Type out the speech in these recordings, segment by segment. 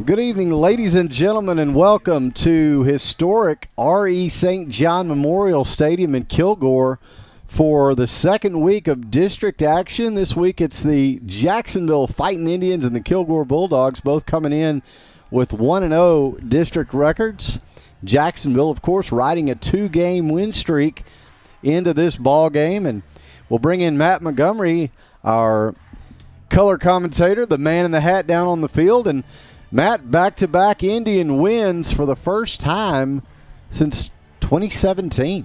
Good evening, ladies and gentlemen, and welcome to historic R.E. St. John Memorial Stadium in Kilgore for the second week of district action. This week it's the Jacksonville Fighting Indians and the Kilgore Bulldogs, both coming in with 1-0 district records. Jacksonville, of course, riding a 2-game win streak into this ball game, and we'll bring in Matt Montgomery, our color commentator, the man in the hat down on the field. And Matt, back-to-back Indian wins for the first time since 2017.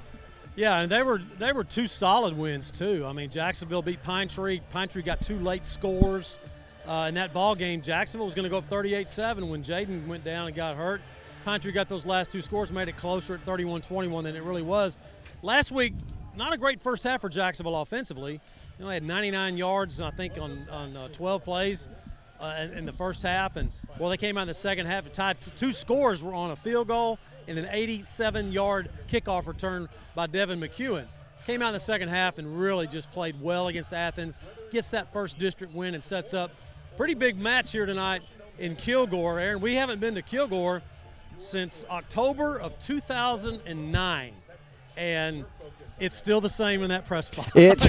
Yeah, and they were two solid wins too. I mean, Jacksonville beat Pine Tree. Pine Tree got two late scores in that ball game. Jacksonville was going to go up 38-7 when Jaden went down and got hurt. Pine Tree got those last two scores, made it closer at 31-21 than it really was. Last week, not a great first half for Jacksonville offensively. They only had 99 yards, I think, on 12 plays. In the first half, and they came out in the second half. Tied two scores were on a field goal and an 87-yard kickoff return by Devin McEwen. Came out in the second half and really just played well against Athens. Gets that first district win and sets up a pretty big match here tonight in Kilgore. Aaron, we haven't been to Kilgore since October of 2009, and it's still the same in that press box. It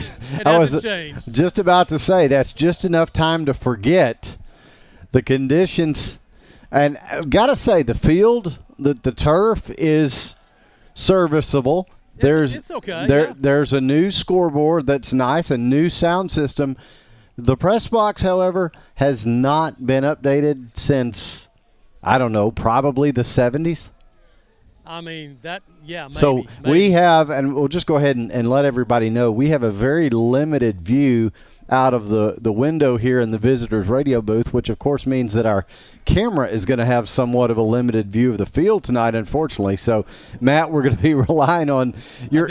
hasn't changed. Just about to say that's just enough time to forget the conditions. And I've got to say, the field, the turf is serviceable. It's okay. There's a new scoreboard that's nice, a new sound system. The press box, however, has not been updated since, I don't know, probably the 70s. I mean, maybe. So we have, and we'll just go ahead and let everybody know, we have a very limited view out of the window here in the visitors radio booth, which of course means that our camera is going to have somewhat of a limited view of the field tonight, unfortunately. So, Matt, we're going to be relying on your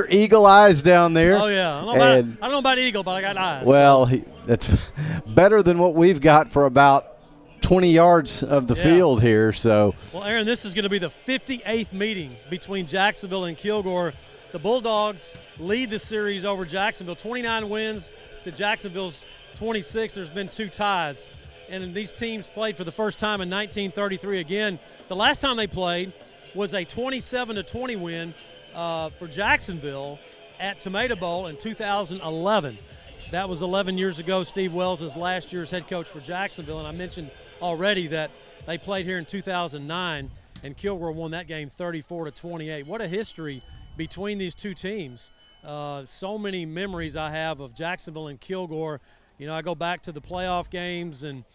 eagle eyes down there. Oh, yeah. I don't know about eagle, but I got eyes. Well, that's better than what we've got for about 20 yards of the field here. So, well, Aaron, this is going to be the 58th meeting between Jacksonville and Kilgore. The Bulldogs lead the series over Jacksonville, 29 wins to Jacksonville's 26. There's been two ties, and these teams played for the first time in 1933. Again, the last time they played was a 27-20 win for Jacksonville at Tomato Bowl in 2011. That was 11 years ago. Steve Wells is last year's head coach for Jacksonville, and I mentioned already that they played here in 2009, and Kilgore won that game 34-28. What a history between these two teams. So many memories I have of Jacksonville and Kilgore. You know, I go back to the playoff games and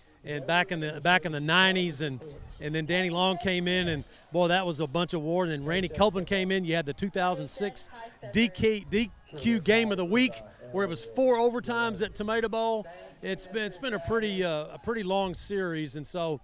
back in the 90s, and then Danny Long came in, and boy, that was a bunch of war. And then Randy Copeland came in. You had the 2006 DQ game of the week where it was 4 overtimes at Tomato Bowl. It's been a pretty long series, and so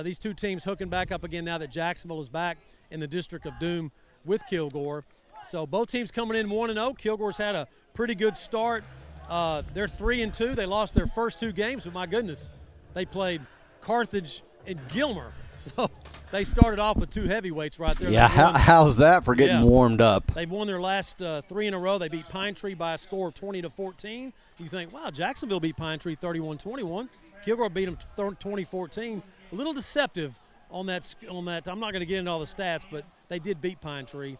these two teams hooking back up again now that Jacksonville is back in the District of Doom with Kilgore. So both teams coming in 1-0. Kilgore's had a pretty good start. They're 3-2. They lost their first two games, but my goodness, they played Carthage and Gilmer. So they started off with two heavyweights right there. Yeah, how's that for getting warmed up? They've won their last 3 in a row. They beat Pine Tree by a score of 20-14. You think, wow, Jacksonville beat Pine Tree 31-21. Kilgore beat them 20-14. A little deceptive on that. I'm not going to get into all the stats, but they did beat Pine Tree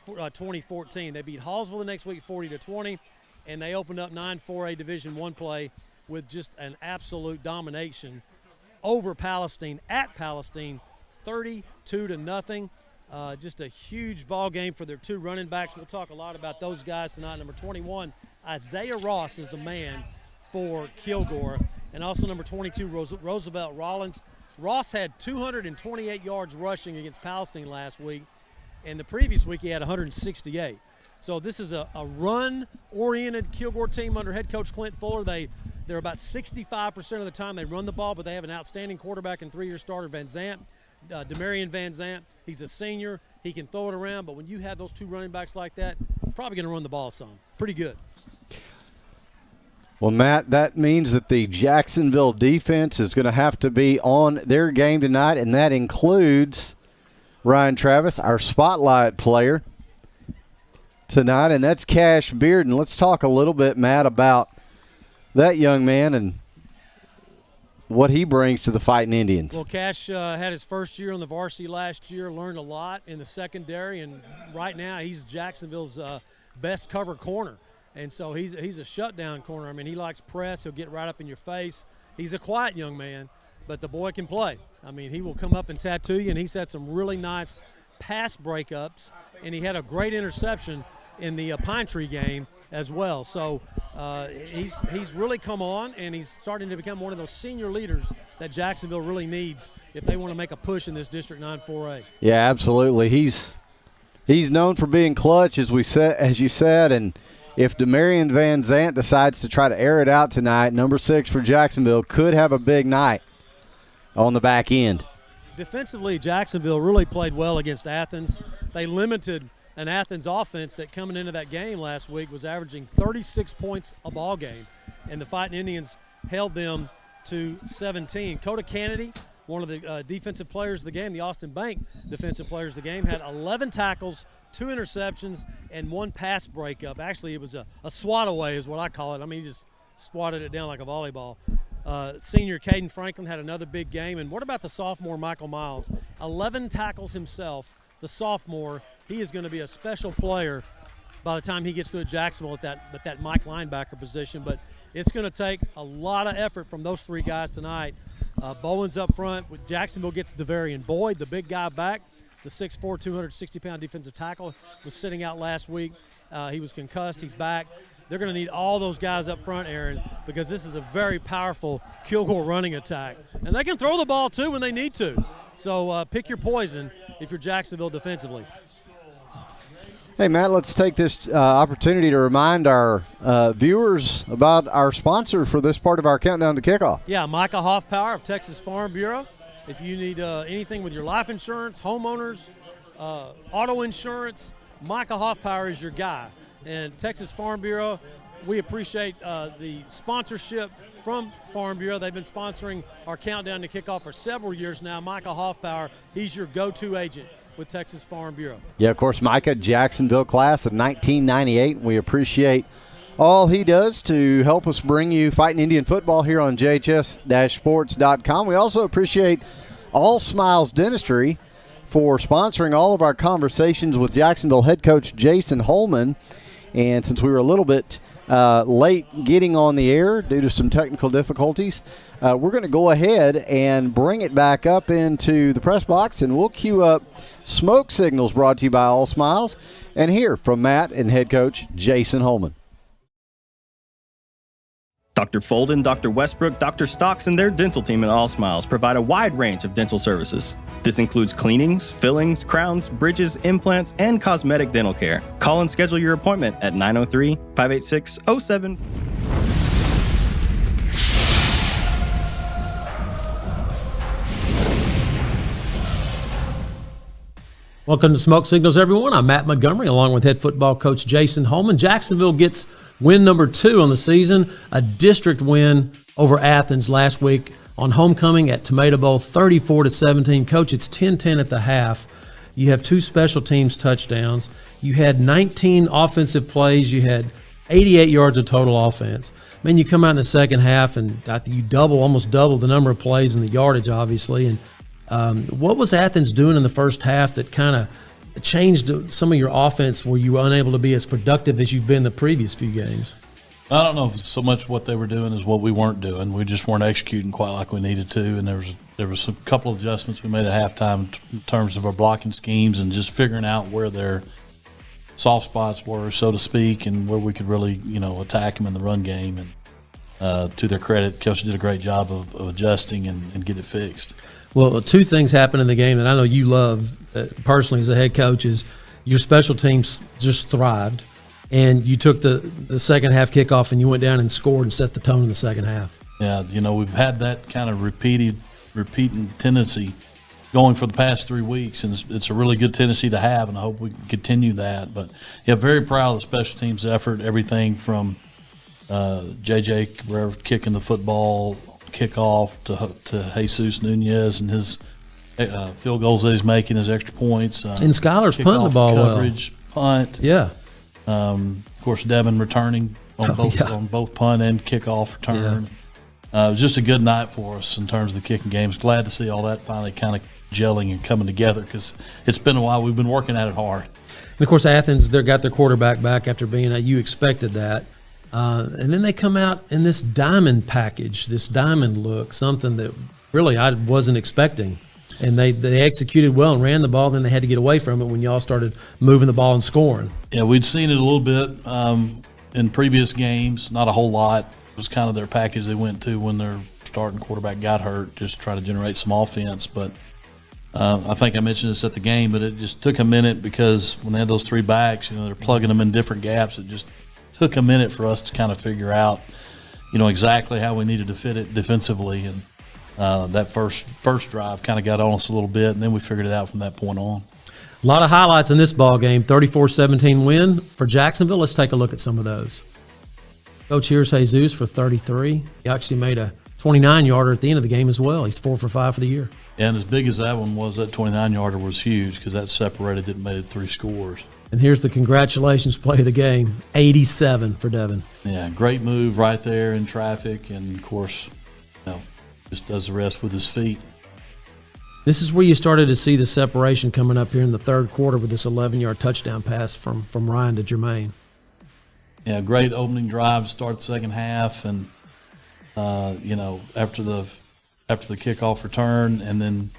20-14. They beat Hallsville the next week 40-20, and they opened up 9-4A Division I play with just an absolute domination over Palestine at Palestine, 32-0. Just a huge ball game for their two running backs. We'll talk a lot about those guys tonight. Number 21, Isaiah Ross, is the man for Kilgore, and also number 22, Roosevelt Rollins. Ross had 228 yards rushing against Palestine last week, and the previous week he had 168. So this is a run-oriented Kilgore team under head coach Clint Fuller. They're about 65% of the time they run the ball, but they have an outstanding quarterback and 3-year starter, Van Zant, Demarion Van Zant. He's a senior. He can throw it around, but when you have those two running backs like that, you're probably going to run the ball some. Pretty good. Well, Matt, that means that the Jacksonville defense is going to have to be on their game tonight, and that includes Ryan Travis, our spotlight player tonight, and that's Cash Beard. And let's talk a little bit, Matt, about that young man and what he brings to the Fighting Indians. Well, Cash had his first year on the varsity last year, learned a lot in the secondary, and right now he's Jacksonville's best cover corner. And so he's a shutdown corner. I mean, he likes press. He'll get right up in your face. He's a quiet young man, but the boy can play. I mean, he will come up and tattoo you, and he's had some really nice pass breakups, and he had a great interception in the Pine Tree game as well. So he's really come on, and he's starting to become one of those senior leaders that Jacksonville really needs if they want to make a push in this District 9 4A. Yeah, absolutely. He's known for being clutch, as you said, and if Demarion Van Zant decides to try to air it out tonight, number 6 for Jacksonville could have a big night on the back end. Defensively, Jacksonville really played well against Athens. They limited an Athens offense that coming into that game last week was averaging 36 points a ball game, and the Fighting Indians held them to 17. Coda Kennedy, one of the defensive players of the game, the Austin Bank defensive players of the game, had 11 tackles, 2 interceptions, and 1 pass breakup. Actually, it was a swat away is what I call it. I mean, he just swatted it down like a volleyball. Senior Caden Franklin had another big game. And what about the sophomore Michael Miles? 11 tackles himself, the sophomore. He is going to be a special player by the time he gets to Jacksonville at that Mike linebacker position. But it's going to take a lot of effort from those 3 guys tonight. Bowen's up front. Jacksonville gets Devarian Boyd, the big guy, back. The 6'4", 260-pound defensive tackle was sitting out last week. He was concussed. He's back. They're going to need all those guys up front, Aaron, because this is a very powerful Kilgore running attack. And they can throw the ball, too, when they need to. So pick your poison if you're Jacksonville defensively. Hey, Matt, let's take this opportunity to remind our viewers about our sponsor for this part of our countdown to kickoff. Yeah, Micah Hoffpower of Texas Farm Bureau. If you need anything with your life insurance, homeowners, auto insurance, Micah Hoffpower is your guy. And Texas Farm Bureau, we appreciate the sponsorship from Farm Bureau. They've been sponsoring our countdown to kickoff for several years now. Micah Hoffpower, he's your go-to agent with Texas Farm Bureau. Yeah, of course, Micah, Jacksonville class of 1998. We appreciate all he does to help us bring you Fighting Indian football here on JHS-sports.com. We also appreciate All Smiles Dentistry for sponsoring all of our conversations with Jacksonville head coach Jason Holman. And since we were a little bit late getting on the air due to some technical difficulties, we're going to go ahead and bring it back up into the press box, and we'll cue up Smoke Signals, brought to you by All Smiles, and hear from Matt and head coach Jason Holman. Dr. Folden, Dr. Westbrook, Dr. Stocks, and their dental team at All Smiles provide a wide range of dental services. This includes cleanings, fillings, crowns, bridges, implants, and cosmetic dental care. Call and schedule your appointment at 903-586-07. Welcome to Smoke Signals, everyone. I'm Matt Montgomery, along with head football coach Jason Holman. Jacksonville gets win number 2 on the season, a district win over Athens last week on homecoming at Tomato Bowl, 34-17. Coach, it's 10-10 at the half. You have 2 special teams touchdowns. You had 19 offensive plays. You had 88 yards of total offense. I mean, you come out in the second half and you almost double the number of plays and the yardage, obviously. And what was Athens doing in the first half that kind of changed some of your offense where you were unable to be as productive as you've been the previous few games? I don't know if so much what they were doing as what we weren't doing. We just weren't executing quite like we needed to, and there was a couple of adjustments we made at halftime in terms of our blocking schemes and just figuring out where their soft spots were, so to speak, and where we could really, attack them in the run game. And to their credit, Coach did a great job of adjusting and get it fixed. Well, 2 things happened in the game that I know you love personally as a head coach is your special teams just thrived, and you took the second half kickoff and you went down and scored and set the tone in the second half. Yeah, we've had that kind of repeating tendency going for the past 3 weeks, and it's a really good tendency to have, and I hope we can continue that. But, yeah, very proud of the special teams effort, everything from J.J. Cabrera kicking the football, kickoff to Jesus Nunez and his field goals that he's making, his extra points. And Skylar's punting the ball coverage, punt. Yeah. Of course, Devin returning on both punt and kickoff return. it was just a good night for us in terms of the kicking games. Glad to see all that finally kind of gelling and coming together because it's been a while. We've been working at it hard. And, of course, Athens, they got their quarterback back after being you expected that. And then they come out in this diamond package, this diamond look, something that really I wasn't expecting. And they executed well and ran the ball. Then they had to get away from it when y'all started moving the ball and scoring. Yeah, we'd seen it a little bit in previous games, not a whole lot. It was kind of their package they went to when their starting quarterback got hurt, just to try to generate some offense. But I think I mentioned this at the game, but it just took a minute because when they had those three backs, they're plugging them in different gaps. It just took a minute for us to kind of figure out, exactly how we needed to fit it defensively. And that first drive kind of got on us a little bit, and then we figured it out from that point on. A lot of highlights in this ball game. 34-17 win for Jacksonville. Let's take a look at some of those. Coach, here's Jesus for 33. He actually made a 29-yarder at the end of the game as well. He's 4 for 5 for the year. And as big as that one was, that 29-yarder was huge because that separated it and made it 3 scores. And here's the congratulations play of the game, 87 for Devin. Yeah, great move right there in traffic, and, of course, just does the rest with his feet. This is where you started to see the separation coming up here in the third quarter with this 11-yard touchdown pass from Ryan to Jermaine. Yeah, great opening drive to start the second half, and after the kickoff return, and then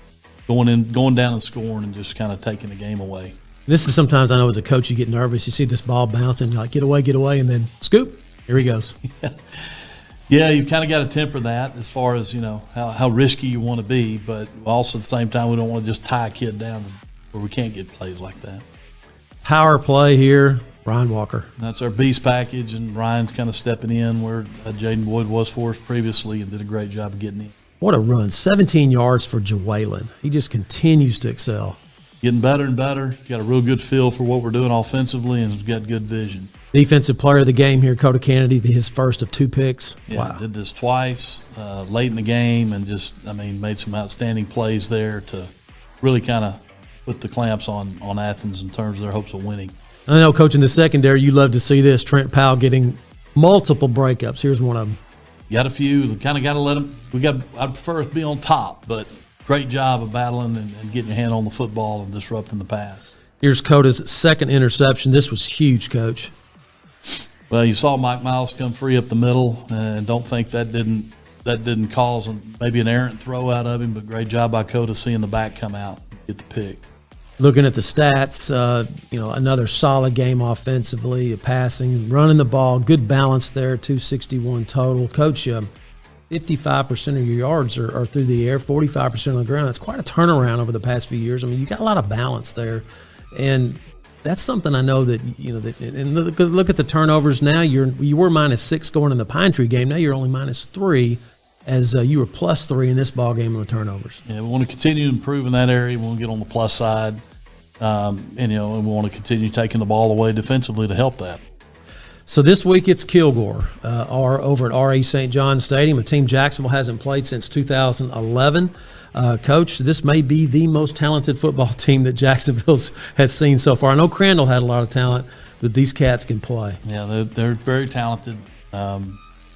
going down and scoring and just kind of taking the game away. This is sometimes I know as a coach you get nervous. You see this ball bouncing, you're like get away, and then scoop, here he goes. Yeah, you've kind of got to temper that as far as how risky you want to be, but also at the same time we don't want to just tie a kid down where we can't get plays like that. Power play here. Ryan Walker. That's our beast package, and Ryan's kind of stepping in where Jaden Wood was for us previously and did a great job of getting in. What a run. 17 yards for Jawalen. He just continues to excel. Getting better and better. Got a real good feel for what we're doing offensively, and has got good vision. Defensive player of the game here, Coda Kennedy, his first of 2 picks. Yeah, wow. Did this twice late in the game and made some outstanding plays there to really kind of put the clamps on Athens in terms of their hopes of winning. I know, Coach, in the secondary, you love to see this. Trent Powell getting multiple breakups. Here's one of them. Got a few. Kind of got to let them. I'd prefer us to be on top, but great job of battling and getting your hand on the football and disrupting the pass. Here's Coda's second interception. This was huge, Coach. Well, you saw Mike Miles come free up the middle, and don't think that didn't cause maybe an errant throw out of him, but great job by Coda seeing the back come out and get the pick. Looking at the stats, another solid game offensively, passing, running the ball, good balance there, 261 total. Coach, 55% of your yards are through the air, 45% on the ground. That's quite a turnaround over the past few years. I mean, you got a lot of balance there, and that's something I know that and look at the turnovers now. You were -6 going in the Pine Tree game. Now you're only -3. As you were +3 in this ball game on the turnovers. Yeah, we want to continue to improve in that area. We want to get on the plus side, and we want to continue taking the ball away defensively to help that. So this week it's Kilgore, over at R.E. St. John Stadium, a team Jacksonville hasn't played since 2011. Coach, this may be the most talented football team that Jacksonville has seen so far. I know Crandall had a lot of talent, but these cats can play. Yeah, they're very talented.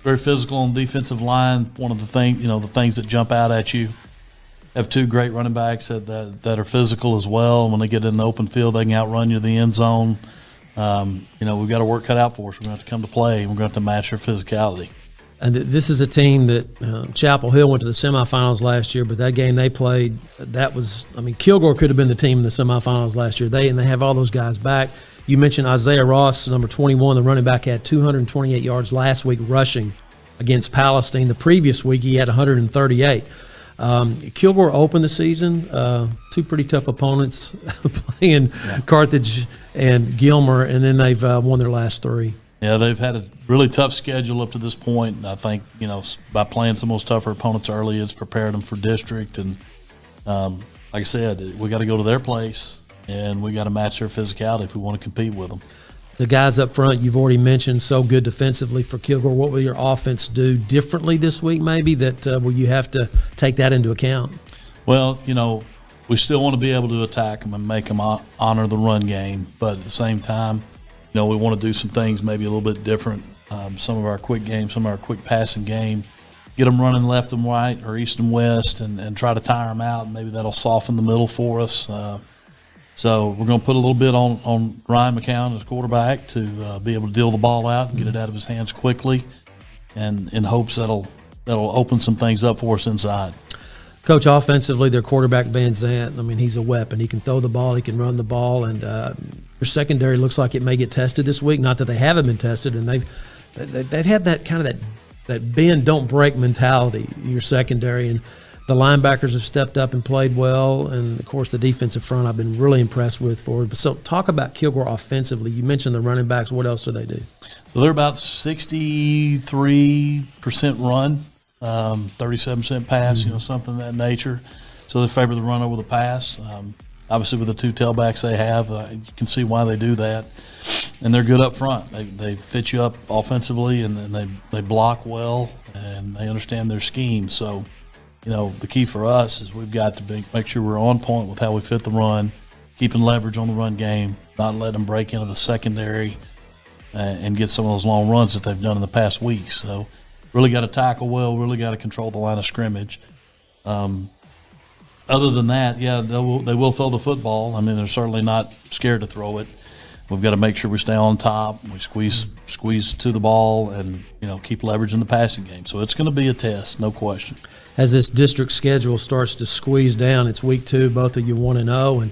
Very physical on the defensive line. One of the things that jump out at you. Have 2 great running backs that are physical as well. When they get in the open field, they can outrun you in the end zone. We've got a work cut out for us. We're going to have to come to play, and we're going to have to match their physicality. And this is a team that Chapel Hill went to the semifinals last year, but that game they played, Kilgore could have been the team in the semifinals last year. They have all those guys back. You mentioned Isaiah Ross, number 21, the running back, had 228 yards last week rushing against Palestine. The previous week he had 138. Kilgore opened the season, 2 pretty tough opponents playing Carthage and Gilmer, and then they've won their last 3. Yeah, they've had a really tough schedule up to this point, and I think by playing some of those tougher opponents early, it's prepared them for district. And like I said, we got to go to their place. And we got to match their physicality if we want to compete with them. The guys up front you've already mentioned, so good defensively for Kilgore. What will your offense do differently this week maybe that will you have to take that into account? Well, we still want to be able to attack them and make them honor the run game. But at the same time, we want to do some things maybe a little bit different. Some of our quick game, some of our quick passing game, get them running left and right or east and west and try to tire them out. Maybe that'll soften the middle for us. So we're going to put a little bit on Ryan McCown as quarterback to be able to deal the ball out and get it out of his hands quickly, and in hopes that'll open some things up for us inside. Coach, offensively, their quarterback Van Zant, I mean, he's a weapon. He can throw the ball, he can run the ball, and their secondary looks like it may get tested this week. Not that they haven't been tested, and they've had that kind of that bend don't break mentality. Your secondary, and the linebackers have stepped up and played well, and of course the defensive front I've been really impressed with forward. So talk about Kilgore offensively. You mentioned the running backs. What else do they do? So they're about 63% run. 37% pass, something of that nature. So they favor the run over the pass. Obviously, with the two tailbacks they have, you can see why they do that. And they're good up front. They fit you up offensively, and then they block well, and they understand their scheme. So, the key for us is we've got to make sure we're on point with how we fit the run, keeping leverage on the run game, not letting them break into the secondary and get some of those long runs that they've done in the past weeks. So, really got to tackle well, really got to control the line of scrimmage. Other than that, yeah, they will throw the football. I mean, they're certainly not scared to throw it. We've got to make sure we stay on top, we squeeze to the ball, and keep leveraging the passing game. So it's going to be a test, no question. As this district schedule starts to squeeze down, it's week 2, both of you 1-0, and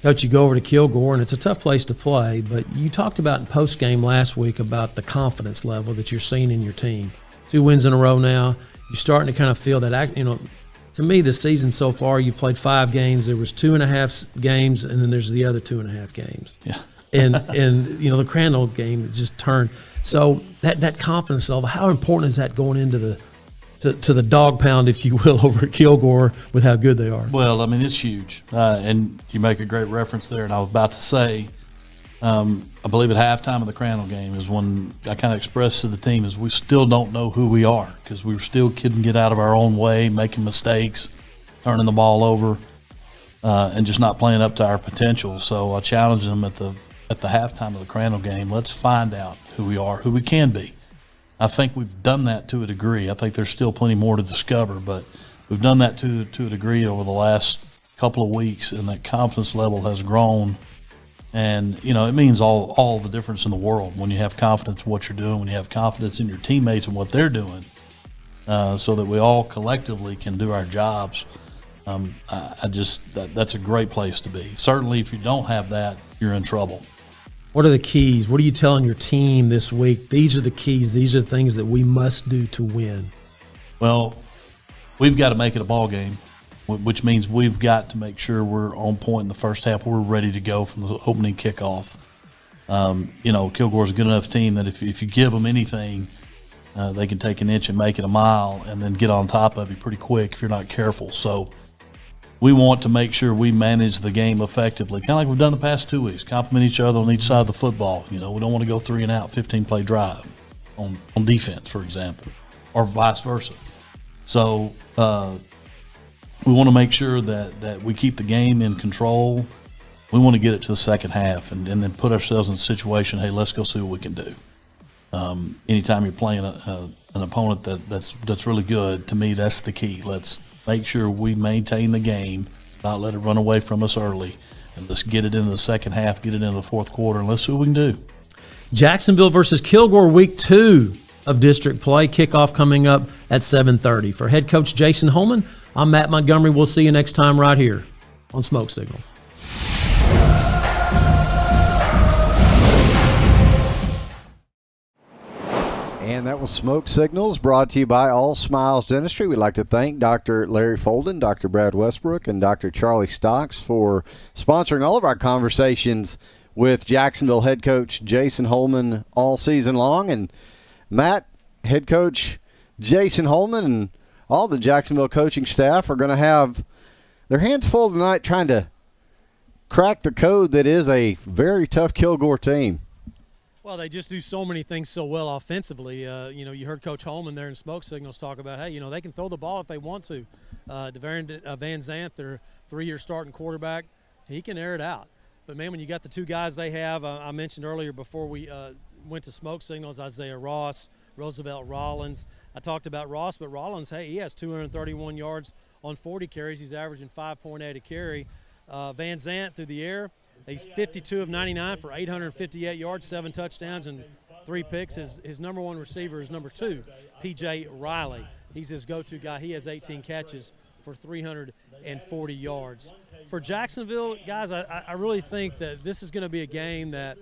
Coach, you go over to Kilgore, and it's a tough place to play, but you talked about in post-game last week about the confidence level that you're seeing in your team. 2 wins in a row now. You're starting to kind of feel that, to me, this season so far, you played 5 games. There was 2.5 games, and then there's the other 2.5 games. Yeah. and the Crandall game just turned. So that confidence level, how important is that going into the dog pound, if you will, over at Kilgore with how good they are? Well, I mean, it's huge. And you make a great reference there. And I was about to say, I believe at halftime of the Crandall game is when I kind of expressed to the team is we still don't know who we are because we still couldn't get out of our own way, making mistakes, turning the ball over, and just not playing up to our potential. So I challenged them at the halftime of the Crandall game, let's find out who we are, who we can be. I think we've done that to a degree. I think there's still plenty more to discover, but we've done that to a degree over the last couple of weeks, and that confidence level has grown. And, it means all the difference in the world when you have confidence in what you're doing, when you have confidence in your teammates and what they're doing, so that we all collectively can do our jobs. That's a great place to be. Certainly if you don't have that, you're in trouble. What are the keys? What are you telling your team this week? These are the keys. These are the things that we must do to win. Well, we've got to make it a ball game, which means we've got to make sure we're on point in the first half. We're ready to go from the opening kickoff. Kilgore's a good enough team that if you give them anything, they can take an inch and make it a mile and then get on top of you pretty quick if you're not careful. So we want to make sure we manage the game effectively, kind of like we've done the past 2 weeks, complement each other on each side of the football. We don't want to go 3 and out, 15-play drive on defense, for example, or vice versa. So we want to make sure that we keep the game in control. We want to get it to the second half and then put ourselves in a situation, hey, let's go see what we can do. Anytime you're playing an opponent that's really good, to me, that's the key. Let's make sure we maintain the game, not let it run away from us early, and let's get it into the second half, get it into the fourth quarter, and let's see what we can do. Jacksonville versus Kilgore, week 2 of district play. Kickoff coming up at 7:30. For head coach Jason Holman, I'm Matt Montgomery. We'll see you next time right here on Smoke Signals. And that was Smoke Signals, brought to you by All Smiles Dentistry. We'd like to thank Dr. Larry Folden, Dr. Brad Westbrook, and Dr. Charlie Stocks for sponsoring all of our conversations with Jacksonville head coach Jason Holman all season long. And Matt, head coach Jason Holman and all the Jacksonville coaching staff are going to have their hands full tonight trying to crack the code that is a very tough Kilgore team. Well, they just do so many things so well offensively. You heard Coach Holman there in Smoke Signals talk about, hey, they can throw the ball if they want to. Van Zant, their 3-year starting quarterback, he can air it out. But, man, when you got the 2 guys they have, I mentioned earlier before we went to Smoke Signals, Isaiah Ross, Roosevelt Rollins. I talked about Ross, but Rollins, hey, he has 231 yards on 40 carries. He's averaging 5.8 a carry. Van Zant through the air, he's 52 of 99 for 858 yards, 7 touchdowns, and 3 picks. His number one receiver is number 2, P.J. Riley. He's his go-to guy. He has 18 catches for 340 yards. For Jacksonville, guys, I really think that this is going to be a game that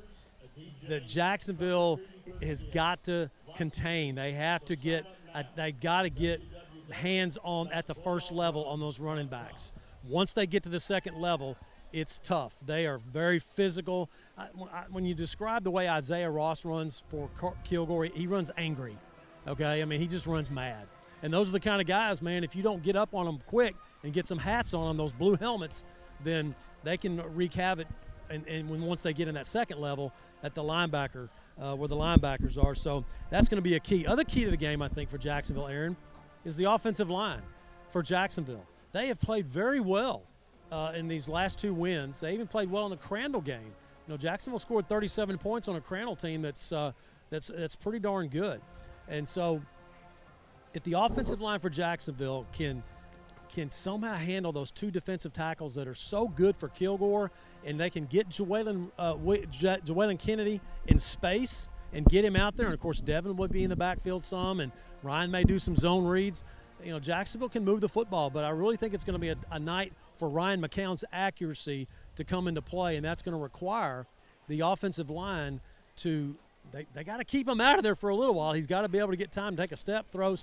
Jacksonville has got to contain. They have to get they got to get hands on at the first level on those running backs. Once they get to the second level, it's tough. They are very physical. When you describe the way Isaiah Ross runs for Kilgore, he runs angry. Okay, I mean, he just runs mad. And those are the kind of guys, man, if you don't get up on them quick and get some hats on them, those blue helmets, then they can wreak havoc. And once they get in that second level at the linebacker, where the linebackers are. So that's going to be a key. Other key to the game, I think, for Jacksonville, Aaron, is the offensive line for Jacksonville. They have played very well in these last 2 wins. They even played well in the Crandall game. You know, Jacksonville scored 37 points on a Crandall team that's pretty darn good. And so if the offensive line for Jacksonville can somehow handle those 2 defensive tackles that are so good for Kilgore, and they can get Jalen Kennedy in space and get him out there, and of course Devin would be in the backfield some, and Ryan may do some zone reads. You know, Jacksonville can move the football, but I really think it's going to be a night for Ryan McCown's accuracy to come into play, and that's going to require the offensive line to they got to keep him out of there for a little while. He's got to be able to get time to take a step, throw,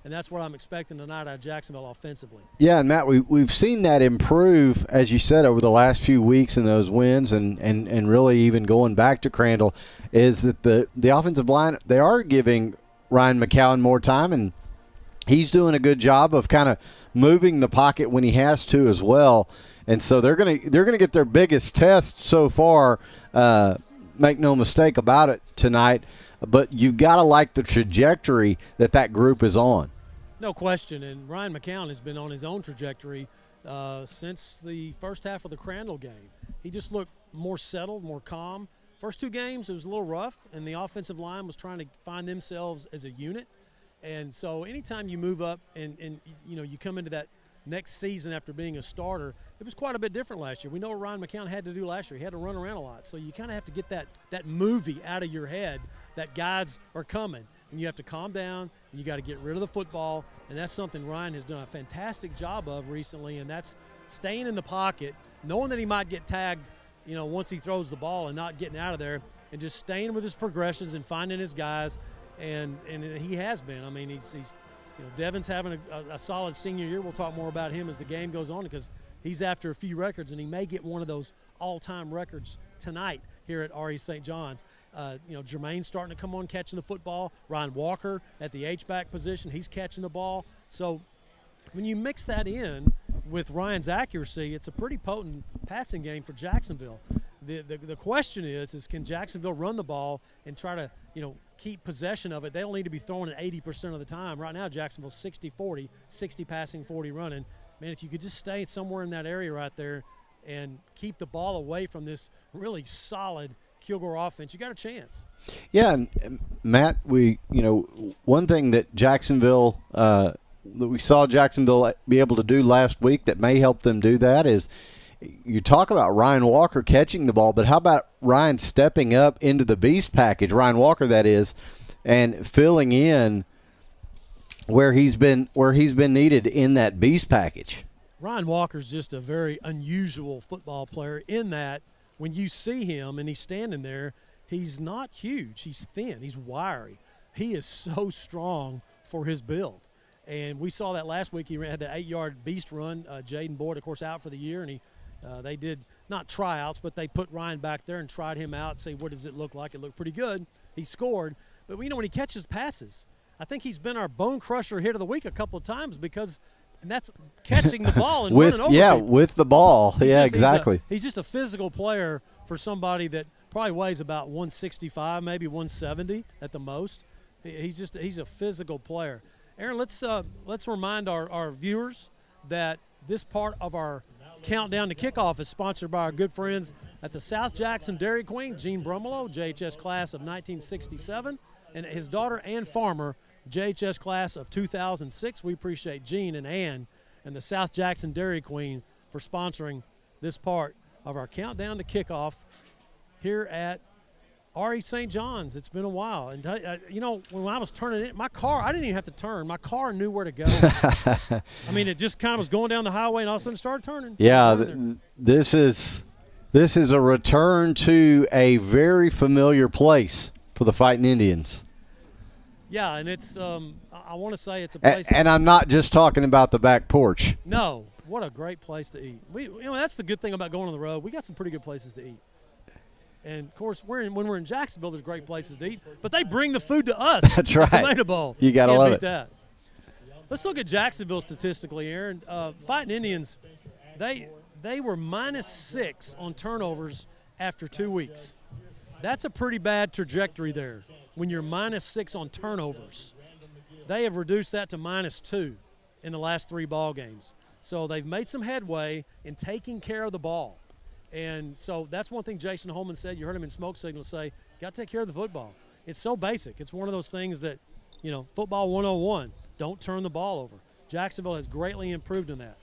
and that's what I'm expecting tonight out of Jacksonville offensively. Yeah, and Matt, we've seen that improve, as you said, over the last few weeks in those wins, and really even going back to Crandall, is that the offensive line, they are giving Ryan McCown more time, and he's doing a good job of kind of moving the pocket when he has to as well. And so they're gonna get their biggest test so far. Make no mistake about it tonight, but you've got to like the trajectory that group is on. No question, and Ryan McCown has been on his own trajectory since the first half of the Crandall game. He just looked more settled, more calm. First 2 games, it was a little rough, and the offensive line was trying to find themselves as a unit. And so anytime you move up and you know, you come into that next season after being a starter, it was quite a bit different last year. We know what Ryan McCown had to do last year. He had to run around a lot. So you kind of have to get that movie out of your head that guys are coming. And you have to calm down, and you got to get rid of the football. And that's something Ryan has done a fantastic job of recently, and that's staying in the pocket, knowing that he might get tagged, you know, once he throws the ball, and not getting out of there, and just staying with his progressions and finding his guys. And he has been. I mean, he's you know, Devin's having a solid senior year. We'll talk more about him as the game goes on, because he's after a few records, and he may get one of those all-time records tonight here at R.E. St. John's. You know, Jermaine's starting to come on catching the football. Ryan Walker at the H-back position, he's catching the ball. So when you mix that in with Ryan's accuracy, it's a pretty potent passing game for Jacksonville. The question is can Jacksonville run the ball and try to, you know, keep possession of it? They don't need to be throwing it 80% of the time. Right now, Jacksonville's 60-40, 60 passing, 40 running. Man, if you could just stay somewhere in that area right there and keep the ball away from this really solid Kilgore offense, you got a chance. Yeah, and Matt, one thing that Jacksonville that we saw Jacksonville be able to do last week that may help them do that is, you talk about Ryan Walker catching the ball, but how about Ryan stepping up into the beast package, Ryan Walker that is, and filling in where he's been needed in that beast package. Ryan Walker's just a very unusual football player in that when you see him and he's standing there, he's not huge. He's thin. He's wiry. He is so strong for his build. And we saw that last week. He had that 8-yard beast run. Jaden Boyd, of course, out for the year, and they did not tryouts, but they put Ryan back there and tried him out and say, what does it look like? It looked pretty good. He scored. But, you know, when he catches passes, I think he's been our bone crusher hit of the week a couple of times because and that's catching the ball and running over people. With the ball. Exactly. He's just a physical player for somebody that probably weighs about 165, maybe 170 at the most. He's a physical player. Aaron, let's remind our viewers that this part of our countdown to kickoff is sponsored by our good friends at the South Jackson Dairy Queen, Gene Brumelo, JHS class of 1967. and his daughter Ann Farmer, JHS class of 2006. We appreciate Gene and Ann and the South Jackson Dairy Queen for sponsoring this part of our countdown to kickoff here at R.E. St. John's. It's been a while. And, when I was turning in, my car, I didn't even have to turn. My car knew where to go. I mean, it just kind of was going down the highway and all of a sudden started turning. Yeah, this is a return to a very familiar place for the Fighting Indians. Yeah, and it's I want to say it's a place. And I'm not just talking about the back porch. No, what a great place to eat. That's the good thing about going on the road. We got some pretty good places to eat. And, of course, when we're in Jacksonville, there's great places to eat. But they bring the food to us. That's right. Tomato Bowl. You got to love it. That. Let's look at Jacksonville statistically, Aaron. Fighting Indians, they were -6 on turnovers after 2 weeks. That's a pretty bad trajectory there when you're -6 on turnovers. They have reduced that to -2 in the last 3 ball games. So they've made some headway in taking care of the ball. And so that's one thing Jason Holman said. You heard him in Smoke Signal say, got to take care of the football. It's so basic. It's one of those things that, football 101, don't turn the ball over. Jacksonville has greatly improved in that.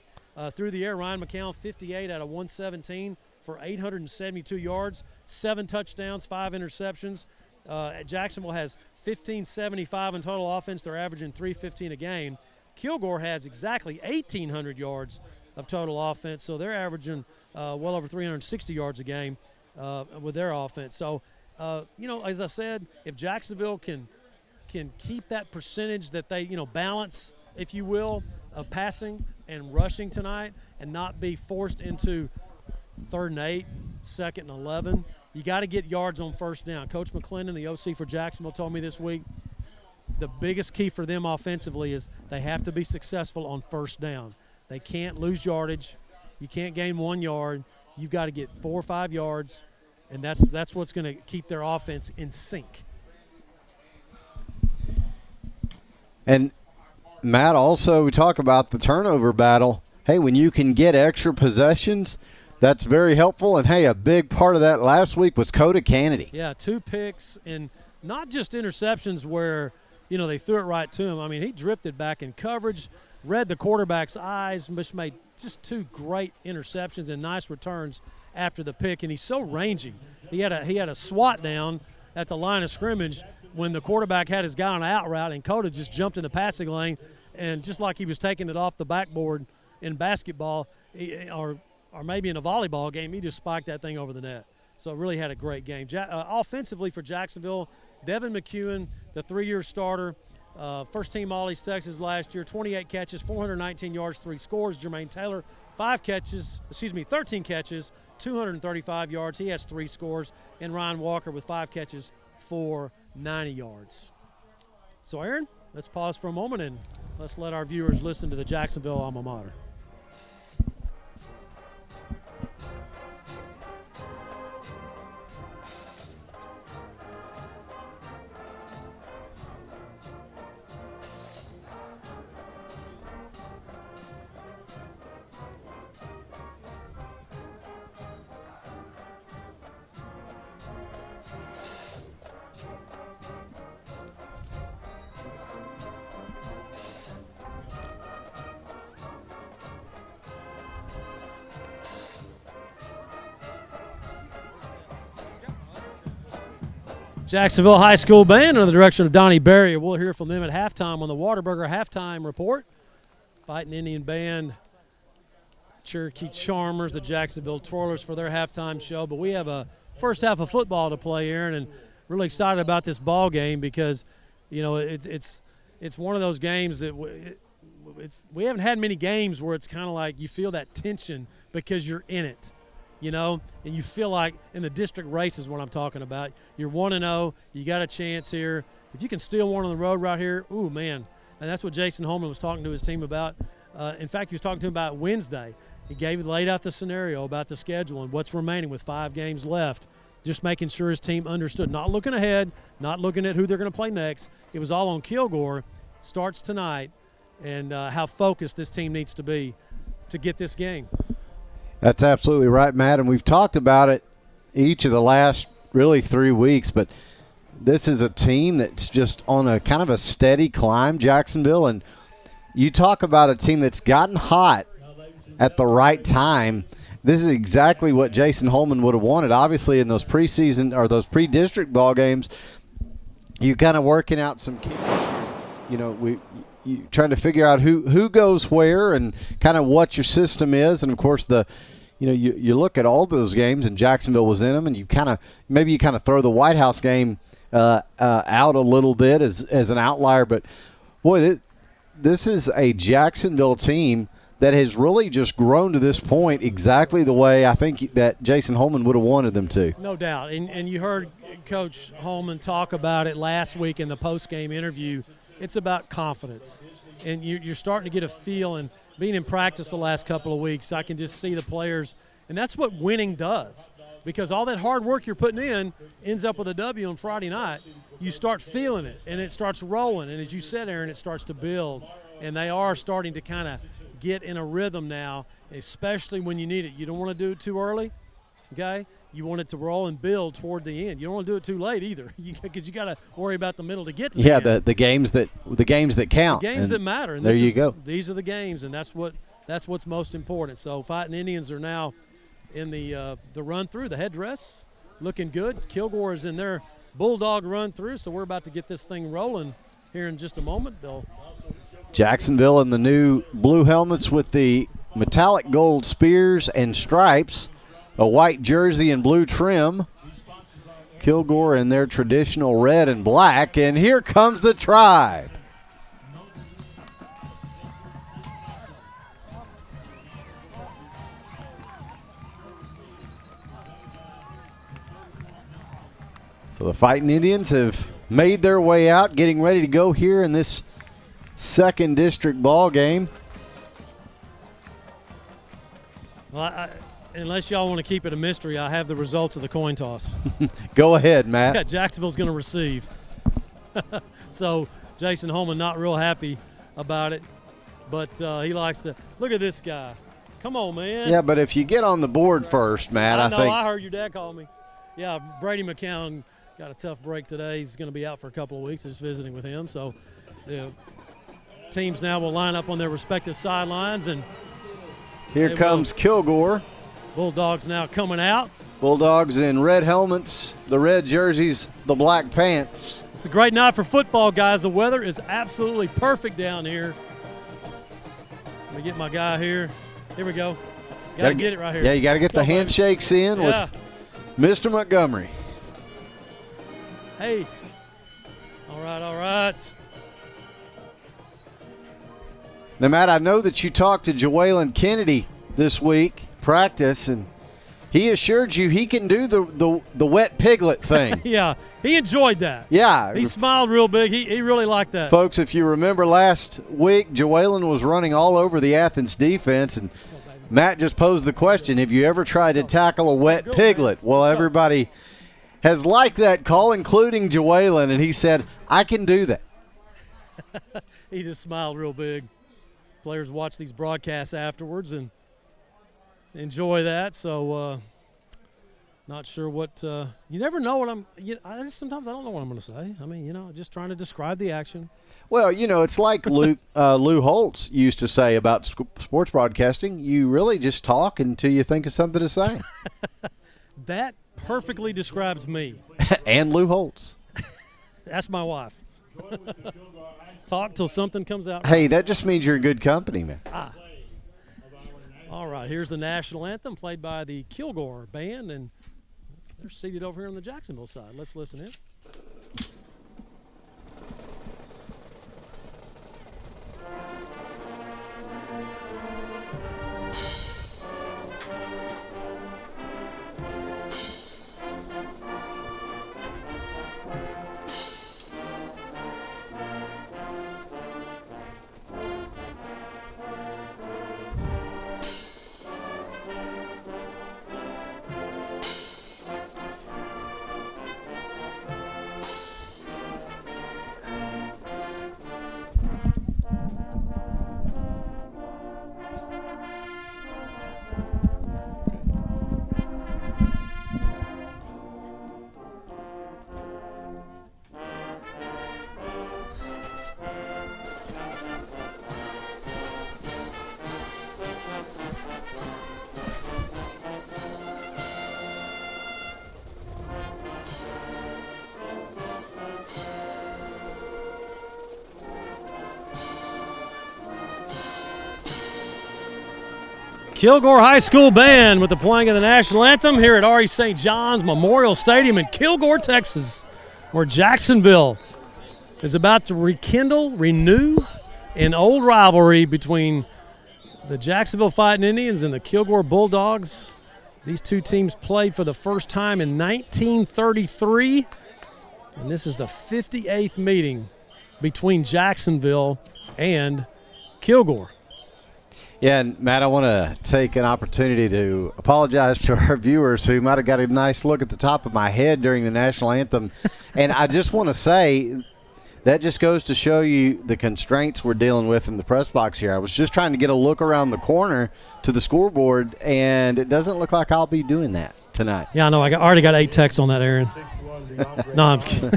Through the air, Ryan McCown, 58 out of 117 for 872 yards, 7 touchdowns, 5 interceptions. Jacksonville has 1575 in total offense. They're averaging 315 a game. Kilgore has exactly 1,800 yards of total offense, so they're averaging well over 360 yards a game with their offense. So, as I said, if Jacksonville can keep that percentage that they, balance, if you will, of passing and rushing tonight and not be forced into 3rd and 8, 2nd and 11, you got to get yards on first down. Coach McClendon, the OC for Jacksonville, told me this week the biggest key for them offensively is they have to be successful on first down. They can't lose yardage. You can't gain 1 yard. You've got to get 4 or 5 yards, and that's what's going to keep their offense in sync. And, Matt, also we talk about the turnover battle. Hey, when you can get extra possessions, that's very helpful. And, hey, a big part of that last week was Coda Kennedy. Yeah, 2 picks, and not just interceptions where, they threw it right to him. I mean, he drifted back in coverage, read the quarterback's eyes, just made just 2 great interceptions and nice returns after the pick. And he's so rangy. He had a swat down at the line of scrimmage when the quarterback had his guy on an out route, and Coda just jumped in the passing lane, and just like he was taking it off the backboard in basketball or maybe in a volleyball game, he just spiked that thing over the net. So really had a great game. Offensively for Jacksonville, Devin McEwen, the 3-year starter, first-team All-East Texas last year, 28 catches, 419 yards, 3 scores. Jermaine Taylor, 13 catches, 235 yards. He has 3 scores. And Ryan Walker with 5 catches for 90 yards. So, Aaron, let's pause for a moment and let's let our viewers listen to the Jacksonville alma mater. Jacksonville High School Band under the direction of Donnie Berry. We'll hear from them at halftime on the Whataburger Halftime Report. Fighting Indian Band, Cherokee Charmers, the Jacksonville Twirlers for their halftime show. But we have a first half of football to play, Aaron, and really excited about this ball game because, it's one of those games that we haven't had many games where it's kind of like you feel that tension because you're in it. And you feel like in the district race is what I'm talking about. You're 1-0. You got a chance here. If you can steal one on the road right here, ooh, man. And that's what Jason Holman was talking to his team about. In fact, he was talking to him about Wednesday. He laid out the scenario about the schedule and what's remaining with 5 games left, just making sure his team understood. Not looking ahead, not looking at who they're going to play next. It was all on Kilgore. Starts tonight, and how focused this team needs to be to get this game. That's absolutely right, Matt, and we've talked about it each of the last really 3 weeks, but this is a team that's just on a kind of a steady climb, Jacksonville. And you talk about a team that's gotten hot at the right time. This is exactly what Jason Holman would have wanted. Obviously, in those preseason or those pre-district ball games, you kind of working out some chemistry. You know, you trying to figure out who goes where and kind of what your system is. And of course, you look at all those games, and Jacksonville was in them, and you kind of throw the White House game out a little bit as an outlier. But boy, this is a Jacksonville team that has really just grown to this point exactly the way I think that Jason Holman would have wanted them to. No doubt. And you heard Coach Holman talk about it last week in the post-game interview. It's about confidence. And you're starting to get a feel, and being in practice the last couple of weeks, I can just see the players. And that's what winning does, because all that hard work you're putting in ends up with a W on Friday night. You start feeling it, and it starts rolling. And as you said, Aaron, it starts to build. And they are starting to kind of get in a rhythm now, especially when you need it. You don't want to do it too early, okay? You want it to roll and build toward the end. You don't want to do it too late either, because you got to worry about the middle to get to the end. the games that count. The games that matter. And there you go. These are the games, and that's what's most important. So Fighting Indians are now in the run through, the headdress, looking good. Kilgore is in their bulldog run through, so we're about to get this thing rolling here in just a moment. Jacksonville in the new blue helmets with the metallic gold spears and stripes, a white jersey and blue trim. Kilgore in their traditional red and black, and here comes the Tribe. So the Fighting Indians have made their way out, getting ready to go here in this second district ball game. Well, unless y'all want to keep it a mystery, I have the results of the coin toss. Go ahead, Matt. Yeah, Jacksonville's going to receive. So Jason Holman not real happy about it, but he likes to look at this guy. Come on, man. Yeah, but if you get on the board first, Matt, I think. I heard your dad call me. Yeah, Brady McCown got a tough break today. He's going to be out for a couple of weeks. Just visiting with him. So the teams now will line up on their respective sidelines, and here comes Kilgore. Bulldogs now coming out. Bulldogs in red helmets, the red jerseys, the black pants. It's a great night for football, guys. The weather is absolutely perfect down here. Let me get my guy here. Here we go. Got to get it right here. Yeah, you got to get the handshakes in with Mr. Montgomery. Hey. All right. Now, Matt, I know that you talked to Joellen Kennedy this week, practice, and he assured you he can do the wet piglet thing. Yeah, he enjoyed that. Yeah. He smiled real big. He really liked that. Folks, if you remember last week, Joellen was running all over the Athens defense, and Matt just posed the question, have you ever tried to tackle a wet piglet? Well, everybody has liked that call, including Joellen, and he said, I can do that. He just smiled real big. Players watch these broadcasts afterwards and enjoy that. So, not sure what you never know what sometimes I don't know what I'm going to say. I mean, just trying to describe the action. Well, it's like Lou Holtz used to say about sports broadcasting. You really just talk until you think of something to say. That perfectly describes me. And Lou Holtz. That's my wife. Talk till something comes out. Hey, that just means you're in good company, man. All right, here's the national anthem played by the Kilgore band, and they're seated over here on the Jacksonville side. Let's listen in. Kilgore High School Band with the playing of the national anthem here at R.E. St. John's Memorial Stadium in Kilgore, Texas, where Jacksonville is about to renew an old rivalry between the Jacksonville Fighting Indians and the Kilgore Bulldogs. These two teams played for the first time in 1933, and this is the 58th meeting between Jacksonville and Kilgore. Yeah, and Matt, I want to take an opportunity to apologize to our viewers who might have got a nice look at the top of my head during the national anthem. And I just want to say that just goes to show you the constraints we're dealing with in the press box here. I was just trying to get a look around the corner to the scoreboard, and it doesn't look like I'll be doing that tonight. Yeah, I know. I already got 8 texts on that, Aaron. No, I'm kidding.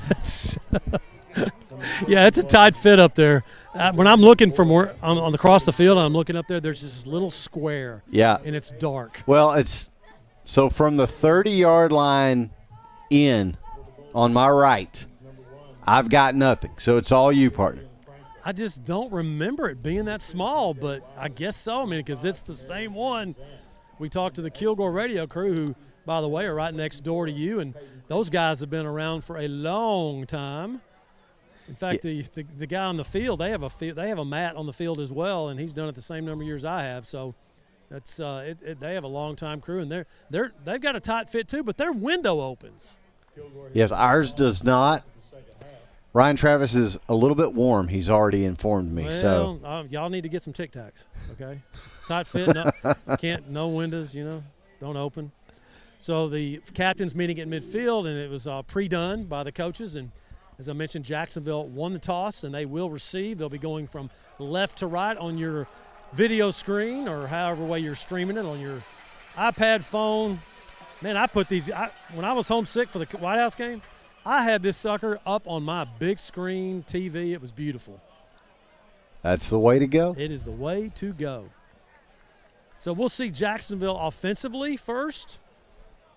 Yeah, it's a tight fit up there. When I'm looking from where I'm across the field and I'm looking up there, there's this little square. Yeah. And it's dark. Well, it's so from the 30-yard line in on my right, I've got nothing. So it's all you, partner. I just don't remember it being that small, but I guess so. I mean, because it's the same one. We talked to the Kilgore radio crew, who, by the way, are right next door to you, and those guys have been around for a long time. In fact, the guy on the field, they have a mat on the field as well, and he's done it the same number of years I have. So that's they have a long time crew, and they've got a tight fit too, but their window opens. Yes, ours does not. Ryan Travis is a little bit warm. He's already informed me. Well, y'all need to get some Tic Tacs, okay? It's a tight fit. No windows, don't open. So the captain's meeting at midfield, and it was pre-done by the coaches, and as I mentioned, Jacksonville won the toss, and they will receive. They'll be going from left to right on your video screen or however way you're streaming it on your iPad, phone. Man, I put these when I was homesick for the White House game, I had this sucker up on my big screen TV. It was beautiful. That's the way to go. It is the way to go. So we'll see Jacksonville offensively first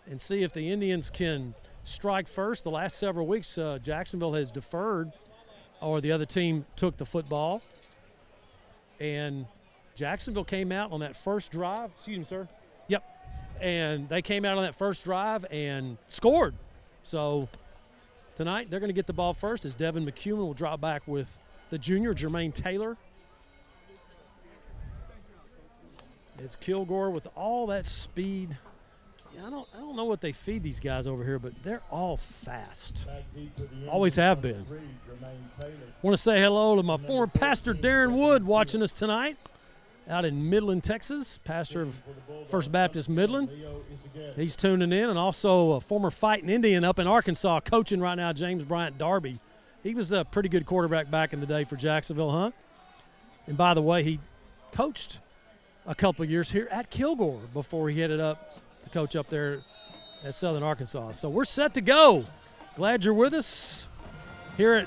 and see if the Indians can strike first. The last several weeks, Jacksonville has deferred, or the other team took the football. And Jacksonville came out on that first drive. Excuse me, sir. Yep. And they came out on that first drive and scored. So tonight they're going to get the ball first as Devin McCuman will drop back with the junior, Jermaine Taylor. It's Kilgore with all that speed. Yeah, I don't know what they feed these guys over here, but they're all fast. Always have been. Want to say hello to my former pastor, Darren Wood, watching us tonight out in Midland, Texas, pastor of First Baptist Midland. He's tuning in, and also a former Fighting Indian up in Arkansas, coaching right now, James Bryant Darby. He was a pretty good quarterback back in the day for Jacksonville, huh? And by the way, he coached a couple of years here at Kilgore before he headed up to coach up there at Southern Arkansas. So we're set to go. Glad you're with us here at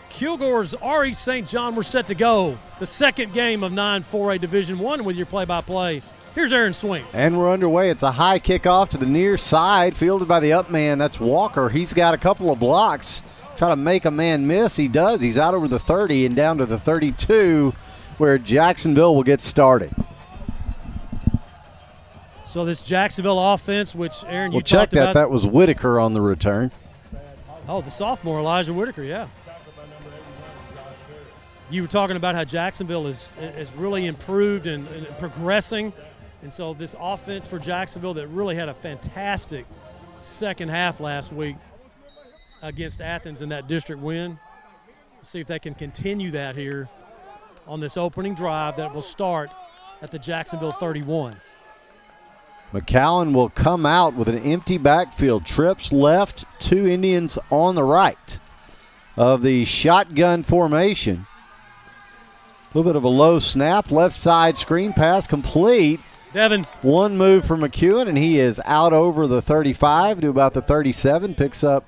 Kilgore's R.E. St. John. We're set to go. The second game of 9-4A Division I with your play-by-play. Here's Aaron Swing. And we're underway. It's a high kickoff to the near side, fielded by the up man. That's Walker. He's got a couple of blocks. Try to make a man miss. He does. He's out over the 30 and down to the 32, where Jacksonville will get started. So this Jacksonville offense, which, Aaron, you check talked about. that. That was Whitaker on the return. Oh, the sophomore, Elijah Whitaker, yeah. You were talking about how Jacksonville is really improved and progressing. And so this offense for Jacksonville that really had a fantastic second half last week against Athens in that district win. Let's see if they can continue that here on this opening drive that will start at the Jacksonville 31. McCowan will come out with an empty backfield. Trips left, 2 Indians on the right of the shotgun formation. A little bit of a low snap, left side screen pass complete. Devin. One move for McCowan, and he is out over the 35 to about the 37, picks up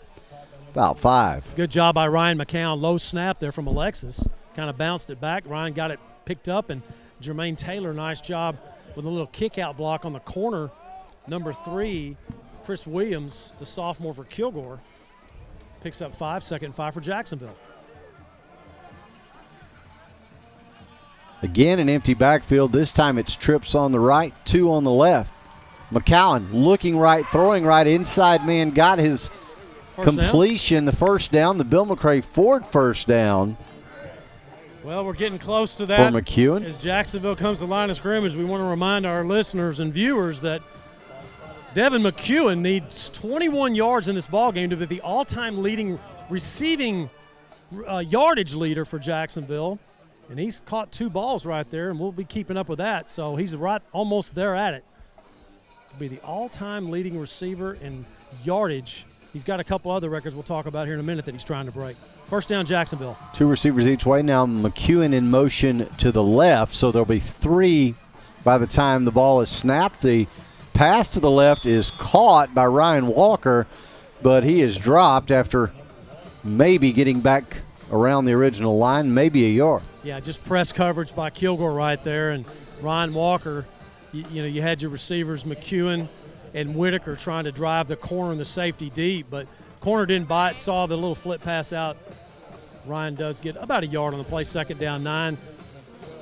about 5. Good job by Ryan McCown. Low snap there from Alexis. Kind of bounced it back. Ryan got it picked up, and Jermaine Taylor, nice job with a little kick-out block on the corner. Number 3, Chris Williams, the sophomore for Kilgore, picks up 5, second and 5 for Jacksonville. Again, an empty backfield. This time it's trips on the right, 2 on the left. McCowan looking right, throwing right, inside man got his completion, the first down, the Bill McRae Ford first down. Well, we're getting close to that. For McEwen. As Jacksonville comes to the line of scrimmage, we want to remind our listeners and viewers that Devin McEwen needs 21 yards in this ballgame to be the all-time leading receiving yardage leader for Jacksonville. And he's caught 2 balls right there, and we'll be keeping up with that. So he's right almost there at it. To be the all-time leading receiver in yardage. He's got a couple other records we'll talk about here in a minute that he's trying to break. First down, Jacksonville. 2 receivers each way. Now McEwen in motion to the left, so there'll be 3 by the time the ball is snapped. The pass to the left is caught by Ryan Walker, but he is dropped after maybe getting back around the original line, maybe a yard. Yeah, just press coverage by Kilgore right there, and Ryan Walker. You had your receivers McEwen and Whitaker trying to drive the corner and the safety deep, but corner didn't bite, saw the little flip pass out. Ryan does get about a yard on the play, second down 9.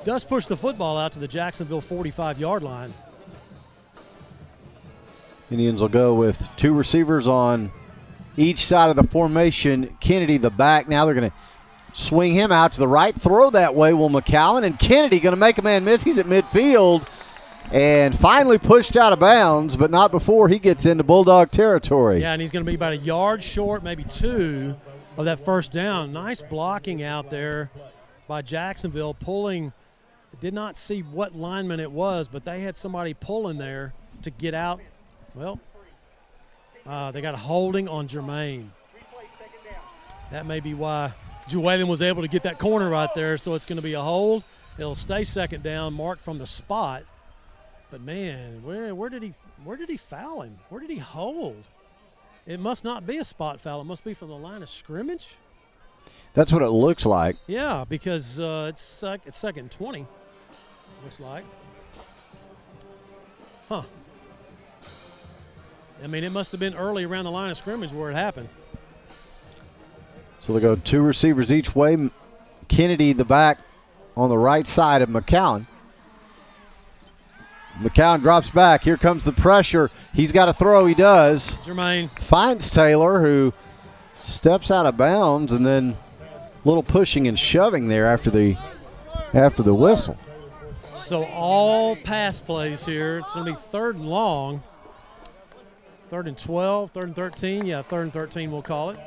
Does push the football out to the Jacksonville 45-yard line. Indians will go with 2 receivers on each side of the formation. Kennedy, the back. Now they're going to swing him out to the right. Throw that way will McCowan, and Kennedy going to make a man miss. He's at midfield and finally pushed out of bounds, but not before he gets into Bulldog territory. Yeah, and he's going to be about a yard short, maybe 2 of that first down. Nice blocking out there by Jacksonville, pulling. Did not see what lineman it was, but they had somebody pulling there to get out. Well, they got a holding on Jermaine. That may be why Jewalen was able to get that corner right there, so it's going to be a hold. It'll stay second down, marked from the spot. But, man, where did he foul him? Where did he hold? It must not be a spot foul. It must be from the line of scrimmage. That's what it looks like. Yeah, because it's second and 20, looks like. Huh. I mean, it must have been early around the line of scrimmage where it happened. So they go 2 receivers each way. Kennedy, the back, on the right side of McCowan. McCowan drops back. Here comes the pressure. He's got to throw. He does. Jermaine finds Taylor, who steps out of bounds, and then a little pushing and shoving there after the whistle. So all pass plays here. It's going to be 3rd and long. 3rd and 12, 3rd and 13. Yeah, 3rd and 13 we'll call it.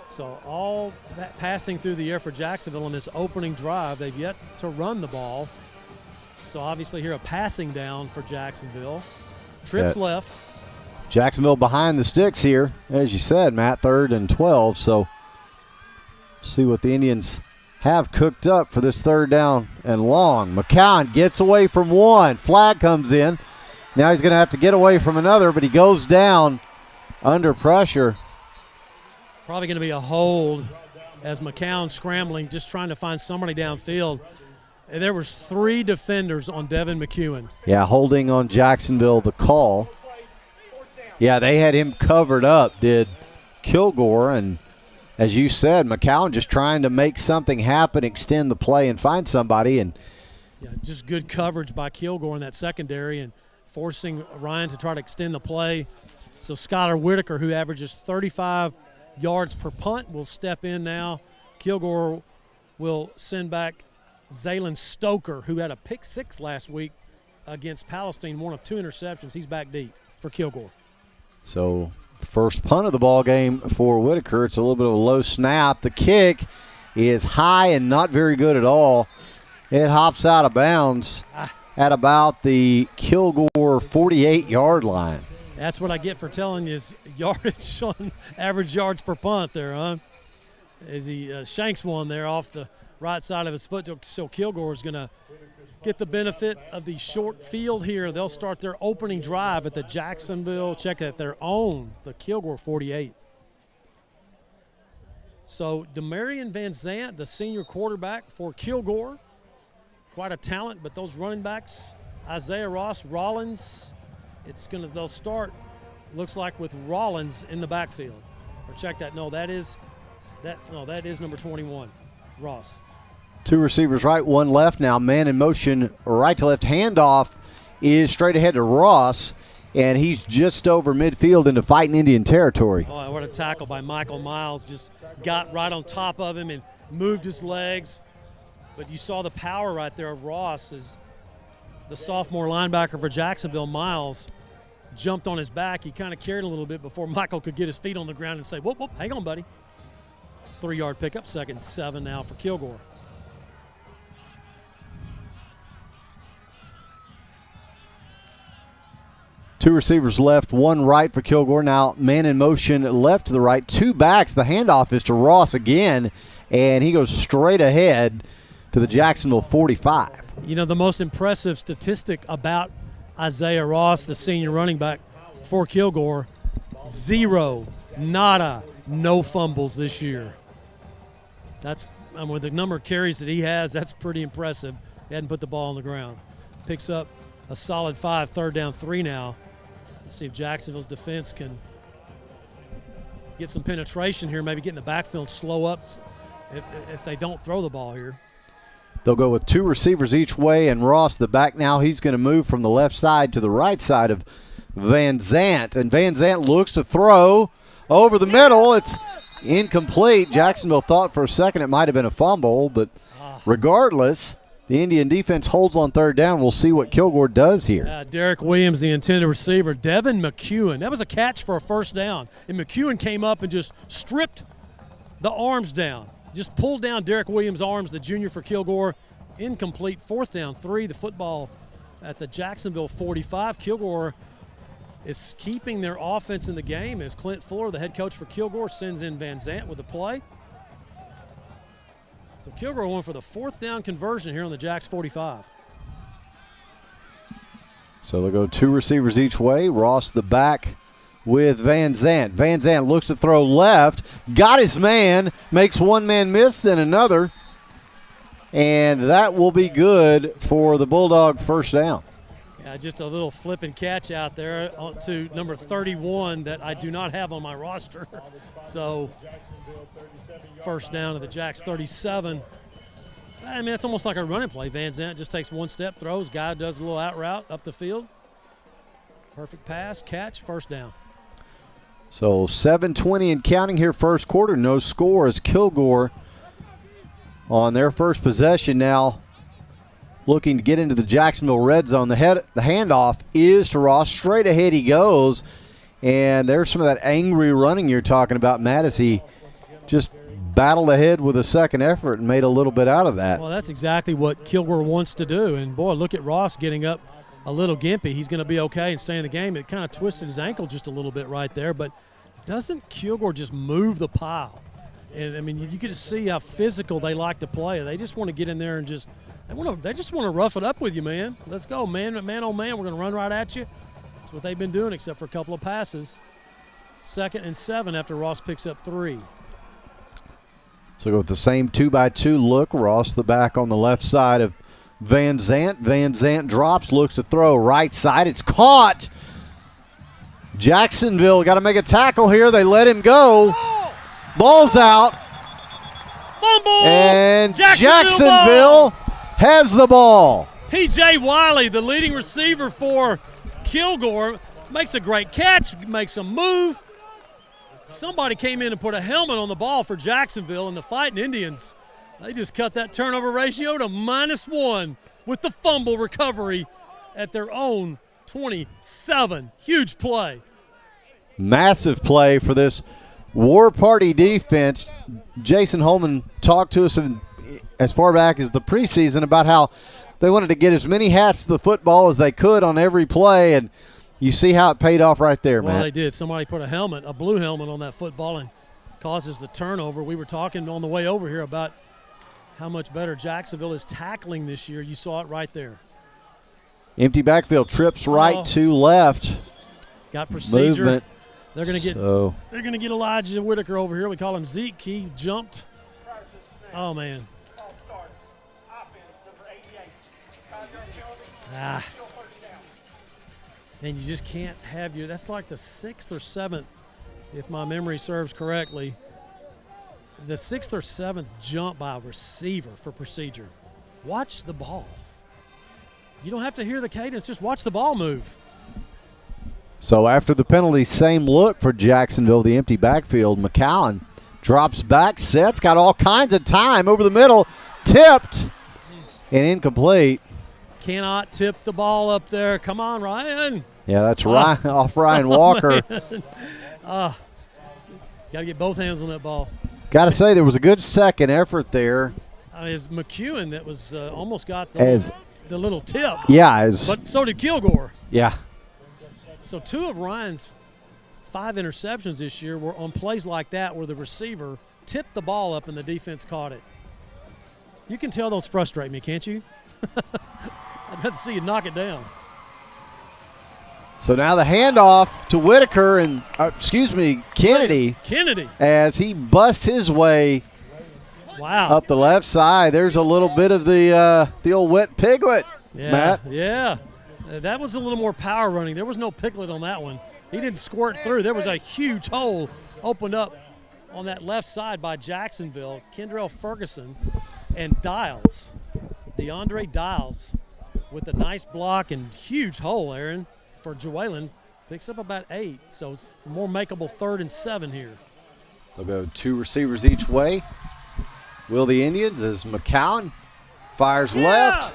So all that passing through the air for Jacksonville on this opening drive. They've yet to run the ball. So obviously here a passing down for Jacksonville. Trips left. Jacksonville behind the sticks here, as you said, Matt, 3rd and 12. So see what the Indians have cooked up for this 3rd down and long. McCowan gets away from 1. Flag comes in. Now he's going to have to get away from another, but he goes down under pressure. Probably going to be a hold as McCown scrambling, just trying to find somebody downfield. And there was 3 defenders on Devin McEwen. Yeah, holding on Jacksonville, the call. Yeah, they had him covered up, did Kilgore. And as you said, McCown just trying to make something happen, extend the play, and find somebody. And yeah, just good coverage by Kilgore in that secondary and forcing Ryan to try to extend the play. So Skylar Whitaker, who averages 35 yards per punt, will step in now. Kilgore will send back Zaylen Stoker, who had a pick 6 last week against Palestine, one of 2 interceptions. He's back deep for Kilgore. So first punt of the ball game for Whitaker. It's a little bit of a low snap. The kick is high and not very good at all. It hops out of bounds at about the Kilgore 48-yard line. That's what I get for telling you his yardage on average yards per punt there, huh? As he shanks one there off the right side of his foot. So Kilgore is going to get the benefit of the short field here. They'll start their opening drive at the Jacksonville, check at their own, the Kilgore 48. So Demarion Van Zant, the senior quarterback for Kilgore, quite a talent, but those running backs, Isaiah Ross, Rollins, they'll start, looks like, with Rollins in the backfield. Or check that. No, that is number 21, Ross. Two receivers right, one left now. Man in motion, right to left. Handoff is straight ahead to Ross, and he's just over midfield into Fighting Indian territory. Oh, what a tackle by Michael Miles. Just got right on top of him and moved his legs. But you saw the power right there of Ross as the sophomore linebacker for Jacksonville, Miles, jumped on his back. He kind of carried a little bit before Michael could get his feet on the ground and say, whoop, whoop, hang on, buddy. 3-yard pickup, 2nd and 7 now for Kilgore. Two receivers left, one right for Kilgore. Now man in motion left to the right, two backs. The handoff is to Ross again, and he goes straight ahead to the Jacksonville 45. You know, the most impressive statistic about Isaiah Ross, the senior running back for Kilgore, 0, nada, no fumbles this year. That's, with the number of carries that he has, that's pretty impressive. He hadn't put the ball on the ground. Picks up a solid 5, 3rd down 3 now. Let's see if Jacksonville's defense can get some penetration here, maybe get in the backfield, slow up if they don't throw the ball here. They'll go with two receivers each way, and Ross, the back now, he's going to move from the left side to the right side of Van Zant. And Van Zant looks to throw over the middle. It's incomplete. Jacksonville thought for a second it might have been a fumble, but regardless, the Indian defense holds on 3rd down. We'll see what Kilgore does here. Derek Williams, the intended receiver. Devin McEwen, that was a catch for a 1st down. And McEwen came up and just stripped the arms down. Just pulled down Derek Williams' arms, the junior for Kilgore. Incomplete, 4th down 3. The football at the Jacksonville 45. Kilgore is keeping their offense in the game as Clint Fuller, the head coach for Kilgore, sends in Van Zant with the play. So Kilgore went for the 4th down conversion here on the Jacks 45. So they'll go two receivers each way. Ross the back with Van Zant. Van Zant looks to throw left, got his man, makes one man miss, then another, and that will be good for the Bulldog 1st down. Yeah, just a little flip and catch out there to number 31 that I do not have on my roster. So 1st down to the Jacks 37. I mean, it's almost like a running play. Van Zant just takes one step, throws, guy does a little out route up the field. Perfect pass, catch, 1st down. So 7:20 and counting here, 1st quarter. No score as Kilgore on their first possession now looking to get into the Jacksonville red zone. The handoff is to Ross. Straight ahead he goes. And there's some of that angry running you're talking about, Matt, as he just battled ahead with a second effort and made a little bit out of that. Well, that's exactly what Kilgore wants to do. And, boy, look at Ross getting up a little gimpy. He's going to be okay and stay in the game. It kind of twisted his ankle just a little bit right there. But doesn't Kilgore just move the pile? And, I mean, you get to see how physical they like to play. They just want to get in there and just they just want to rough it up with you, man. Let's go, man on man. We're going to run right at you. That's what they've been doing except for a couple of passes. 2nd and 7 after Ross picks up 3. So go with the same 2-by-2 look. Ross the back on the left side of Van Zant. Van Zant drops, looks to throw right side. It's caught. Jacksonville got to make a tackle here. They let him go. Ball's out. Fumble. And Jacksonville has the ball. P.J. Wiley, the leading receiver for Kilgore, makes a great catch, makes a move. Somebody came in and put a helmet on the ball for Jacksonville, and the Fighting Indians, they just cut that turnover ratio to -1 with the fumble recovery at their own 27. Huge play. Massive play for this War Party defense. Jason Holman talked to us as far back as the preseason about how they wanted to get as many hats to the football as they could on every play, and you see how it paid off right there, man. Well, they did. Somebody put a blue helmet on that football and causes the turnover. We were talking on the way over here about how much better Jacksonville is tackling this year. You saw it right there. Empty backfield, trips right to left. Got procedure. Movement. They're going to get Elijah Whitaker over here. We call him Zeke. He jumped. Oh, man. And you just can't have that's like the 6th or 7th, if my memory serves correctly. the 6th or 7th jump by a receiver for procedure. Watch the ball. You don't have to hear the cadence, just watch the ball move. So after the penalty, same look for Jacksonville, the empty backfield. McCowan drops back, sets, got all kinds of time over the middle, tipped and incomplete. Cannot tip the ball up there. Come on, Ryan. Yeah, that's Ryan, off Ryan Walker. Got to get both hands on that ball. Got to say, there was a good second effort there. It's McEwen that was almost got the little tip. Yeah. But so did Kilgore. Yeah. So 2 of Ryan's 5 interceptions this year were on plays like that where the receiver tipped the ball up and the defense caught it. You can tell those frustrate me, can't you? I'd rather see you knock it down. So now the handoff to Whitaker and, Kennedy. Kennedy. As he busts his way up the left side. There's a little bit of the old wet piglet, Matt. Yeah. That was a little more power running. There was no piglet on that one. He didn't squirt through. There was a huge hole opened up on that left side by Jacksonville. Kendrell Ferguson and Dials, DeAndre Dials, with a nice block and huge hole, Aaron, for Jewelen. Picks up about 8, so it's more makeable 3rd and 7 here. They'll go 2 receivers each way. Will the Indians as McCowan fires left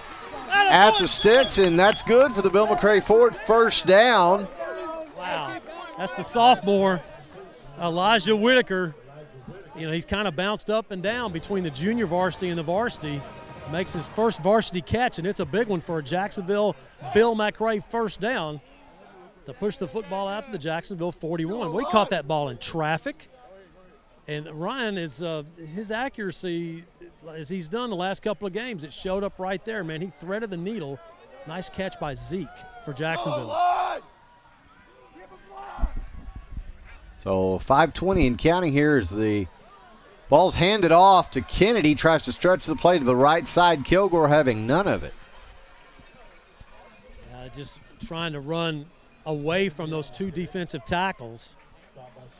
at the sticks, and that's good for the Bill McRae Ford first down. Wow, that's the sophomore, Elijah Whitaker. You know, he's kind of bounced up and down between the junior varsity and the varsity. Makes his first varsity catch, and it's a big one for a Jacksonville Bill McRae first down to push the football out to the Jacksonville 41. We caught that ball in traffic. And Ryan is his accuracy, as he's done the last couple of games, it showed up right there, man. He threaded the needle. Nice catch by Zeke for Jacksonville. So 5:20 and counting here as the ball's handed off to Kennedy. Tries to stretch the play to the right side. Kilgore having none of it. Just trying to run away from those 2 defensive tackles.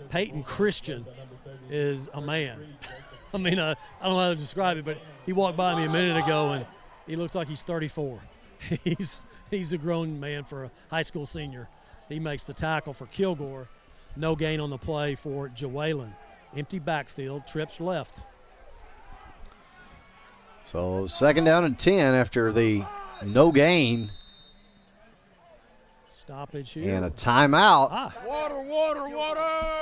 Peyton Christian is a man. I mean, I don't know how to describe it, but he walked by me a minute ago, and he looks like he's 34. He's a grown man for a high school senior. He makes the tackle for Kilgore. No gain on the play for Jewelen. Empty backfield, trips left. So 2nd down and 10 after the no gain. Stoppage here. And a timeout. Water.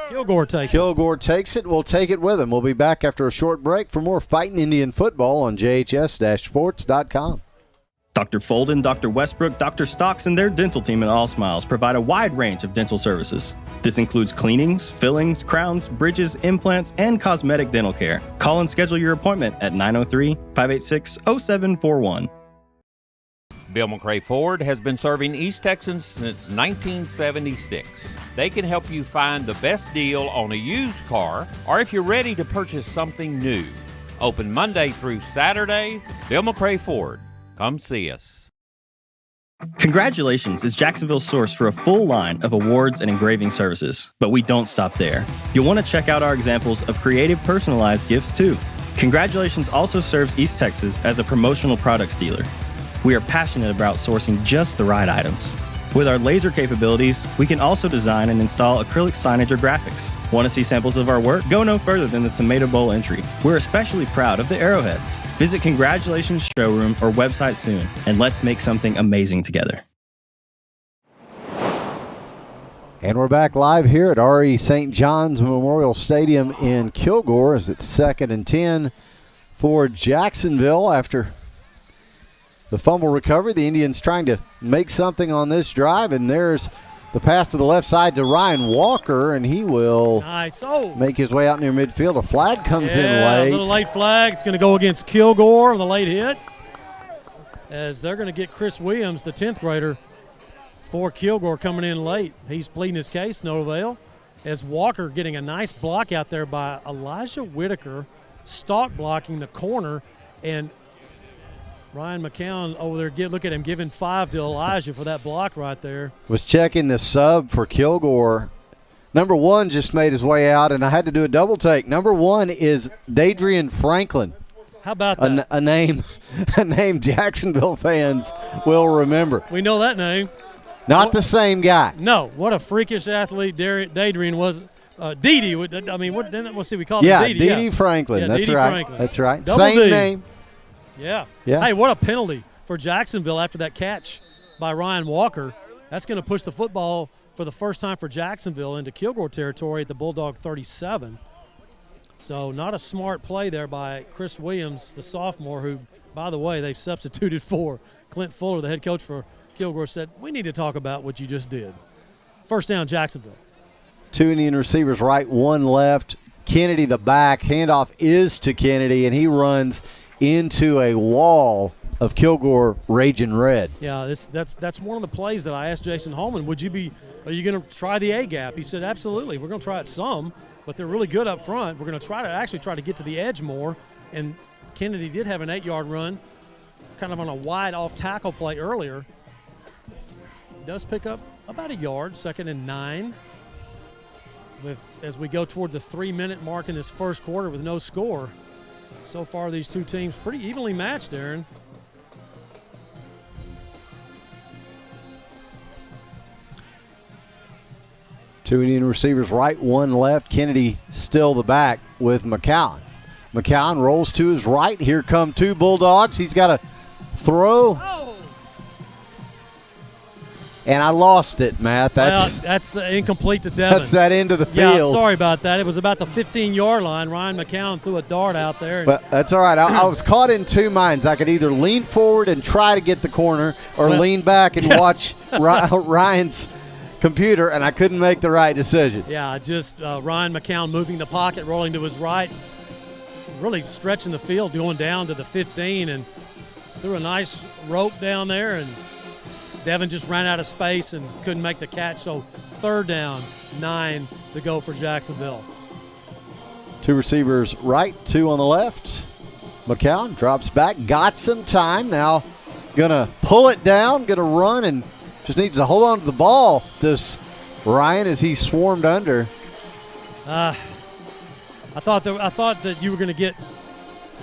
Kilgore takes Kilgore takes it. We'll take it with him. We'll be back after a short break for more Fighting Indian football on JHS-sports.com. Dr. Folden, Dr. Westbrook, Dr. Stocks, and their dental team at All Smiles provide a wide range of dental services. This includes cleanings, fillings, crowns, bridges, implants, and cosmetic dental care. Call and schedule your appointment at 903-586-0741. Bill McRae Ford has been serving East Texans since 1976. They can help you find the best deal on a used car or if you're ready to purchase something new. Open Monday through Saturday. Bill McRae Ford. Come see us. Congratulations is Jacksonville's source for a full line of awards and engraving services. But we don't stop there. You'll want to check out our examples of creative personalized gifts too. Congratulations also serves East Texas as a promotional products dealer. We are passionate about sourcing just the right items. With our laser capabilities, we can also design and install acrylic signage or graphics. Want to see samples of our work? Go no further than the Tomato Bowl entry. We're especially proud of the arrowheads. Visit Congratulations Showroom or website soon, and let's make something amazing together. And we're back live here at R.E. St. John's Memorial Stadium in Kilgore as it's 2nd and 10 for Jacksonville after the fumble recovery. The Indians trying to make something on this drive, and there's the pass to the left side to Ryan Walker, and he will make his way out near midfield. A flag comes in late. A little late flag. It's going to go against Kilgore on the late hit, as they're going to get Chris Williams, the 10th grader, for Kilgore, coming in late. He's pleading his case, no avail, as Walker getting a nice block out there by Elijah Whitaker, stalk blocking the corner, and Ryan McCown over there, look at him giving 5 to Elijah for that block right there. Was checking the sub for Kilgore Number 1 just made his way out, and I had to do a double take. Number 1 is Dadrian Franklin. How about that? A name Jacksonville fans will remember. We know that name. Not the same guy. No. What a freakish athlete Dadrian was. Dee. I mean, let's see. We call him Dee. Dee Franklin. Yeah, That's Dee right. Franklin. That's right. Double Same D. name. Yeah. Yeah. Hey, what a penalty for Jacksonville after that catch by Ryan Walker. That's going to push the football for the first time for Jacksonville into Kilgore territory at the Bulldog 37. So not a smart play there by Chris Williams, the sophomore, who, by the way, they've substituted for Clint Fuller, the head coach for Kilgore, said, we need to talk about what you just did. First down, Jacksonville. 2 Indian receivers right, 1 left. Kennedy the back. Handoff is to Kennedy, and he runs into a wall of Kilgore raging red. Yeah, that's one of the plays that I asked Jason Holman, are you going to try the A-gap? He said, absolutely. We're going to try it some, but they're really good up front. We're going to try to get to the edge more. And Kennedy did have an 8-yard run, kind of on a wide off tackle play earlier. He does pick up about a yard, 2nd and 9. As we go toward the 3-minute mark in this first quarter with no score. So far, these two teams pretty evenly matched, Aaron. Two Indian receivers right, 1 left. Kennedy still the back with McCown. McCown rolls to his right. Here come 2 Bulldogs. He's got to throw. And I lost it, Matt. That's the incomplete to Devin. That's that end of the field. Yeah, sorry about that. It was about the 15-yard line. Ryan McCown threw a dart out there. But that's all right. I was caught in 2 minds. I could either lean forward and try to get the corner or lean back and watch Ryan's computer, and I couldn't make the right decision. Yeah, just Ryan McCown moving the pocket, rolling to his right, really stretching the field, going down to the 15, and threw a nice rope down there, and Devin just ran out of space and couldn't make the catch. So 3rd down, 9 to go for Jacksonville. 2 receivers right, 2 on the left. McCown drops back, got some time. Now gonna pull it down, gonna run, and just needs to hold on to the ball. Does Ryan as he swarmed under? I thought that you were going to get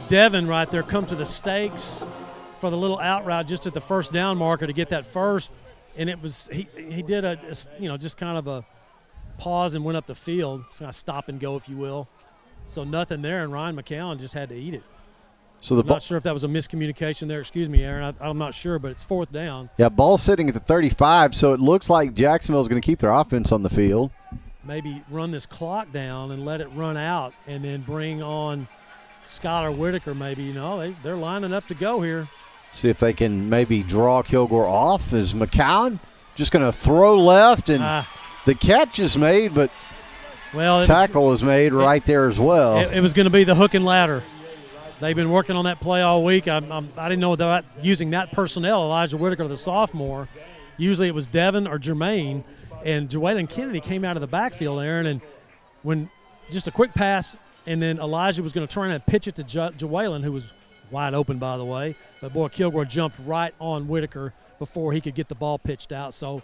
Devin right there come to the stakes for the little out route just at the first down marker to get that first, and it was he did a just kind of a pause and went up the field, it's kind of stop and go, if you will. So nothing there, and Ryan McCown just had to eat it. So I'm not sure if that was a miscommunication there. Excuse me, Aaron. I'm not sure, but it's 4th down. Yeah, ball sitting at the 35, so it looks like Jacksonville's going to keep their offense on the field. Maybe run this clock down and let it run out, and then bring on Skylar Whitaker maybe. They're lining up to go here. See if they can maybe draw Kilgore off. Is McCown just going to throw left, and the catch is made, but tackle is made right there as well. It was going to be the hook and ladder. They've been working on that play all week. I didn't know about using that personnel, Elijah Whitaker, the sophomore. Usually it was Devin or Jermaine, and Jawalen Kennedy came out of the backfield, Aaron, and when just a quick pass, and then Elijah was going to turn and pitch it to Jawalen, who was wide open, by the way. But, boy, Kilgore jumped right on Whitaker before he could get the ball pitched out. So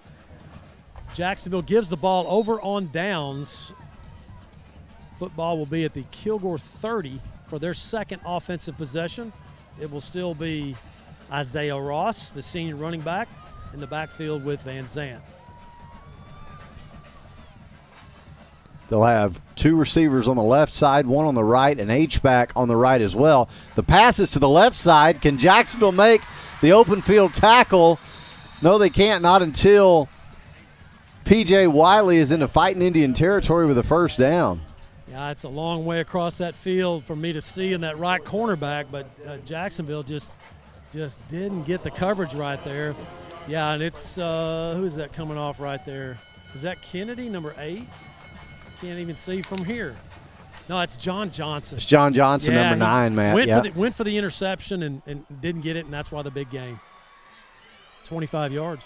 Jacksonville gives the ball over on downs. Football will be at the Kilgore 30 for their 2nd offensive possession. It will still be Isaiah Ross, the senior running back, in the backfield with Van Zandt. They'll have 2 receivers on the left side, 1 on the right, and H-back on the right as well. The pass is to the left side. Can Jacksonville make the open field tackle? No, they can't, not until P.J. Wiley is into Fighting Indian territory with a 1st down. Yeah, it's a long way across that field for me to see in that right cornerback, but Jacksonville just didn't get the coverage right there. Yeah, and it's who is that coming off right there? Is that Kennedy, number 8? Can't even see from here. No, it's John Johnson. It's John Johnson, number 9, Matt. Went for the interception and didn't get it, and that's why the big gain. 25 yards.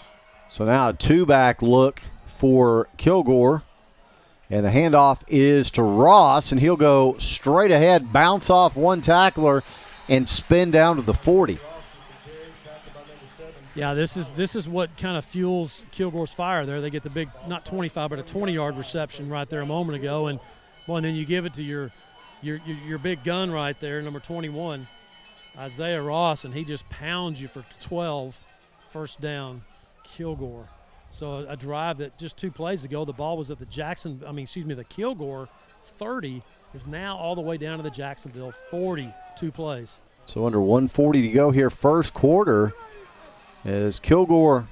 So now a 2-back look for Kilgore. And the handoff is to Ross, and he'll go straight ahead, bounce off one tackler, and spin down to the 40. Yeah, this is what kind of fuels Kilgore's fire there. They get the big, not 25, but a 20-yard reception right there a moment ago, and then you give it to your big gun right there, number 21, Isaiah Ross, and he just pounds you for 12, first down, Kilgore. So a drive that just 2 plays ago, the ball was at the Kilgore 30 is now all the way down to the Jacksonville 40, 2 plays. So under 140 to go here, first quarter, as Kilgore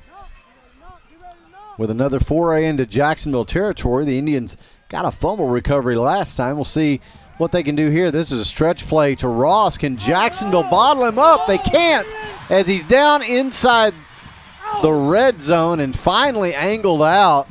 with another foray into Jacksonville territory. The Indians got a fumble recovery last time. We'll see what they can do here. This is a stretch play to Ross. Can Jacksonville bottle him up? They can't, as he's down inside the red zone and finally angled out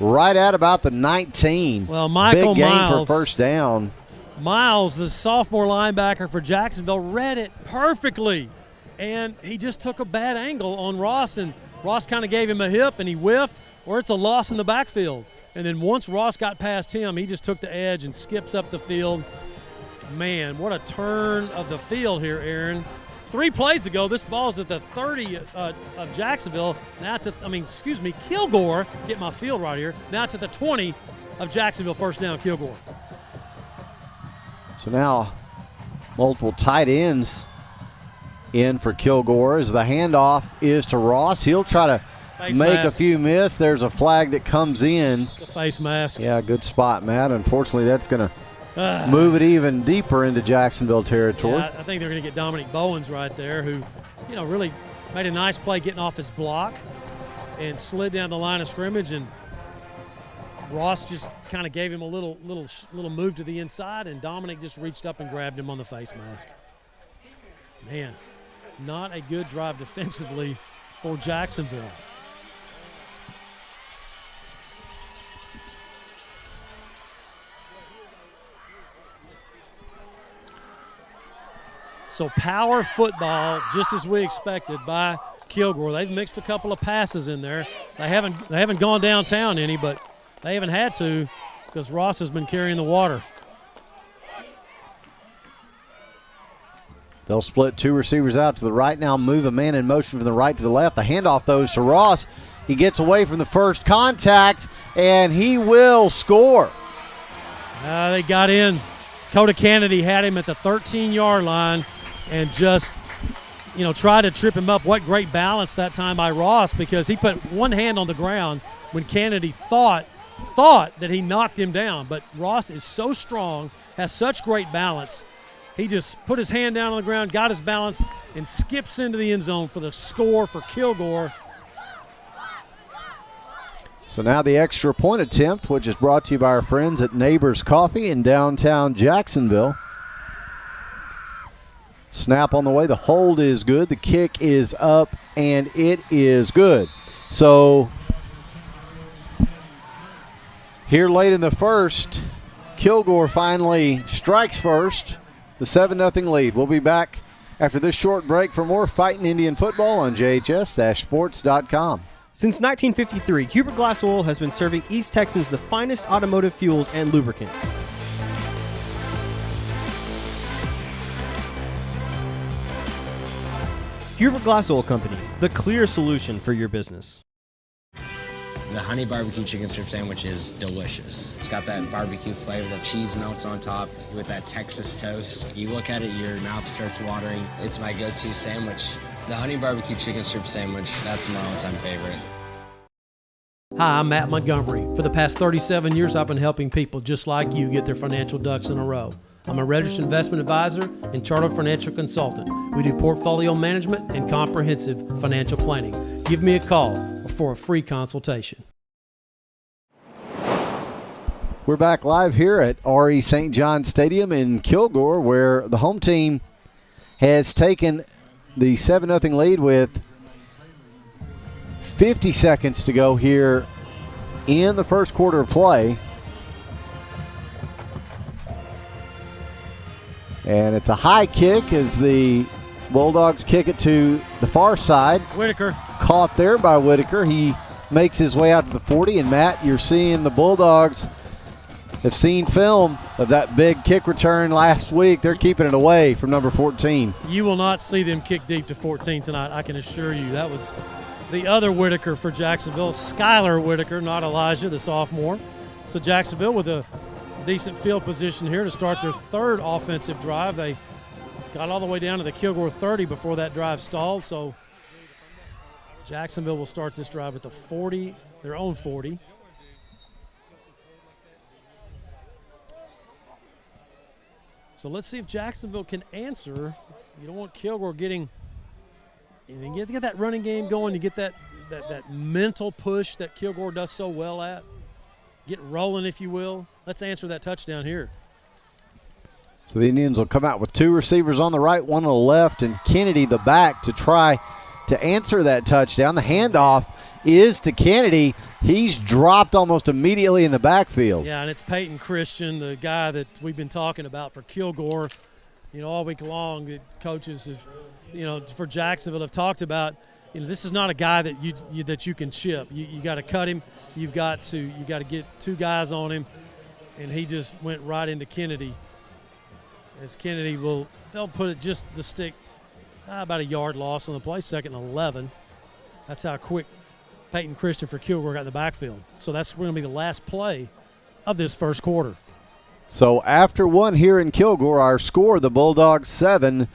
right at about the 19. Well, Michael Big gain Miles, for first down. Miles, the sophomore linebacker for Jacksonville, read it perfectly, and he just took a bad angle on Ross, and Ross kind of gave him a hip, and he whiffed, or it's a loss in the backfield. And then once Ross got past him, he just took the edge and skips up the field. Man, what a turn of the field here, Aaron. 3 plays ago, this ball's at the 30 of Jacksonville. Now it's at, Kilgore. Get my field right here. Now it's at the 20 of Jacksonville, first down, Kilgore. So now multiple tight ends in for Kilgore as the handoff is to Ross. He'll try to make a few miss. There's a flag that comes in. It's a face mask. Yeah, good spot, Matt. Unfortunately, that's going to move it even deeper into Jacksonville territory. Yeah, I think they're going to get Dominic Bowens right there, who, really made a nice play getting off his block and slid down the line of scrimmage, and Ross just kind of gave him a little move to the inside, and Dominic just reached up and grabbed him on the face mask. Man, not a good drive defensively for Jacksonville. So power football, just as we expected by Kilgore. They've mixed a couple of passes in there. They haven't gone downtown any, but they haven't had to because Ross has been carrying the water. They'll split 2 receivers out to the right now, move a man in motion from the right to the left. The handoff goes to Ross. He gets away from the first contact, and he will score. They got in. Coda Kennedy had him at the 13-yard line and just, tried to trip him up. What great balance that time by Ross, because he put one hand on the ground when Kennedy thought that he knocked him down. But Ross is so strong, has such great balance. He just put his hand down on the ground, got his balance, and skips into the end zone for the score for Kilgore. So now the extra point attempt, which is brought to you by our friends at Neighbors Coffee in downtown Jacksonville. Snap on the way. The hold is good. The kick is up, and it is good. So here late in the first, Kilgore finally strikes first. The 7-0 lead. We'll be back after this short break for more Fighting Indian football on JHS-sports.com. Since 1953, Hubert Glass Oil has been serving East Texans the finest automotive fuels and lubricants. Hubert Glass Oil Company, the clear solution for your business. The honey barbecue chicken strip sandwich is delicious. It's got that barbecue flavor, that cheese melts on top with that Texas toast. You look at it, your mouth starts watering. It's my go-to sandwich. The honey barbecue chicken strip sandwich, that's my all-time favorite. Hi, I'm Matt Montgomery. For the past 37 years, I've been helping people just like you get their financial ducks in a row. I'm a registered investment advisor and chartered financial consultant. We do portfolio management and comprehensive financial planning. Give me a call for a free consultation. We're back live here at R.E. St. John Stadium in Kilgore, where the home team has taken the 7-0 lead with 50 seconds to go here in the first quarter of play. And it's a high kick as the Bulldogs kick it to the far side. Whitaker. Caught there by Whitaker. He makes his way out to the 40. And, Matt, you're seeing the Bulldogs have seen film of that big kick return last week. They're keeping it away from number 14. You will not see them kick deep to 14 tonight, I can assure you. That was the other Whitaker for Jacksonville, Skylar Whitaker, not Elijah, the sophomore. So Jacksonville with a decent field position here to start their third offensive drive. They got all the way down to the Kilgore 30 before that drive stalled. So Jacksonville will start this drive at the 40, their own 40. So let's see if Jacksonville can answer. You don't want Kilgore getting – you get that running game going. You get that mental push that Kilgore does so well at. Get rolling, if you will. Let's answer that touchdown here. So the Indians will come out with 2 receivers on the right, 1 on the left, and Kennedy the back to try to answer that touchdown. The handoff is to Kennedy. He's dropped almost immediately in the backfield. Yeah, and it's Peyton Christian, the guy that we've been talking about for Kilgore. All week long, the coaches have, for Jacksonville have talked about, this is not a guy that you can chip. You got to cut him. You got to get 2 guys on him, and he just went right into Kennedy. As Kennedy they'll put it just the stick, about a yard loss on the play, 2nd and 11. That's how quick Peyton Christian for Kilgore got in the backfield. So that's going to be the last play of this first quarter. So after 1 here in Kilgore, our score, the Bulldogs 7,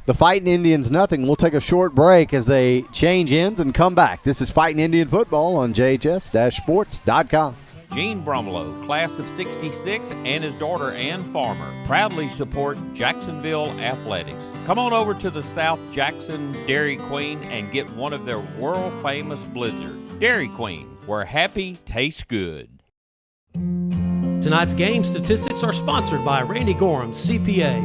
the Fighting Indians nothing. We'll take a short break as they change ends and come back. This is Fighting Indian Football on JHS-sports.com. Gene Brumlow, class of 66, and his daughter Ann Farmer proudly support Jacksonville athletics. Come on over to the South Jackson Dairy Queen and get one of their world-famous blizzards. Dairy Queen, where happy tastes good. Tonight's game statistics are sponsored by Randy Gorham, CPA.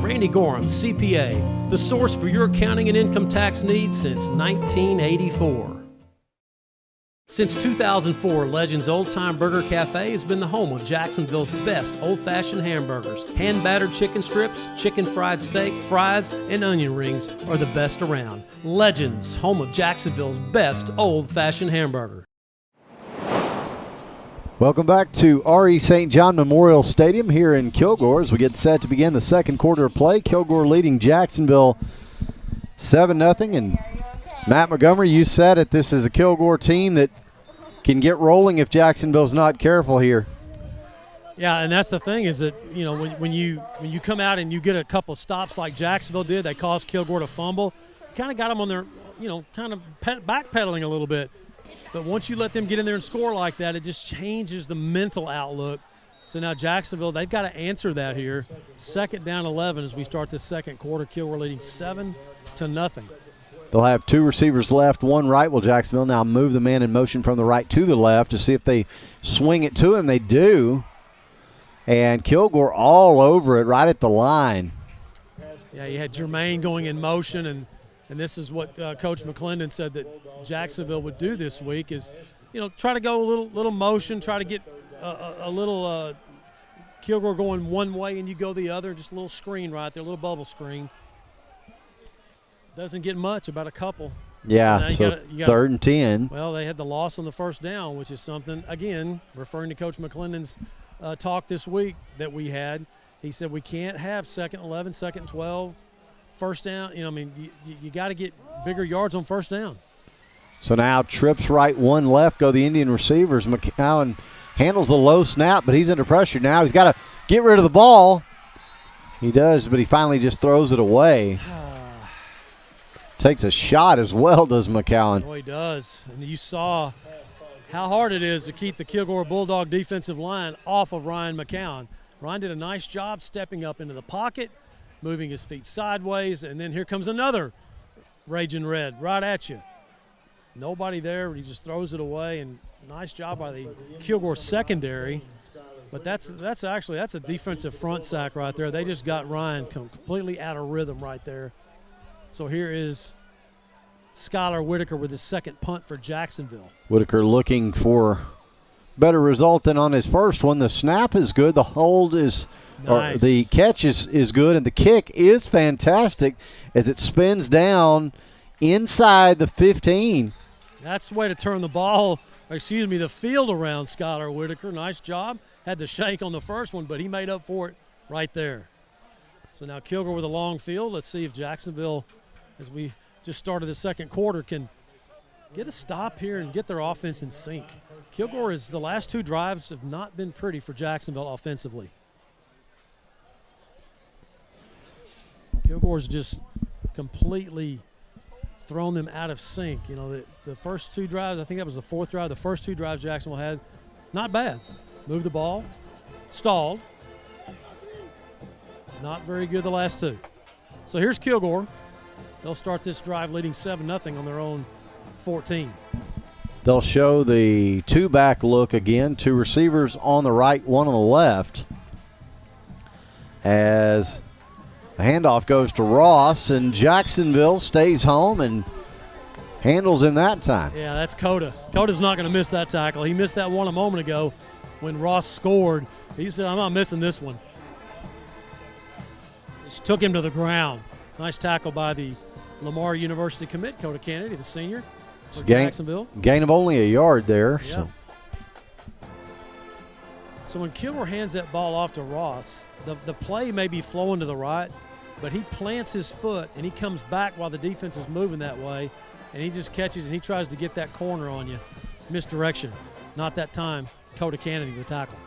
Randy Gorham, CPA, the source for your accounting and income tax needs since 1984. Since 2004, Legends Old Time Burger Cafe has been the home of Jacksonville's best old-fashioned hamburgers. Hand-battered chicken strips, chicken fried steak, fries, and onion rings are the best around. Legends, home of Jacksonville's best old-fashioned hamburger. Welcome back to R.E. St. John Memorial Stadium here in Kilgore as we get set to begin the second quarter of play. Kilgore leading Jacksonville 7-0. And Matt Montgomery, you said it, this is a Kilgore team that can get rolling if Jacksonville's not careful here. Yeah, and that's the thing is that, when you come out and you get a couple of stops like Jacksonville did, they caused Kilgore to fumble. You kind of got them on their, kind of backpedaling a little bit. But once you let them get in there and score like that, it just changes the mental outlook. So now Jacksonville, they've got to answer that here. 2nd down 11 as we start this second quarter. Kilgore leading 7-0. They'll have 2 receivers left, 1 right. Will Jacksonville now move the man in motion from the right to the left to see if they swing it to him. They do. And Kilgore all over it right at the line. Yeah, you had Jermaine going in motion, and this is what Coach McClendon said that Jacksonville would do this week is, try to go a little motion, try to get a little Kilgore going one way and you go the other, just a little screen right there, a little bubble screen. Doesn't get much, about a couple. Yeah, so 3rd and 10. Well, they had the loss on the first down, which is something, again, referring to Coach McClendon's talk this week that we had. He said we can't have 2nd 11, 2nd 12, first down. You got to get bigger yards on first down. So now trips right, 1 left, go the Indian receivers. McCowan handles the low snap, but he's under pressure now. He's got to get rid of the ball. He does, but he finally just throws it away. Takes a shot as well, does McCowan. Oh, he does. And you saw how hard it is to keep the Kilgore Bulldog defensive line off of Ryan McCowan. Ryan did a nice job stepping up into the pocket, moving his feet sideways, and then here comes another Raging Red right at you. Nobody there, he just throws it away, and nice job by the Kilgore secondary. But that's a defensive front sack right there. They just got Ryan completely out of rhythm right there. So here is Skylar Whitaker with his second punt for Jacksonville. Whitaker looking for better result than on his first one. The snap is good. The hold is nice. Or the catch is good, and the kick is fantastic as it spins down inside the 15. That's the way to turn the ball the field around Skylar Whitaker. Nice job. Had the shake on the first one, but he made up for it right there. So now Kilgore with a long field. Let's see if Jacksonville, as we just started the second quarter, can get a stop here and get their offense in sync. Kilgore the last 2 drives have not been pretty for Jacksonville offensively. Kilgore's just completely thrown them out of sync. You know, the first 2 drives, I think that was the 4th drive, the first 2 drives Jacksonville had, not bad. Moved the ball, stalled. Not very good the last 2. So here's Kilgore. They'll start this drive leading 7-0 on their own 14. They'll show the 2-back look again. 2 receivers on the right, 1 on the left. As the handoff goes to Ross, and Jacksonville stays home and handles him that time. Yeah, that's Coda. Coda's not going to miss that tackle. He missed that one a moment ago when Ross scored. He said, I'm not missing this one. Just took him to the ground. Nice tackle by the Lamar University commit, Coda Kennedy, the senior for Jacksonville. Gain of only a yard there. Yeah. So when Kilgore hands that ball off to Ross, the play may be flowing to the right, but he plants his foot and he comes back while the defense is moving that way, and he just catches and he tries to get that corner on you. Misdirection. Not that time. Coda Kennedy, the tackle.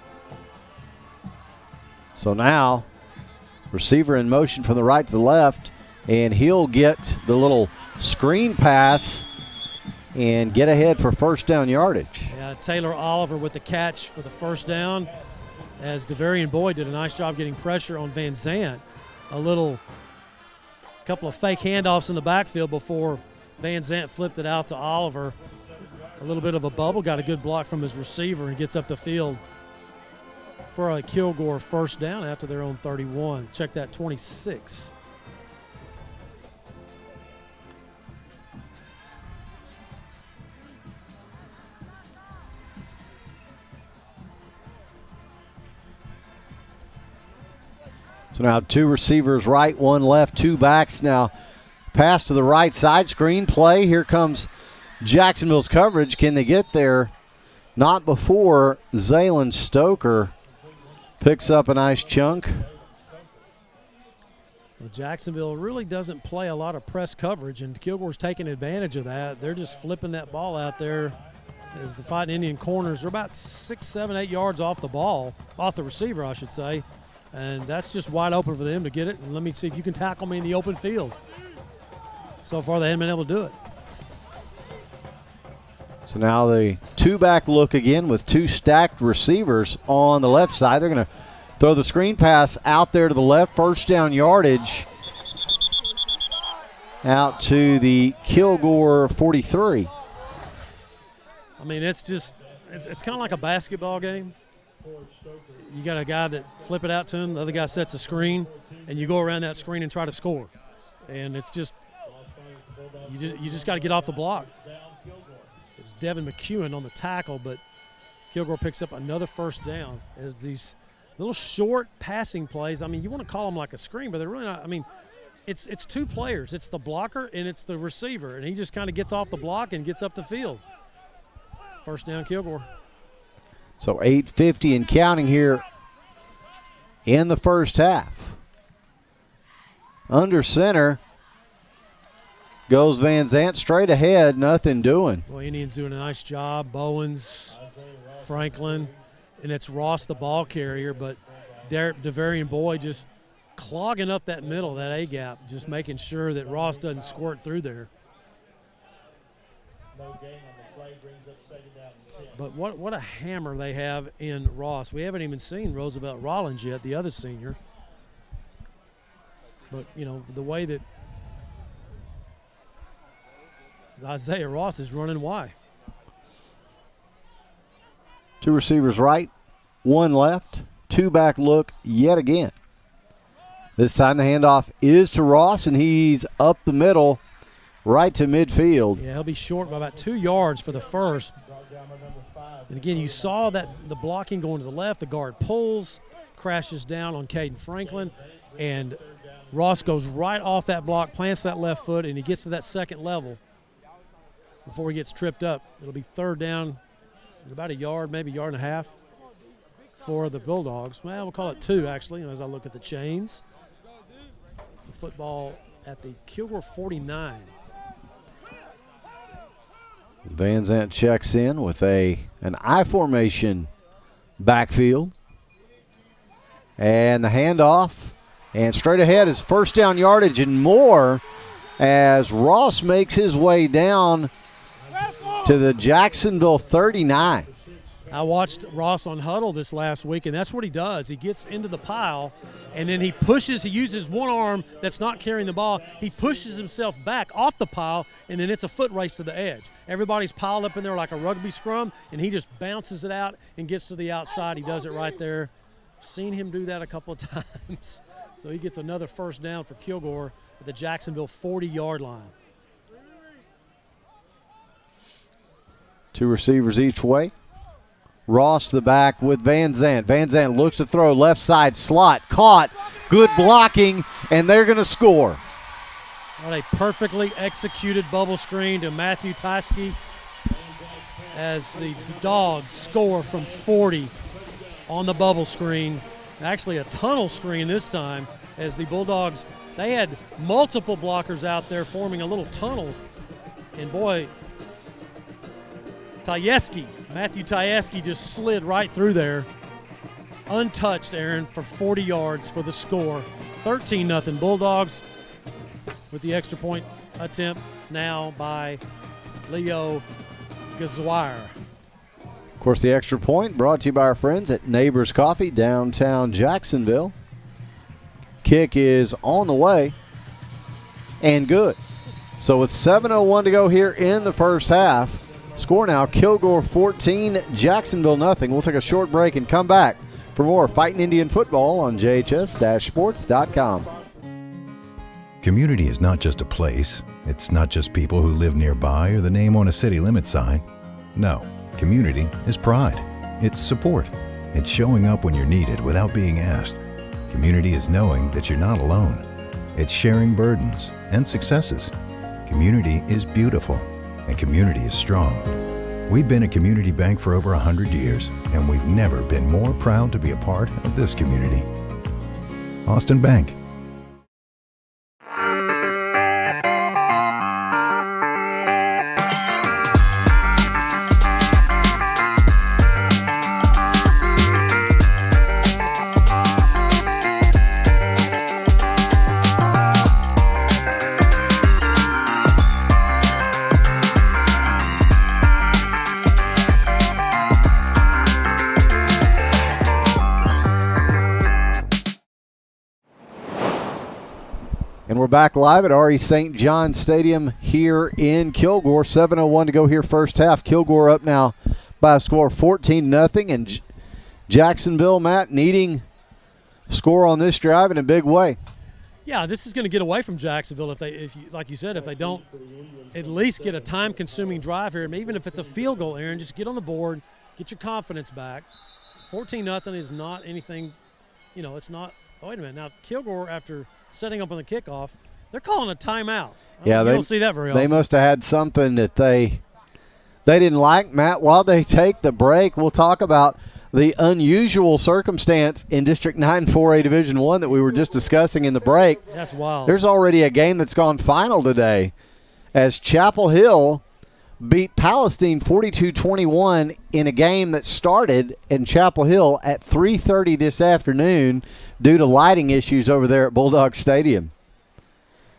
So now, receiver in motion from the right to the left, and he'll get the little screen pass and get ahead for first down yardage. Yeah, Taylor Oliver with the catch for the first down, as DeVarian Boyd did a nice job getting pressure on Van Zant. A couple of fake handoffs in the backfield before Van Zant flipped it out to Oliver. A little bit of a bubble, got a good block from his receiver and gets up the field for a Kilgore first down after their own 31. Check that, 26. So now 2 receivers right, 1 left, 2 backs. Now pass to the right side, screen play. Here comes Jacksonville's coverage. Can they get there? Not before Zaylen Stoker picks up a nice chunk. Well, Jacksonville really doesn't play a lot of press coverage, and Kilgore's taking advantage of that. They're just flipping that ball out there as the Fighting Indian corners are about 6, 7, 8 yards off the ball, off the receiver, I should say. And that's just wide open for them to get it. And let me see if you can tackle me in the open field. So far, they haven't been able to do it. So now the 2-back look again with 2 stacked receivers on the left side. They're going to throw the screen pass out there to the left. First down yardage out to the Kilgore 43. I mean, it's kind of like a basketball game. You got a guy that flip it out to him, the other guy sets a screen, and you go around that screen and try to score. And it's just you just got to get off the block. It was Devin McEwen on the tackle, but Kilgore picks up another first down as these little short passing plays. I mean, you want to call them like a screen, but they're really not. I mean, it's 2 players. It's the blocker and it's the receiver, and he just kind of gets off the block and gets up the field. First down, Kilgore. So 8:50 and counting here in the first half. Under center goes Van Zant straight ahead, nothing doing. Well, Indians doing a nice job. Bowens, Franklin, and it's Ross the ball carrier, but DeVarian Boyd just clogging up that middle, that A-gap, just making sure that Ross doesn't squirt through there. But what a hammer they have in Ross. We haven't even seen Roosevelt Rollins yet, the other senior. But, you know, the way that Isaiah Ross is running, why? 2 receivers right, 1 left, 2-back look yet again. This time the handoff is to Ross, and he's up the middle right to midfield. Yeah, he'll be short by about 2 yards for the first. And again, you saw that the blocking going to the left, the guard pulls, crashes down on Caden Franklin, and Ross goes right off that block, plants that left foot, and he gets to that second level before he gets tripped up. It'll be 3rd down about a yard, maybe yard and a half for the Bulldogs. Well, we'll call it 2, actually, as I look at the chains. It's the football at the Kilgore 49. Van Zandt checks in with an I formation backfield. And the handoff. And straight ahead is first down yardage and more as Ross makes his way down to the Jacksonville 39. I watched Ross on Huddle this last week, and that's what he does. He gets into the pile, and then he uses one arm that's not carrying the ball. He pushes himself back off the pile, and then it's a foot race to the edge. Everybody's piled up in there like a rugby scrum, and he just bounces it out and gets to the outside. He does it right there. Seen him do that a couple of times. So he gets another first down for Kilgore at the Jacksonville 40-yard line. 2 receivers each way. Ross the back with Van Zandt. Van Zandt looks to throw left side slot. Caught. Good blocking, and they're going to score. What a perfectly executed bubble screen to Matthew Tyske as the Dogs score from 40 on the bubble screen. Actually a tunnel screen this time as the Bulldogs, they had multiple blockers out there forming a little tunnel. And boy, Matthew Tyske just slid right through there. Untouched, Aaron, for 40 yards for the score. 13-0 Bulldogs with the extra point attempt now by Leo Gazwire. Of course, the extra point brought to you by our friends at Neighbors Coffee, downtown Jacksonville. Kick is on the way and good. So with 7:01 to go here in the first half, score now Kilgore 14, Jacksonville nothing. We'll take a short break and come back for more Fighting Indian football on JHS-sports.com. Community is not just a place. It's not just people who live nearby or the name on a city limit sign. No, community is pride. It's support. It's showing up when you're needed without being asked. Community is knowing that you're not alone. It's sharing burdens and successes. Community is beautiful, and community is strong. We've been a community bank for over 100 years, and we've never been more proud to be a part of this community. Austin Bank. We're back live at R.E. St. John Stadium here in Kilgore. 7:01 to go here first half. Kilgore up now by a score of 14-0. And Jacksonville, Matt, needing a score on this drive in a big way. Yeah, this is going to get away from Jacksonville if they don't at least get a time-consuming drive here. Even if it's a field goal, Aaron, just get on the board, get your confidence back. 14-0 is not anything, it's not. Oh, wait a minute. Now, Kilgore, after setting up on the kickoff, they're calling a timeout. Yeah, you don't see that very often. They must have had something that they didn't like. Matt, while they take the break, we'll talk about the unusual circumstance in District 9 4A Division I that we were just discussing in the break. That's wild. There's already a game that's gone final today as Chapel Hill beat Palestine 42-21 in a game that started in Chapel Hill at 3:30 this afternoon due to lighting issues over there at Bulldog Stadium.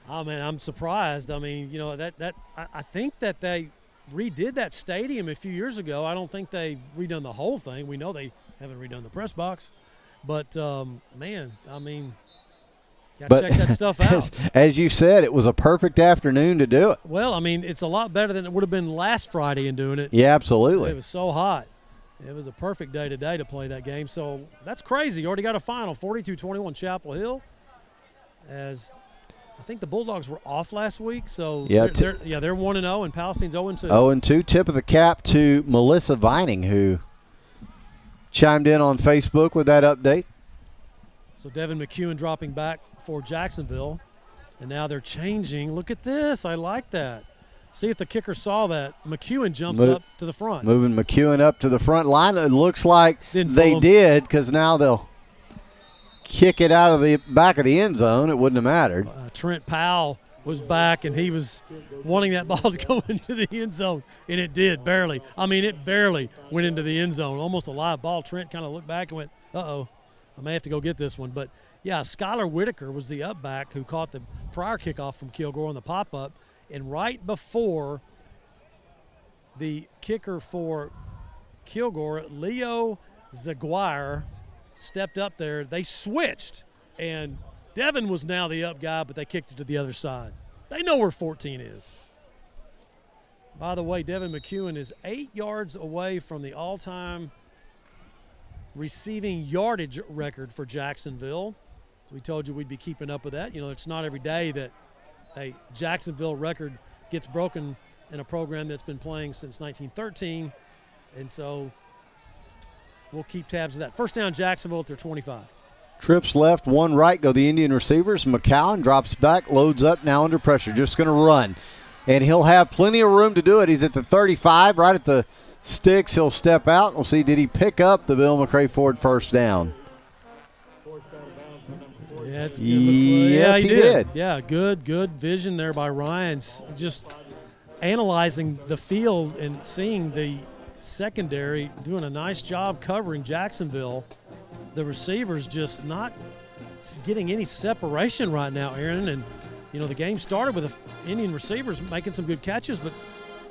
Oh, man, I'm surprised. I mean, I think that they redid that stadium a few years ago. I don't think they've redone the whole thing. We know they haven't redone the press box. But, man, I mean, got to check that stuff out. As you said, it was a perfect afternoon to do it. Well, I mean, it's a lot better than it would have been last Friday in doing it. Yeah, absolutely. It was so hot. It was a perfect day today to play that game. So that's crazy. You already got a final, 42-21 Chapel Hill. As I think the Bulldogs were off last week. So they're 1-0 and Palestine's 0-2. 0-2. Tip of the cap to Melissa Vining, who chimed in on Facebook with that update. So Devin McEwen dropping back for Jacksonville. And now they're changing. Look at this. I like that. See if the kicker saw that. McEwen jumps up to the front. Moving McEwen up to the front line. It looks like they did, because now they'll kick it out of the back of the end zone. It wouldn't have mattered. Trent Powell was back, and he was wanting that ball to go into the end zone, and it did, barely. I mean, it barely went into the end zone. Almost a live ball. Trent kind of looked back and went, uh-oh, I may have to go get this one. But, yeah, Skylar Whitaker was the up back who caught the prior kickoff from Kilgore on the pop-up. And right before the kicker for Kilgore, Leo Zaguire, stepped up there. They switched, and Devin was now the up guy, but they kicked it to the other side. They know where 14 is. By the way, Devin McEwen is 8 yards away from the all-time receiving yardage record for Jacksonville. So we told you we'd be keeping up with that. You know, it's not every day that a Jacksonville record gets broken in a program that's been playing since 1913, and so we'll keep tabs of that. First down, Jacksonville at their 25. Trips left, 1 right, go the Indian receivers. McCowan drops back, loads up, now under pressure, just going to run. And he'll have plenty of room to do it. He's at the 35, right at the sticks. He'll step out. We'll see, did he pick up the Bill McCray Ford first down? Yeah, yes, he did. Yeah, good vision there by Ryan. Just analyzing the field and seeing the secondary doing a nice job covering Jacksonville. The receivers just not getting any separation right now, Aaron. And, you know, the game started with the Indian receivers making some good catches, but,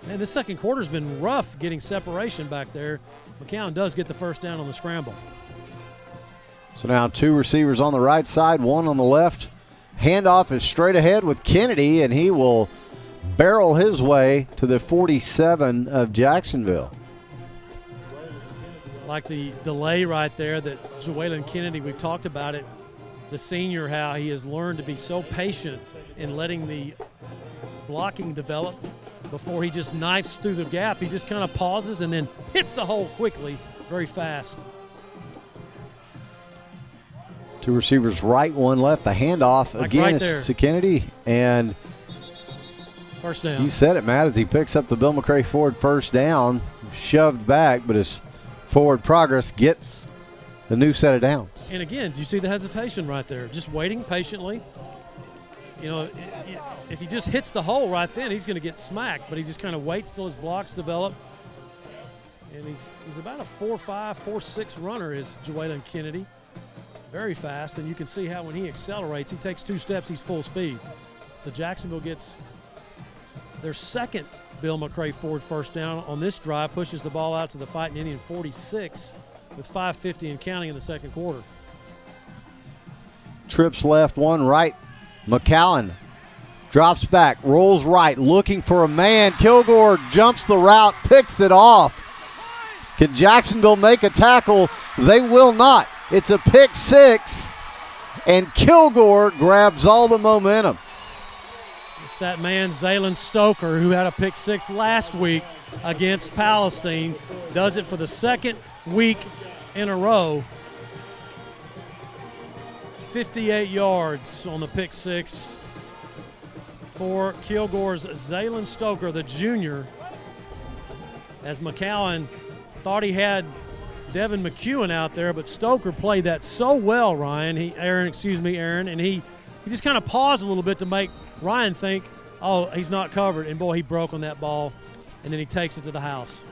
man, this second quarter's been rough getting separation back there. McCown does get the first down on the scramble. So now 2 receivers on the right side, 1 on the left. Handoff is straight ahead with Kennedy, and he will barrel his way to the 47 of Jacksonville. Like the delay right there that Jawalen Kennedy, we've talked about it, the senior, how he has learned to be so patient in letting the blocking develop before he just knifes through the gap. He just kind of pauses and then hits the hole quickly, very fast. 2 receivers right, 1 left. The handoff like again right is to Kennedy. And first down. You said it, Matt, as he picks up the Bill McCray Ford first down, shoved back, but his forward progress gets the new set of downs. And again, do you see the hesitation right there? Just waiting patiently. You know, if he just hits the hole right then, he's going to get smacked, but he just kind of waits till his blocks develop. And he's about a 4.5, 4.6 runner is Jawalen Kennedy. Very fast, and you can see how when he accelerates, he takes 2 steps, he's full speed. So Jacksonville gets their second Bill McCray Ford first down on this drive, pushes the ball out to the Fighting Indian 46 with 5:50 and counting in the second quarter. Trips left, 1 right. McCowan drops back, rolls right, looking for a man. Kilgore jumps the route, picks it off. Can Jacksonville make a tackle? They will not. It's a pick 6, and Kilgore grabs all the momentum. It's that man, Zaylen Stoker, who had a pick 6 last week against Palestine. Does it for the second week in a row. 58 yards on the pick 6 for Kilgore's Zaylen Stoker, the junior, as McCowan thought he had Devin McEwen out there, but Stoker played that so well, Aaron, and he just kind of paused a little bit to make Ryan think, oh, he's not covered, and boy, he broke on that ball, and then he takes it to the house.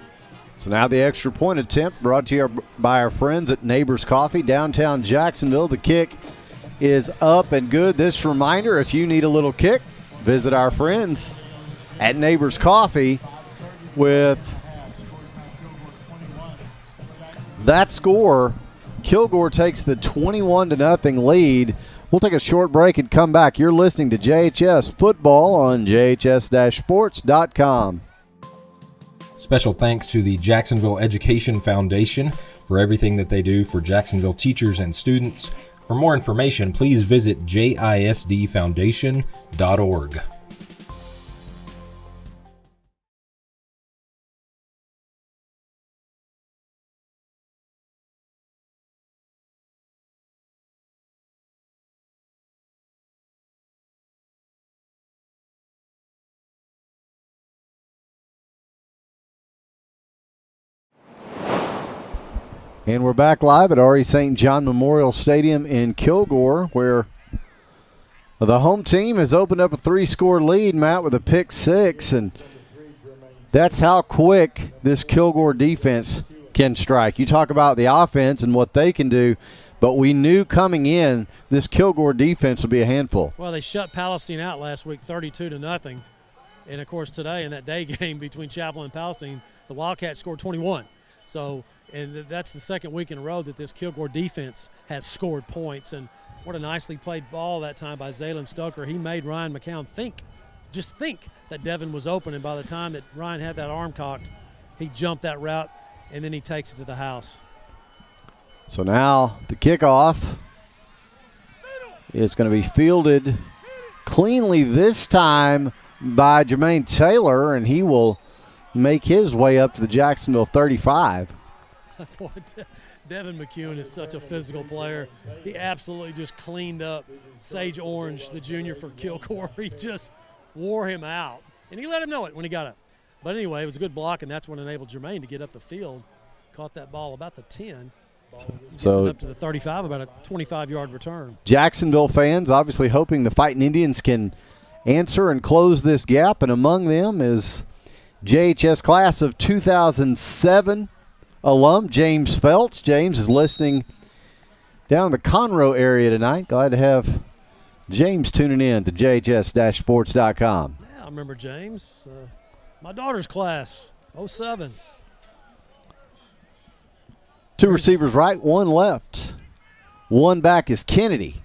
So now the extra point attempt brought to you by our friends at Neighbors Coffee, downtown Jacksonville. The kick is up and good. This reminder, if you need a little kick, visit our friends at Neighbors Coffee. With that score, Kilgore takes the 21-0 lead. We'll take a short break and come back. You're listening to JHS Football on jhs-sports.com. Special thanks to the Jacksonville Education Foundation for everything that they do for Jacksonville teachers and students. For more information, please visit jisdfoundation.org. And we're back live at R.E. St. John Memorial Stadium in Kilgore, where the home team has opened up a 3-score lead, Matt, with a pick 6. And that's how quick this Kilgore defense can strike. You talk about the offense and what they can do, but we knew coming in this Kilgore defense would be a handful. Well, they shut Palestine out last week 32-0. And, of course, today in that day game between Chapel and Palestine, the Wildcats scored 21. So, and that's the second week in a row that this Kilgore defense has scored points. And what a nicely played ball that time by Zaylen Stoker. He made Ryan McCown think that Devin was open. And by the time that Ryan had that arm cocked, he jumped that route, and then he takes it to the house. So now the kickoff is going to be fielded cleanly this time by Jermaine Taylor, and he will make his way up to the Jacksonville 35. Boy, Devin McCune is such a physical player. He absolutely just cleaned up Sage Orange, the junior for Kilgore. He just wore him out, and he let him know it when he got up. But anyway, it was a good block, and that's what enabled Jermaine to get up the field. Caught that ball about the 10. Gets it up to the 35, about a 25-yard return. Jacksonville fans obviously hoping the Fighting Indians can answer and close this gap, and among them is JHS class of 2007 alum James Feltz. James is listening down in the Conroe area tonight. Glad to have James tuning in to JHS-sports.com. Yeah, I remember James. My daughter's class, 07. Two receivers right, one left. One back is Kennedy.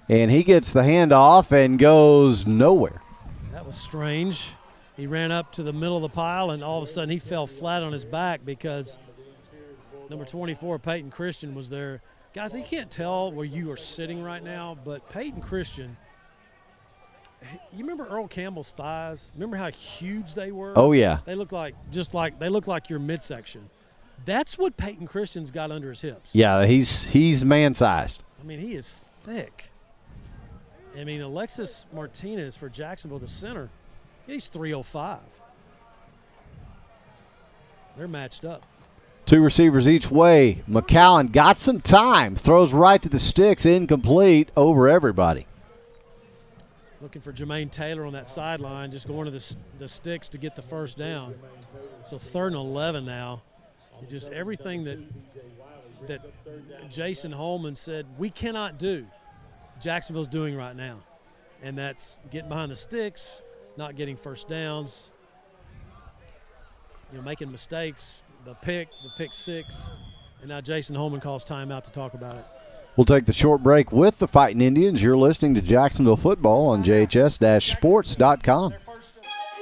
And he gets the handoff and goes nowhere. That was strange. He ran up to the middle of the pile, and all of a sudden he fell flat on his back because number 24, Peyton Christian, was there. Guys, you can't tell where you are sitting right now, but Peyton Christian, you remember Earl Campbell's thighs? Remember how huge they were? Oh, yeah. They look like your midsection. That's what Peyton Christian's got under his hips. Yeah, he's man-sized. I mean, he is thick. I mean, Alexis Martinez for Jacksonville, the center, he's 305. They're matched up. Two receivers each way. McCowan got some time. Throws right to the sticks, incomplete, over everybody. Looking for Jermaine Taylor on that sideline, just going to the sticks to get the first down. So 3rd and 11 now. Just everything that Jason Holman said we cannot do, Jacksonville's doing right now. And that's getting behind the sticks, not getting first downs, making mistakes, the pick 6, and now Jason Holman calls timeout to talk about it. We'll take the short break with the Fighting Indians. You're listening to Jacksonville Football on JHS-sports.com.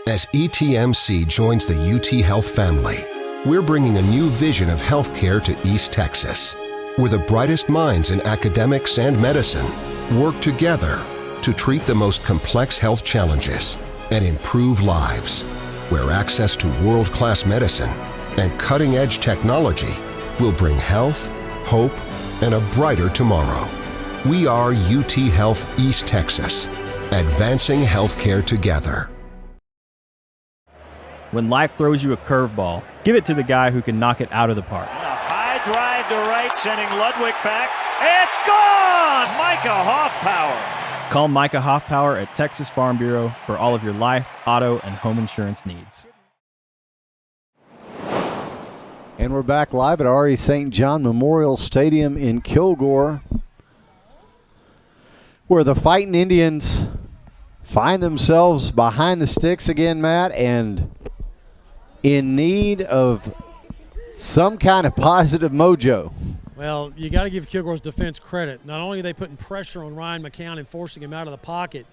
As ETMC joins the UT Health family, we're bringing a new vision of healthcare to East Texas, where the brightest minds in academics and medicine work together to treat the most complex health challenges and improve lives, where access to world-class medicine and cutting-edge technology will bring health, hope, and a brighter tomorrow. We are UT Health East Texas, advancing healthcare together. When life throws you a curveball, give it to the guy who can knock it out of the park. A high drive to right, sending Ludwig back. It's gone! Micah Hoffpower. Call Micah Hoffpower at Texas Farm Bureau for all of your life, auto, and home insurance needs. And we're back live at R.E. St. John Memorial Stadium in Kilgore, where the Fighting Indians find themselves behind the sticks again, Matt, and in need of some kind of positive mojo. Well, you got to give Kilgore's defense credit. Not only are they putting pressure on Ryan McCown and forcing him out of the pocket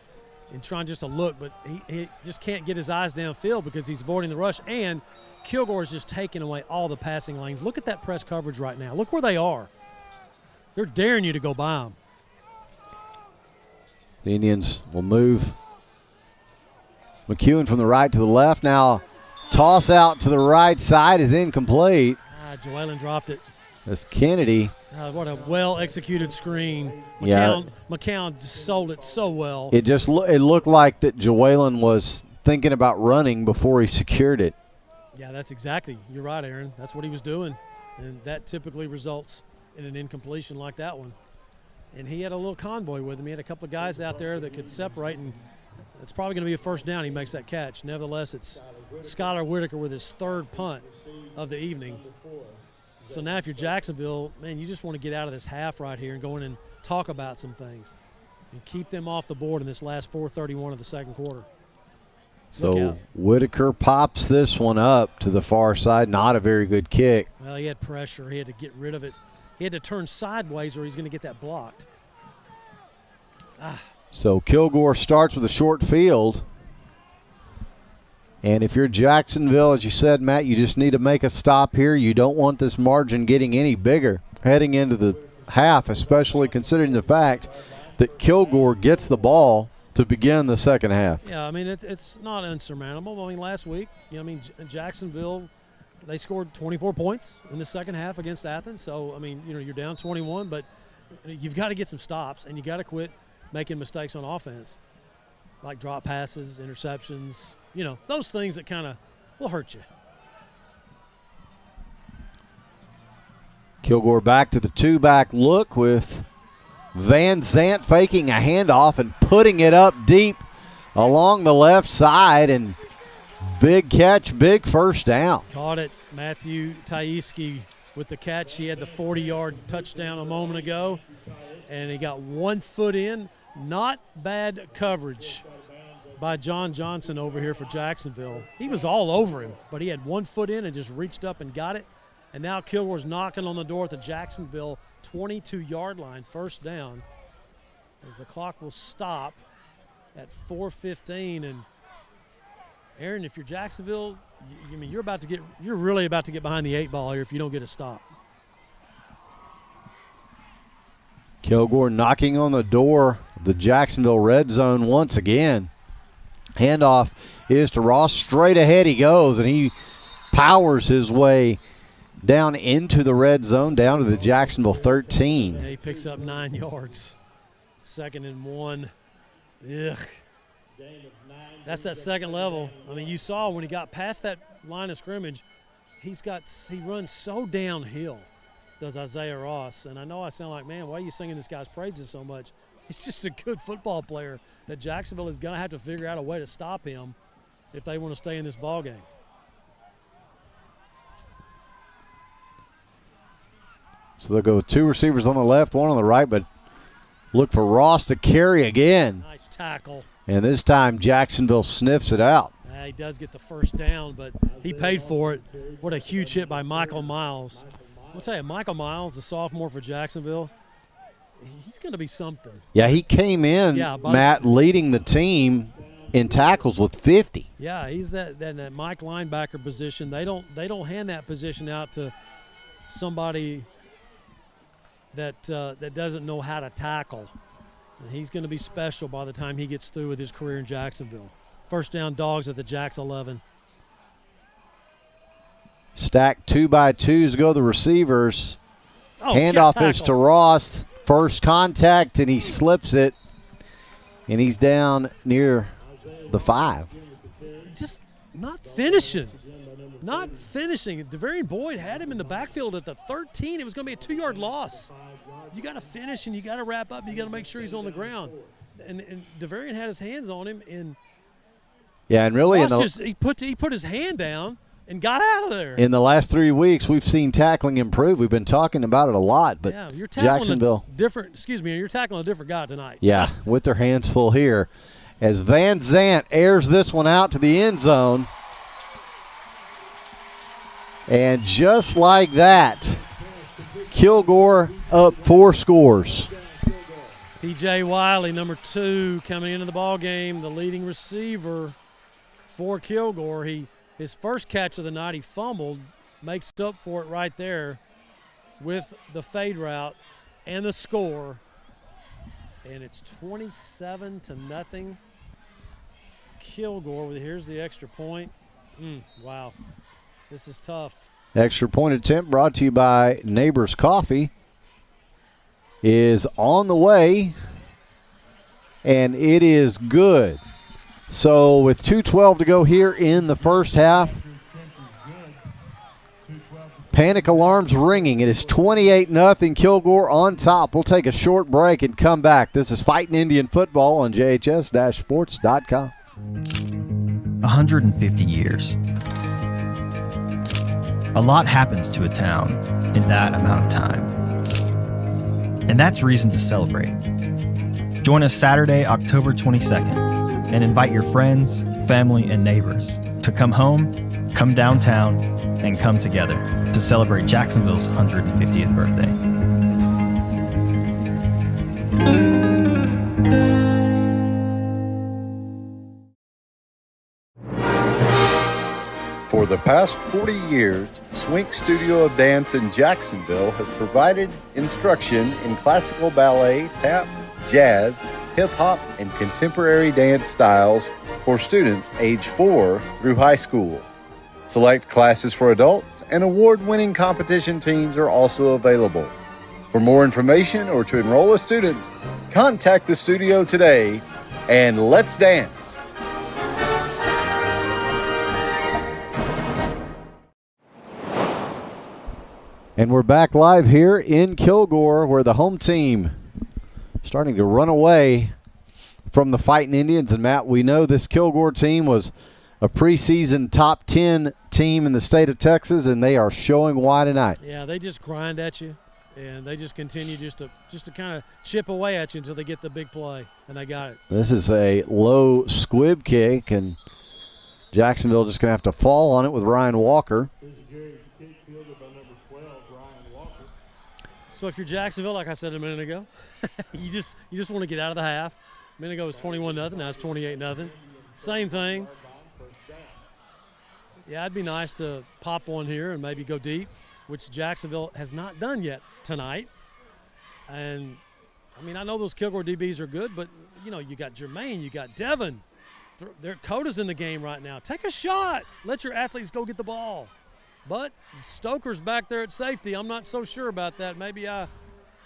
and trying just to look, but he just can't get his eyes downfield because he's avoiding the rush, and Kilgore's just taking away all the passing lanes. Look at that press coverage right now. Look where they are. They're daring you to go by them. The Indians will move McEwen from the right to the left. Now toss out to the right side is incomplete. Joellen dropped it. That's Kennedy. What a well-executed screen. McCown just sold it so well. It just it looked like that Joellen was thinking about running before he secured it. Yeah, that's exactly. You're right, Aaron. That's what he was doing. And that typically results in an incompletion like that one. And he had a little convoy with him. He had a couple of guys out there that could separate, and it's probably going to be a first down. He makes that catch. Nevertheless, it's Skylar Whitaker with his third punt of the evening. So now if you're Jacksonville, man, you just want to get out of this half right here and go in and talk about some things and keep them off the board in this last 4:31 of the second quarter. So Whitaker pops this one up to the far side. Not a very good kick. Well, he had pressure. He had to get rid of it. He had to turn sideways or he's going to get that blocked. So Kilgore starts with a short field. And if you're Jacksonville, as you said, Matt, you just need to make a stop here. You don't want this margin getting any bigger heading into the half, especially considering the fact that Kilgore gets the ball to begin the second half. Yeah, I mean, it's not insurmountable. I mean, last week, Jacksonville, they scored 24 points in the second half against Athens. So, I mean, you're down 21, but you've got to get some stops, and you got to quit making mistakes on offense, like drop passes, interceptions, those things that kind of will hurt you. Kilgore back to the two-back look with Van Zant faking a handoff and putting it up deep along the left side, and big catch, big first down. Caught it. Matthew Taieski with the catch. He had the 40-yard touchdown a moment ago, and he got 1 foot in. Not bad coverage by John Johnson over here for Jacksonville. He was all over him, but he had 1 foot in and just reached up and got it. And now Kilgore's knocking on the door at the Jacksonville 22-yard line, first down, as the clock will stop at 4:15. And Aaron, if you're Jacksonville, you're really about to get behind the 8 ball here if you don't get a stop. Kilgore knocking on the door of the Jacksonville red zone once again. Handoff is to Ross. Straight ahead he goes, and he powers his way down into the red zone, down to the Jacksonville 13. Yeah, he picks up 9 yards. 2nd and 1. Ugh. That's that second level. I mean, you saw when he got past that line of scrimmage, he runs so downhill, does Isaiah Ross. And I know I sound like, man, why are you singing this guy's praises so much? He's just a good football player that Jacksonville is going to have to figure out a way to stop him if they want to stay in this ball game. So they'll go with 2 receivers on the left, 1 on the right, but look for Ross to carry again. Nice tackle. And this time Jacksonville sniffs it out. He does get the first down, but he paid for it. What a huge hit by Michael Miles. I'll tell you, Michael Miles, the sophomore for Jacksonville, he's going to be something. Yeah, he came in, Matt, leading the team in tackles with 50. Yeah, he's that Mike linebacker position. They don't hand that position out to somebody that doesn't know how to tackle. And he's going to be special by the time he gets through with his career in Jacksonville. First down, Dogs at the Jacks 11. Stacked 2x2s go the receivers. Handoff is to Ross. First contact, and he slips it. And he's down near the 5. Just not finishing. Not finishing. DeVarian Boyd had him in the backfield at the 13. It was going to be a 2-yard loss. You got to finish and you got to wrap up. You got to make sure he's on the ground. And DeVarian had his hands on him, and really, he put his hand down and got out of there. In the last 3 weeks, we've seen tackling improve. We've been talking about it a lot, but you're Jacksonville you're tackling a different guy tonight. Yeah, with their hands full here, as Van Zant airs this one out to the end zone. And just like that, Kilgore up 4 scores. P.J. Wiley, number 2, coming into the ball game, the leading receiver for Kilgore. His first catch of the night, he fumbled, makes up for it right there with the fade route and the score. And it's 27-0. Kilgore, here's the extra point. Wow. This is tough. Extra point attempt brought to you by Neighbors Coffee is on the way, and it is good. So with 2:12 to go here in the first half, Panic alarms ringing. It is 28-0 Kilgore on top. We'll take a short break and come back. This is Fighting Indian Football on JHS-sports.com. 150 years. A lot happens to a town in that amount of time. And that's reason to celebrate. Join us Saturday, October 22nd, and invite your friends, family, and neighbors to come home, come downtown, and come together to celebrate Jacksonville's 150th birthday. For the past 40 years, Swink Studio of Dance in Jacksonville has provided instruction in classical ballet, tap, jazz, hip-hop, and contemporary dance styles for students age 4 through high school. Select classes for adults and award-winning competition teams are also available. For more information or to enroll a student, contact the studio today and let's dance. And we're back live here in Kilgore, where the home team starting to run away from the Fighting Indians. And Matt, we know this Kilgore team was a preseason top 10 team in the state of Texas, and they are showing why tonight. Yeah, they just grind at you, and they just continue just to kind of chip away at you until they get the big play, and they got it. This is a low squib kick, and Jacksonville just going to have to fall on it with Ryan Walker. So if you're Jacksonville, like I said a minute ago, you just want to get out of the half. A minute ago it was 21-0, now it's 28-0. Same thing. Yeah, it'd be nice to pop one here and maybe go deep, which Jacksonville has not done yet tonight. And, I mean, I know those Kilgore DBs are good, but, you know, you got Jermaine, you got Devin. Their Coda's in the game right now. Take a shot. Let your athletes go get the ball. But Stoker's back there at safety. I'm not so sure about that. Maybe I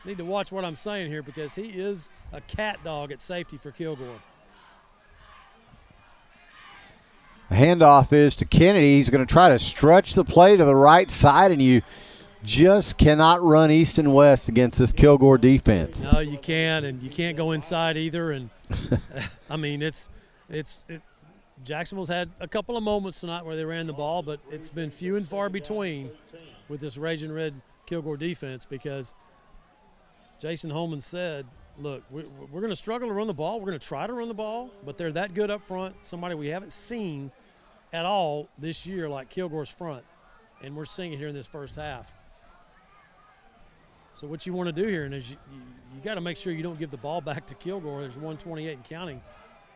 need to watch what I'm saying here because he is a cat dog at safety for Kilgore. The handoff is to Kennedy. He's going to try to stretch the play to the right side, and you just cannot run east and west against this Kilgore defense. No, you can't, and you can't go inside either. And, I mean, Jacksonville's had a couple of moments tonight where they ran the ball, but it's been few and far between with this Raging Red Kilgore defense because Jason Holman said, look, we're going to struggle to run the ball. We're going to try to run the ball, but they're that good up front, somebody we haven't seen at all this year like Kilgore's front, and we're seeing it here in this first half. So what you want to do here is you got to make sure you don't give the ball back to Kilgore. There's 128 and counting.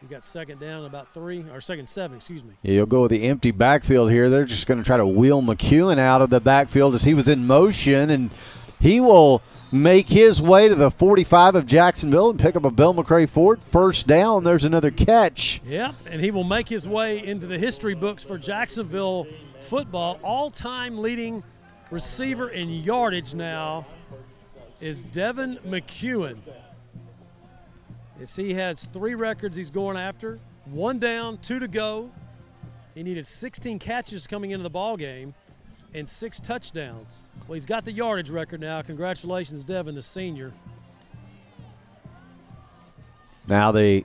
You got second down about 7, excuse me. Yeah, you'll go with the empty backfield here. They're just going to try to wheel McEwen out of the backfield as he was in motion, and he will make his way to the 45 of Jacksonville and pick up a Bill McRae Ford first down. There's another catch. Yeah, and he will make his way into the history books for Jacksonville football. All-time leading receiver in yardage now is Devin McEwen. As he has 3 records he's going after, 1 down, 2 to go. He needed 16 catches coming into the ball game and 6 touchdowns. Well, he's got the yardage record now. Congratulations, Devin, the senior. Now the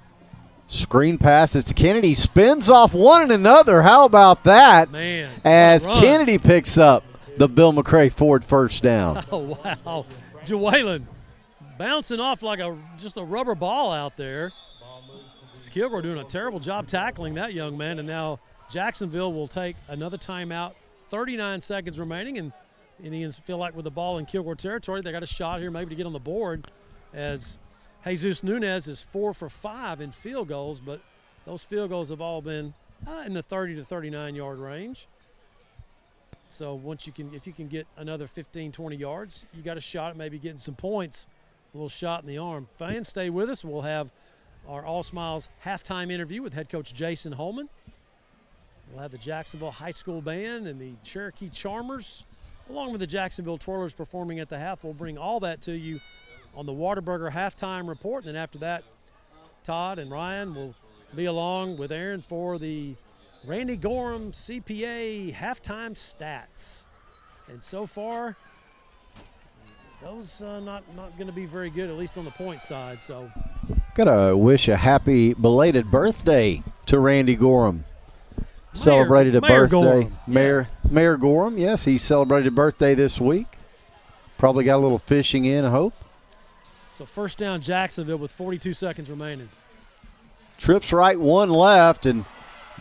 screen passes to Kennedy. Spins off one and another. How about that? Man. As Kennedy picks up the Bill McRae Ford first down. Oh, wow. Jawalen bouncing off like just a rubber ball out there. Kilgore doing a terrible job tackling that young man, and now Jacksonville will take another timeout. 39 seconds remaining, and Indians feel like with the ball in Kilgore territory, they got a shot here maybe to get on the board as Jesus Nunez is 4 for 5 in field goals, but those field goals have all been in the 30 to 39 yard range. So if you can get another 15, 20 yards, you got a shot at maybe getting some points. A little shot in the arm. Fans, stay with us. We'll have our All Smiles halftime interview with head coach Jason Holman. We'll have the Jacksonville High School Band and the Cherokee Charmers, along with the Jacksonville Twirlers performing at the half. We'll bring all that to you on the Whataburger halftime report. And then after that, Todd and Ryan will be along with Aaron for the Randy Gorham CPA halftime stats. And so far, those not going to be very good, at least on the point side. So, gotta wish a happy belated birthday to Randy Gorham. Celebrated a Mayor birthday. Gorham. Mayor Gorham, yes, he celebrated a birthday this week. Probably got a little fishing in, I hope. So first down, Jacksonville with 42 seconds remaining. Trips right, one left, and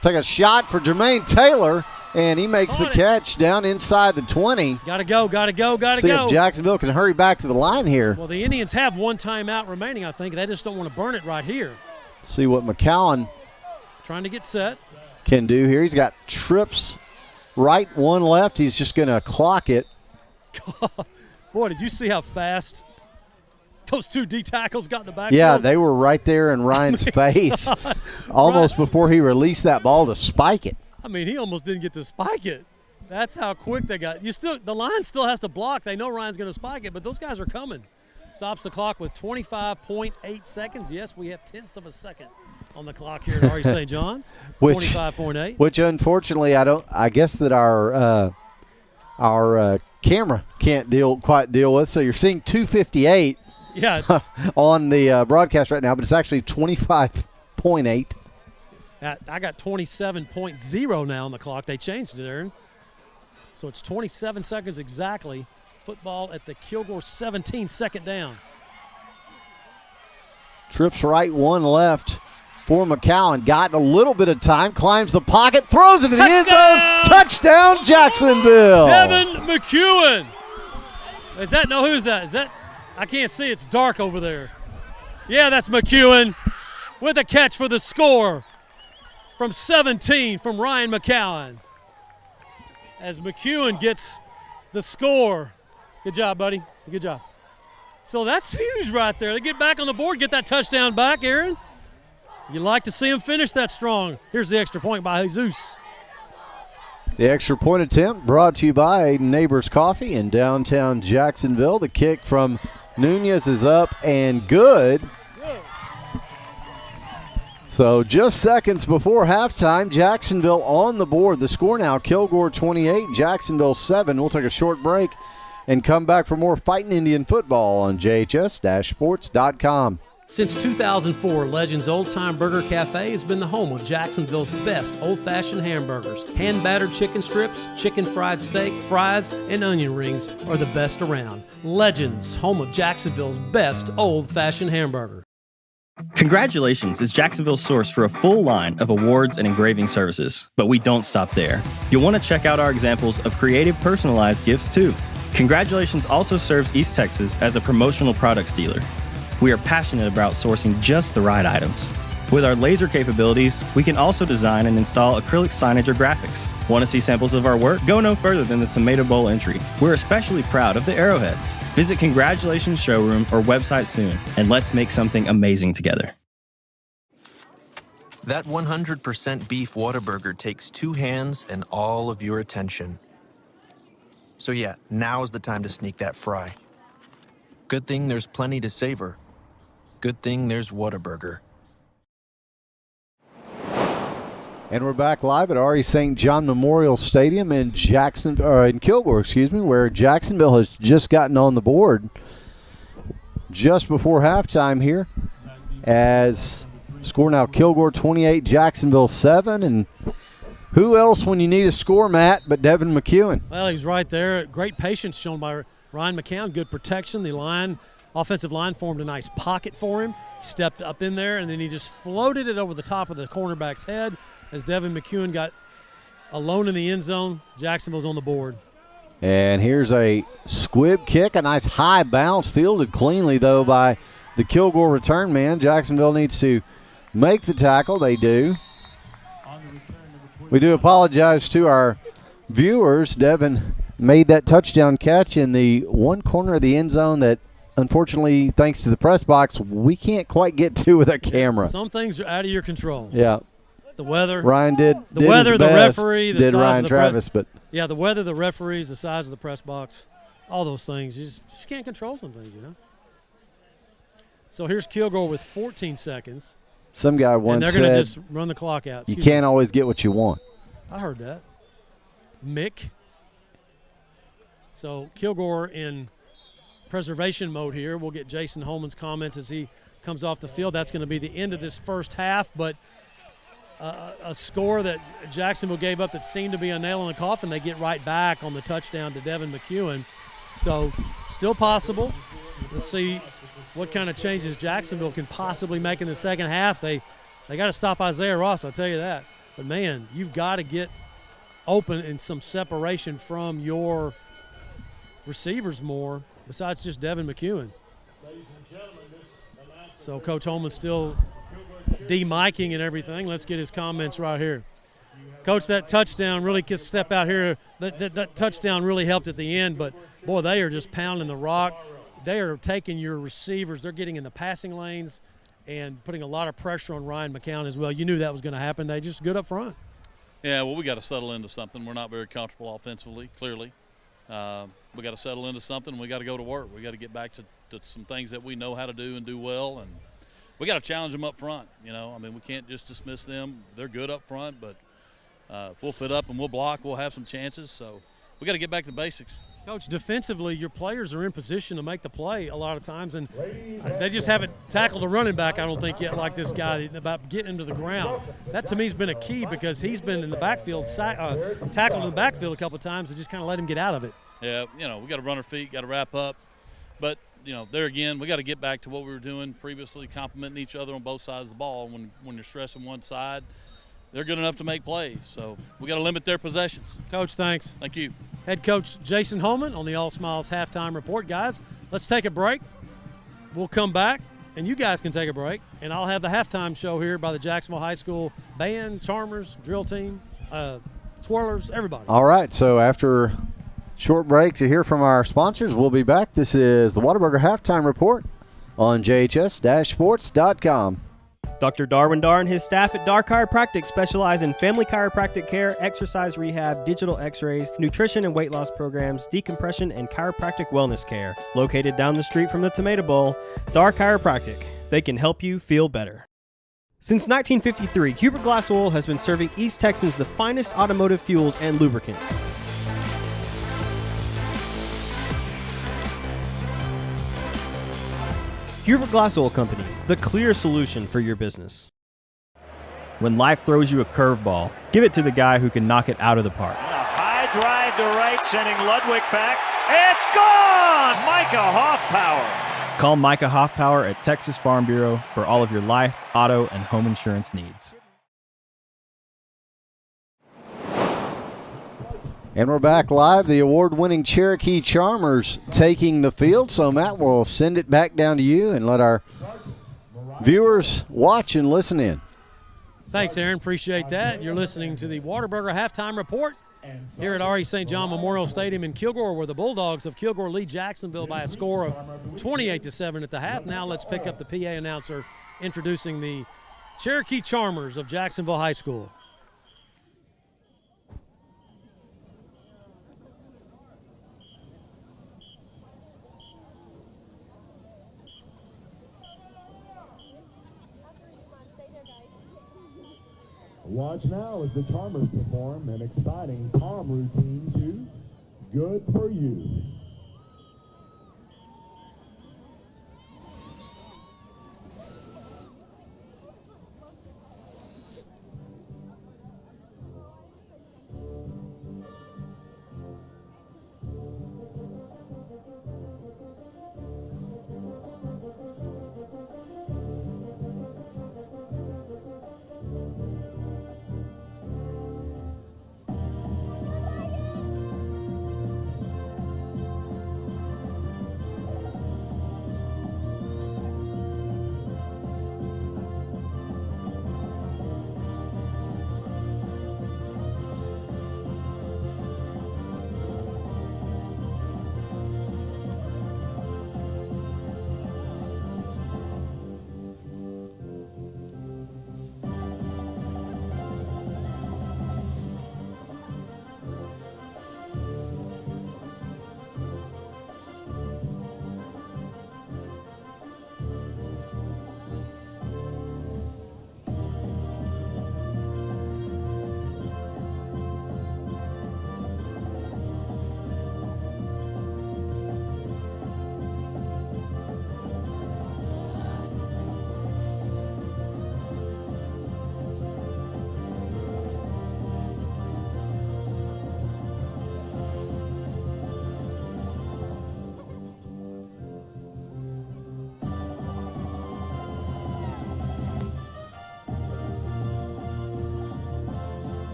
take a shot for Jermaine Taylor, and he makes the catch down inside the 20. Gotta go. See if Jacksonville can hurry back to the line here. Well, the Indians have one timeout remaining, I think. They just don't want to burn it right here. See what McCowan Trying to get set. can do here. He's got trips right, one left. He's just going to clock it. Boy, did you see how fast those two D tackles got in the backfield? Yeah, they were right there in Ryan's face almost before he released that ball to spike it. I mean, he almost didn't get to spike it. That's how quick they got. The line still has to block. They know Ryan's going to spike it, but those guys are coming. Stops the clock with 25.8 seconds. Yes, we have tenths of a second on the clock here at RE St. John's. 25.8. Which unfortunately I guess that our camera can't quite deal with. So you're seeing 2:58 on the broadcast right now, but it's actually 25.8. I got 27.0 now on the clock. They changed it, Aaron. So it's 27 seconds exactly. Football at the Kilgore 17, second down. Trips right, one left for McCowan. Got a little bit of time, climbs the pocket, throws it to the end zone. Touchdown, Jacksonville. Devin McEwen. Who's that? Is that? I can't see. It's dark over there. Yeah, that's McEwen with a catch for the score from 17 from Ryan McCowan. As McEwen gets the score. Good job, buddy. Good job. So that's huge right there. They get back on the board, get that touchdown back, Aaron. You like to see him finish that strong. Here's the extra point by Jesus. The extra point attempt brought to you by Neighbors Coffee in downtown Jacksonville. The kick from Nunez is up and good. So just seconds before halftime, Jacksonville on the board. The score now, Kilgore 28, Jacksonville 7. We'll take a short break and come back for more Fighting Indian football on JHS-sports.com. Since 2004, Legends Old Time Burger Cafe has been the home of Jacksonville's best old-fashioned hamburgers. Hand-battered chicken strips, chicken fried steak, fries, and onion rings are the best around. Legends, home of Jacksonville's best old-fashioned hamburger. Congratulations is Jacksonville's source for a full line of awards and engraving services. But we don't stop there. You'll want to check out our examples of creative personalized gifts too. Congratulations also serves East Texas as a promotional products dealer. We are passionate about sourcing just the right items. With our laser capabilities, we can also design and install acrylic signage or graphics. Want to see samples of our work? Go no further than the Tomato Bowl entry. We're especially proud of the arrowheads. Visit Congratulations Showroom or website soon, and let's make something amazing together. That 100% beef Whataburger takes two hands and all of your attention. So yeah, now's the time to sneak that fry. Good thing there's plenty to savor. Good thing there's Whataburger. And we're back live at RE St. John Memorial Stadium in Kilgore, where Jacksonville has just gotten on the board just before halftime here. As score now Kilgore 28, Jacksonville 7, and who else when you need a score, Matt, but Devin McEwen? Well, he's right there. Great patience shown by Ryan McCown. Good protection. The offensive line formed a nice pocket for him. He stepped up in there, and then he just floated it over the top of the cornerback's head as Devin McEwen got alone in the end zone. Jacksonville's on the board. And here's a squib kick, a nice high bounce, fielded cleanly, though, by the Kilgore return man. Jacksonville needs to make the tackle. They do. We do apologize to our viewers. Devin made that touchdown catch in the one corner of the end zone that, unfortunately, thanks to the press box, we can't quite get to with a camera. Some things are out of your control. Yeah. The weather. Ryan did the weather, his the best, referee, the did size Ryan of the Travis, but yeah, the weather, the referees, the size of the press box, all those things. You just can't control some things, you know. So here's Kilgore with 14 seconds. Some guy once and they're said, going to just run the clock out. You can't always get what you want. I heard that. Mick. So Kilgore in preservation mode here. We'll get Jason Holman's comments as he comes off the field. That's going to be the end of this first half, but a score that Jacksonville gave up that seemed to be a nail in the coffin. They get right back on the touchdown to Devin McEwen. So still possible. Let's see what kind of changes Jacksonville can possibly make in the second half. They got to stop Isaiah Ross, I'll tell you that. But, man, you've got to get open and some separation from your receivers more besides just Devin McEwen. So Coach Holman still de-miking and everything. Let's get his comments right here. Coach, that touchdown really could step out here. That touchdown really helped at the end, but, boy, they are just pounding the rock. They are taking your receivers. They're getting in the passing lanes and putting a lot of pressure on Ryan McCown as well. You knew that was going to happen. They just good up front. Yeah, well, we got to settle into something. We're not very comfortable offensively, clearly. We got to settle into something. We got to go to work. We got to get back to some things that we know how to do and do well, and we got to challenge them up front. You know, I mean, we can't just dismiss them. They're good up front, but if we'll fit up and we'll block, we'll have some chances. So we got to get back to basics. Coach, defensively, your players are in position to make the play a lot of times, and they just haven't tackled a running back, I don't think, yet, like this guy, about getting into the ground. That, to me, has been a key because he's been in the backfield, tackled in the backfield a couple of times and just kind of let him get out of it. Yeah, you know, we got to run our feet, got to wrap up. But, you know, there again, we got to get back to what we were doing previously, complimenting each other on both sides of the ball. When you're stressing one side, they're good enough to make plays. So we got to limit their possessions. Coach, thanks. Thank you. Head coach Jason Holman on the All Smiles halftime report. Guys, let's take a break. We'll come back, and you guys can take a break, and I'll have the halftime show here by the Jacksonville High School band, Charmers, drill team, twirlers, everybody. All right, so after short break to hear from our sponsors, we'll be back. This is the Whataburger halftime report on JHS-sports.com. Dr. Darwin Dar and his staff at Dar Chiropractic specialize in family chiropractic care, exercise rehab, digital x-rays, nutrition and weight loss programs, decompression, and chiropractic wellness care. Located down the street from the Tomato Bowl, Dar Chiropractic. They can help you feel better. Since 1953, Hubert Glass Oil has been serving East Texans the finest automotive fuels and lubricants. Hubert Glass Oil Company, the clear solution for your business. When life throws you a curveball, give it to the guy who can knock it out of the park. A high drive to right, sending Ludwig back. It's gone! Micah Hoffpower. Call Micah Hoffpower at Texas Farm Bureau for all of your life, auto, and home insurance needs. And we're back live. The award-winning Cherokee Charmers taking the field. So, Matt, we'll send it back down to you and let our viewers watch and listen in. Thanks, Aaron. Appreciate that. You're listening to the Whataburger halftime report here at R.E. St. John Memorial Stadium in Kilgore, where the Bulldogs of Kilgore lead Jacksonville by a score of 28-7 at the half. Now let's pick up the PA announcer introducing the Cherokee Charmers of Jacksonville High School. Watch now as the Charmers perform an exciting palm routine to Good For You.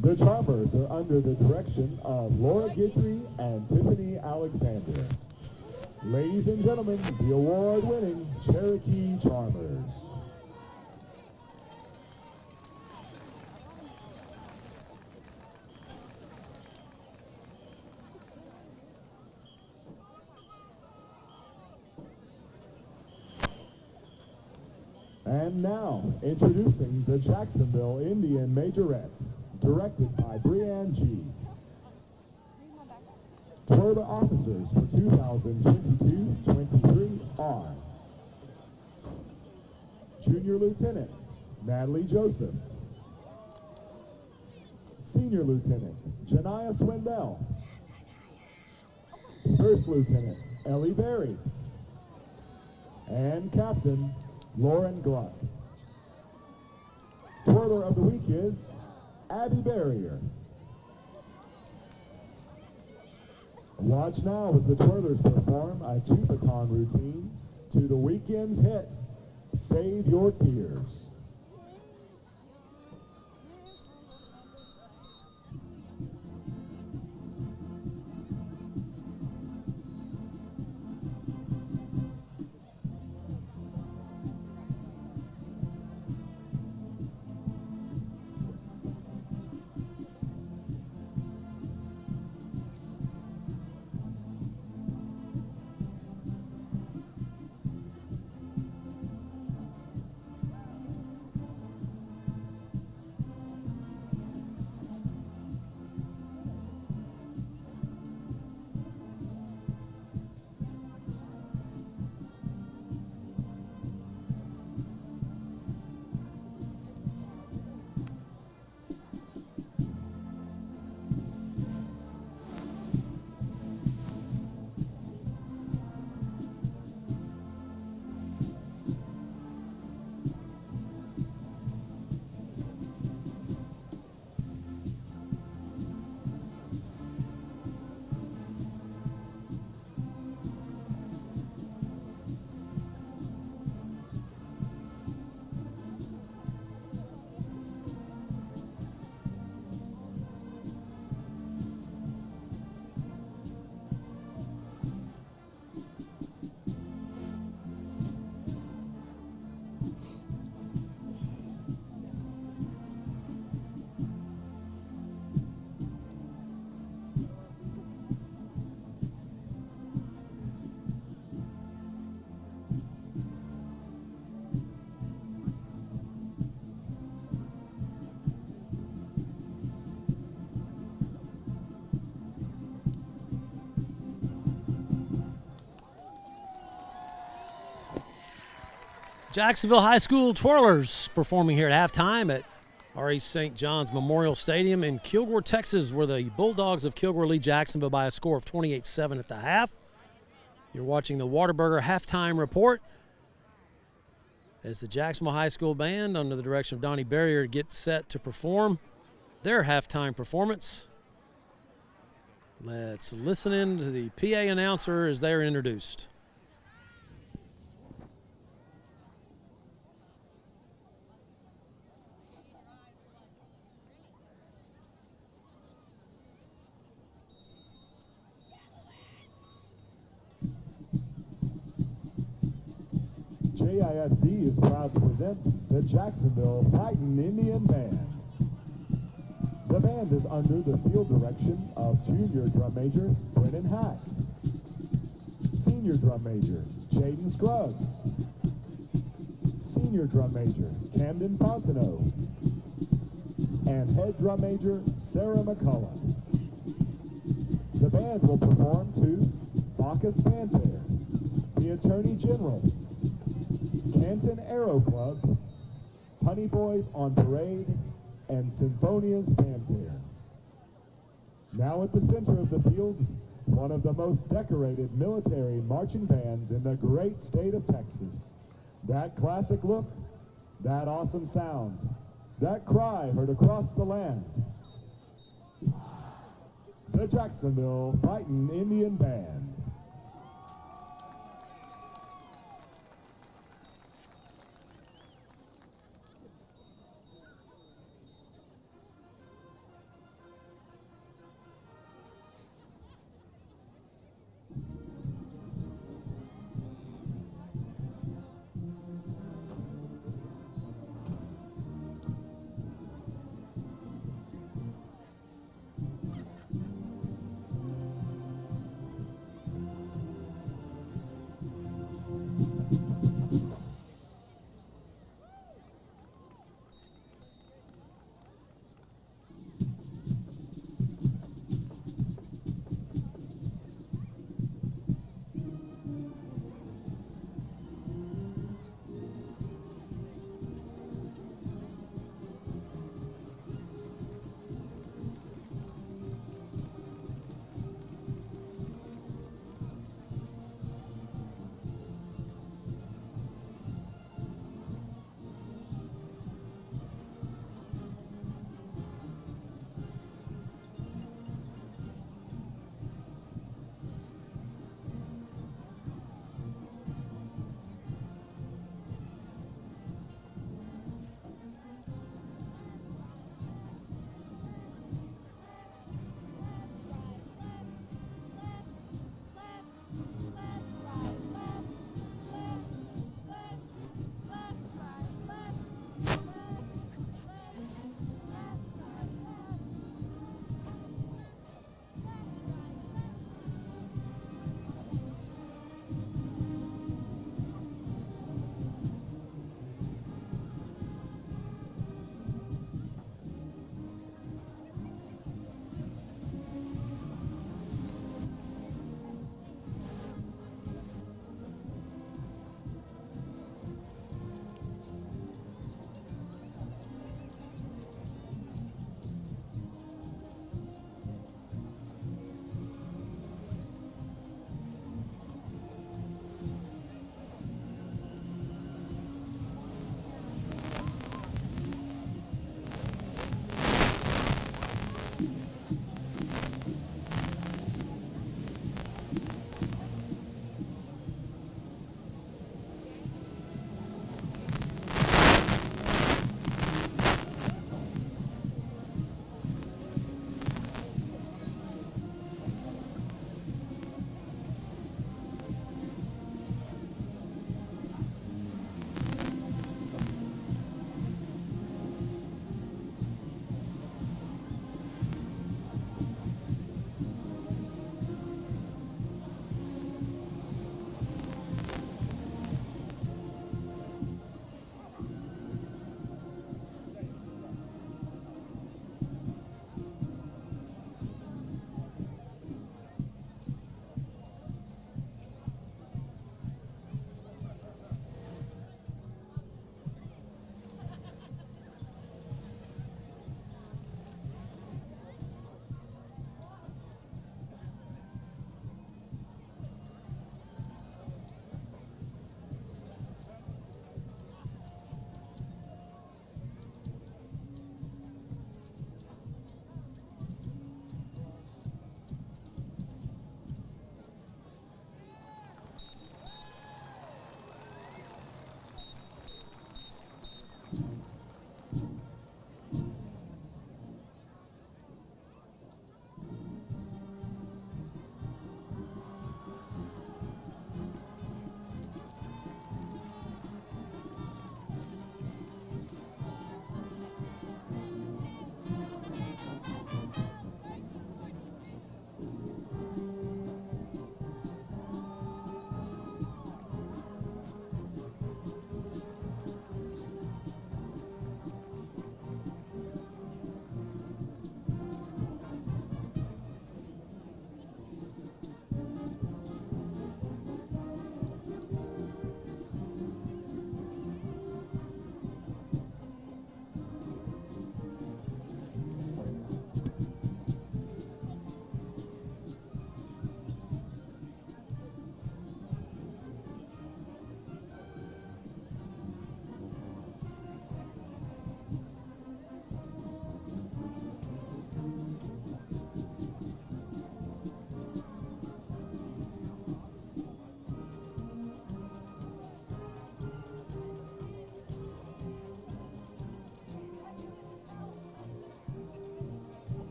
The Charmers are under the direction of Laura Guidry and Tiffany Alexander. Ladies and gentlemen, the award-winning Cherokee Charmers. And now, introducing the Jacksonville Indian Majorettes, directed by Brianne G. Twirler officers for 2022-23 are Junior Lieutenant Natalie Joseph, Senior Lieutenant Janiyah Swindell, First Lieutenant Ellie Berry, and Captain Lauren Gluck. Twirler of the week is Abby Barrier. Watch now as the twirlers perform a two-baton routine to the weekend's hit, Save Your Tears. Jacksonville High School Twirlers performing here at halftime at R.E. St. John's Memorial Stadium in Kilgore, Texas, where the Bulldogs of Kilgore lead Jacksonville by a score of 28-7 at the half. You're watching the Whataburger halftime report as the Jacksonville High School band, under the direction of Donnie Barrier, get set to perform their halftime performance. Let's listen in to the PA announcer as they are introduced. JISD is proud to present the Jacksonville Fightin' Indian Band. The band is under the field direction of Junior Drum Major Brennan Hack, Senior Drum Major Jaden Scruggs, Senior Drum Major Camden Fontenot, and Head Drum Major Sarah McCullough. The band will perform to Bacchus Fanfare, the Attorney General, Canton Aero Club, Honey Boys on Parade, and Sinfonia's Fanfare. Now at the center of the field, one of the most decorated military marching bands in the great state of Texas. That classic look, that awesome sound, that cry heard across the land. The Jacksonville Fightin' Indian Band.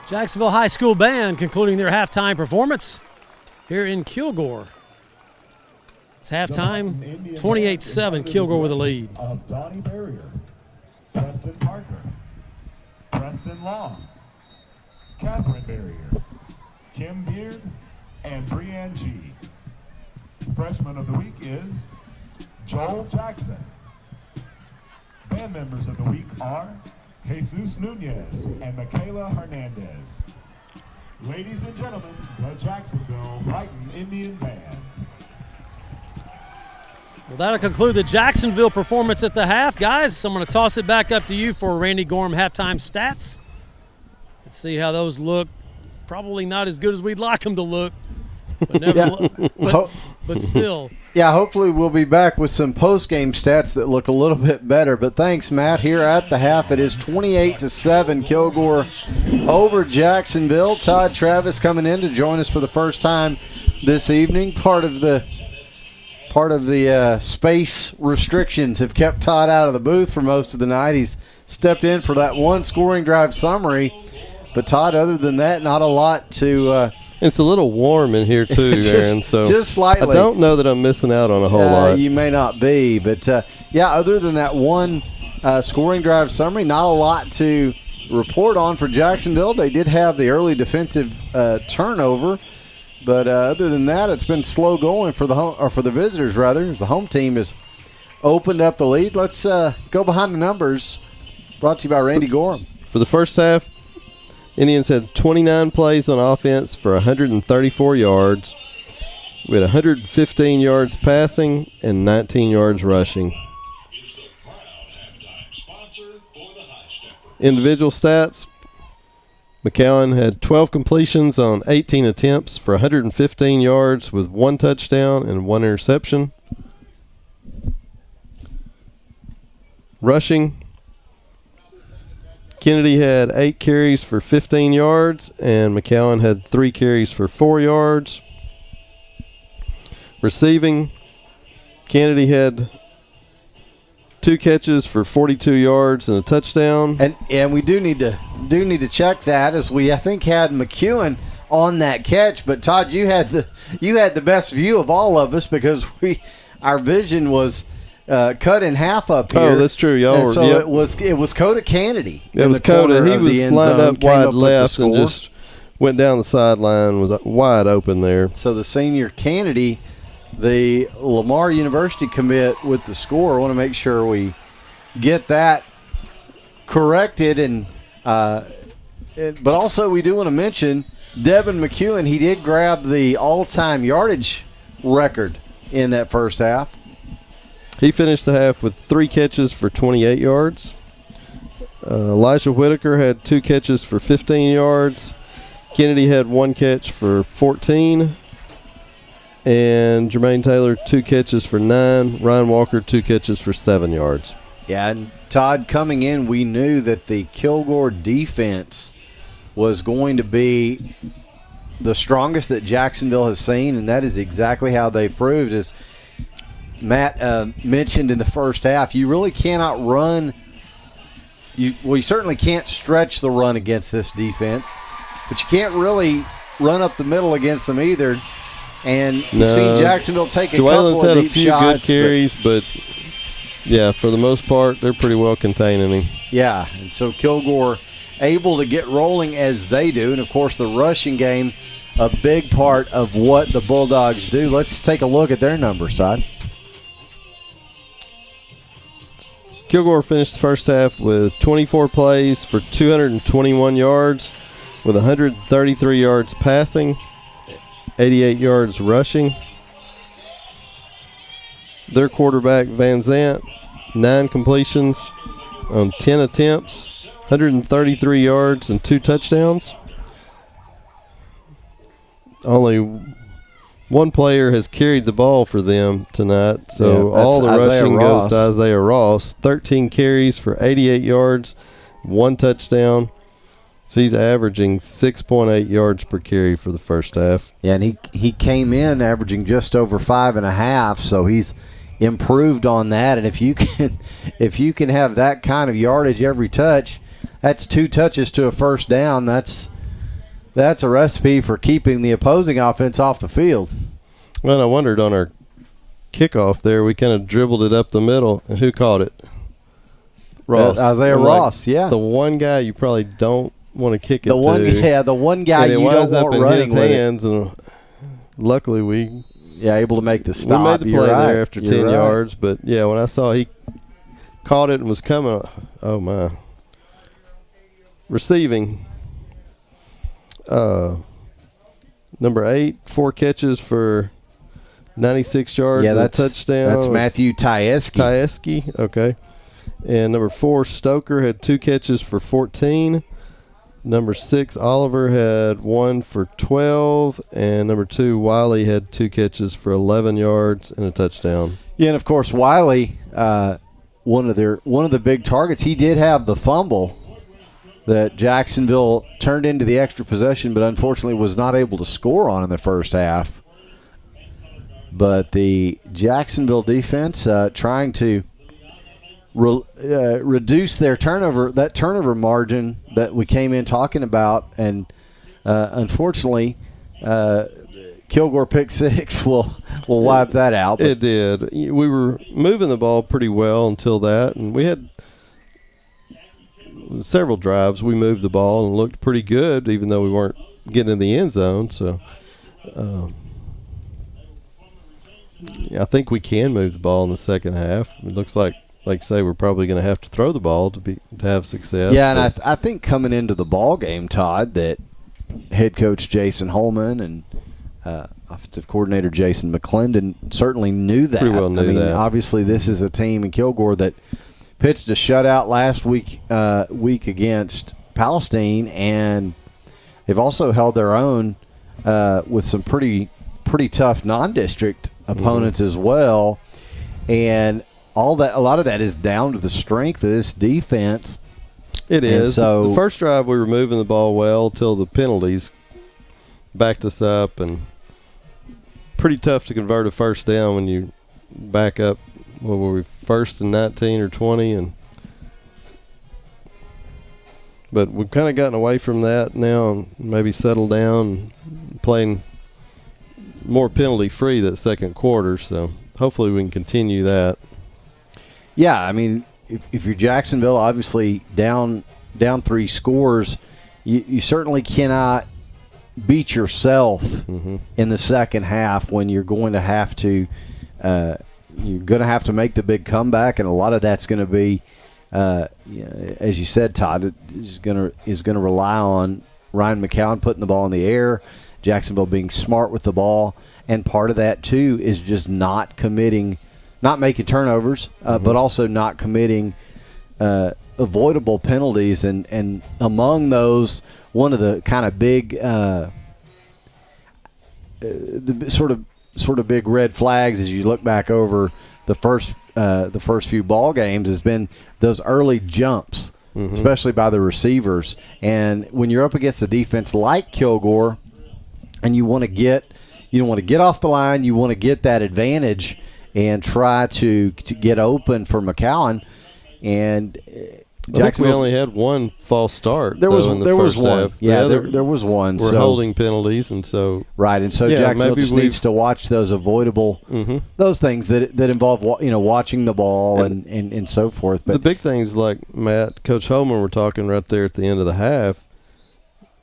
Jacksonville High School Band concluding their halftime performance here in Kilgore. It's halftime, 28-7, Kilgore with a lead. Of Donnie Barrier, Preston Parker, Preston Long, Catherine Barrier, Kim Beard, and Brianne G. Freshman of the week is Joel Jackson. Band members of the week are Jesus Nunez and Michaela Hernandez. Ladies and gentlemen, the Jacksonville Brighton Indian Band. Well, that'll conclude the Jacksonville performance at the half. Guys, I'm going to toss it back up to you for Randy Gorham halftime stats. Let's see how those look. Probably not as good as we'd like them to look, but, but still. Yeah, hopefully we'll be back with some post-game stats that look a little bit better. But thanks, Matt. Here at the half, it is 28-7, Kilgore over Jacksonville. Todd Travis coming in to join us for the first time this evening. Part of the space restrictions have kept Todd out of the booth for most of the night. He's stepped in for that one scoring drive summary. But, Todd, other than that, not a lot to it's a little warm in here, too, Aaron. So just slightly. I don't know that I'm missing out on a whole lot. You may not be. But, yeah, other than that one scoring drive summary, not a lot to report on for Jacksonville. They did have the early defensive turnover. But other than that, it's been slow going for the visitors, rather, as the home team has opened up the lead. Let's go behind the numbers. Brought to you by Randy Gorham. For the first half, Indians had 29 plays on offense for 134 yards. We had 115 yards passing and 19 yards rushing. Individual stats. McCowan had 12 completions on 18 attempts for 115 yards with 1 touchdown and 1 interception. Rushing, Kennedy had 8 carries for 15 yards, and McCowan had 3 carries for 4 yards. Receiving, Kennedy had 2 catches for 42 yards and a touchdown. And we do need to check that, as we I think had McEwen on that catch. But Todd, you had the best view of all of us, because our vision was cut in half up here. Oh, that's true, y'all. And so it was Coda Kennedy. It was Coda. He was lined up wide left and just went down the sideline. Was wide open there. So the senior Kennedy, the Lamar University commit, with the score. I want to make sure we get that corrected, but also we do want to mention Devin McEwen. He did grab the all-time yardage record in that first half. He finished the half with 3 catches for 28 yards. Elijah Whitaker had 2 catches for 15 yards. Kennedy had 1 catch for 14. And Jermaine Taylor, 2 catches for 9. Ryan Walker, 2 catches for 7 yards. Yeah, and Todd, coming in, we knew that the Kilgore defense was going to be the strongest that Jacksonville has seen, and that is exactly how they proved. As Matt mentioned in the first half, you really cannot run. You certainly can't stretch the run against this defense, but you can't really run up the middle against them either. And you've seen Jacksonville take a couple of deep shots. Had a few good carries, but yeah, for the most part, they're pretty well containing him. Yeah, and so Kilgore able to get rolling as they do. And, of course, the rushing game, a big part of what the Bulldogs do. Let's take a look at their numbers, Todd. Kilgore finished the first half with 24 plays for 221 yards, with 133 yards passing, 88 yards rushing. Their quarterback, Van Zant, 9 completions on 10 attempts, 133 yards and 2 touchdowns. Only one player has carried the ball for them tonight, so all the rushing goes to Isaiah Ross. 13 carries for 88 yards, 1 touchdown. So he's averaging 6.8 yards per carry for the first half. Yeah, and he came in averaging just over 5.5, so he's improved on that. And if you can have that kind of yardage every touch, that's 2 touches to a first down. That's That's a recipe for keeping the opposing offense off the field. Well, I wondered on our kickoff there, we kind of dribbled it up the middle, and who caught it? Ross. Isaiah Ross, yeah. The one guy you probably don't want to kick it the one, to. Yeah, the one guy and you don't want running with hands, and luckily we able to make the stop. We made the play there after 10 right. yards, but yeah, when I saw he caught it and was coming, oh my. Receiving, number 8, 4 catches for 96 yards and a touchdown. That's Matthew Tyeski, okay. And number 4, Stoker had 2 catches for 14. Number 6, Oliver had 1 for 12. And number 2, Wiley had 2 catches for 11 yards and a touchdown. Yeah, and of course Wiley, one of the big targets. He did have the fumble that Jacksonville turned into the extra possession, but unfortunately was not able to score on in the first half. But the Jacksonville defense trying to reduce their turnover margin that we came in talking about, and unfortunately, Kilgore pick 6 will wipe that out. It did. We were moving the ball pretty well until that, and we had several drives. We moved the ball and looked pretty good, even though we weren't getting in the end zone. So, I think we can move the ball in the second half. It looks like say, we're probably going to have to throw the ball to have success. Yeah, and I think coming into the ball game, Todd, that head coach Jason Holman and offensive coordinator Jason McClendon certainly knew that. Pretty well knew that. Obviously, this is a team in Kilgore that pitched a shutout last week against Palestine, and they've also held their own with some pretty tough non-district opponents as well. And a lot of that is down to the strength of this defense. It is. And so the first drive we were moving the ball well till the penalties backed us up, and pretty tough to convert a first down when you back up. What were we, first and 19 or 20? But we've kind of gotten away from that now and maybe settled down and playing more penalty free that second quarter. So hopefully we can continue that. Yeah, I mean, if you're Jacksonville, obviously down 3 scores, you certainly cannot beat yourself in the second half when you're going to have to make the big comeback, and a lot of that's going to be, as you said, Todd, is going to rely on Ryan McCowan putting the ball in the air, Jacksonville being smart with the ball, and part of that too is just not making turnovers, but also not committing avoidable penalties, and among those, one of the kind of big, the sort of big red flags as you look back over the first few ball games has been those early jumps, especially by the receivers. And when you're up against a defense like Kilgore, and you want to get off the line, you want to get that advantage and try to get open for McCowan. And I think we only had one false start. There was one. Half. Yeah, there was one. We're holding penalties, and so right, and so Jacksonville just needs to watch those avoidable, those things that involve watching the ball and so forth. But the big things, like Coach Holman were talking right there at the end of the half,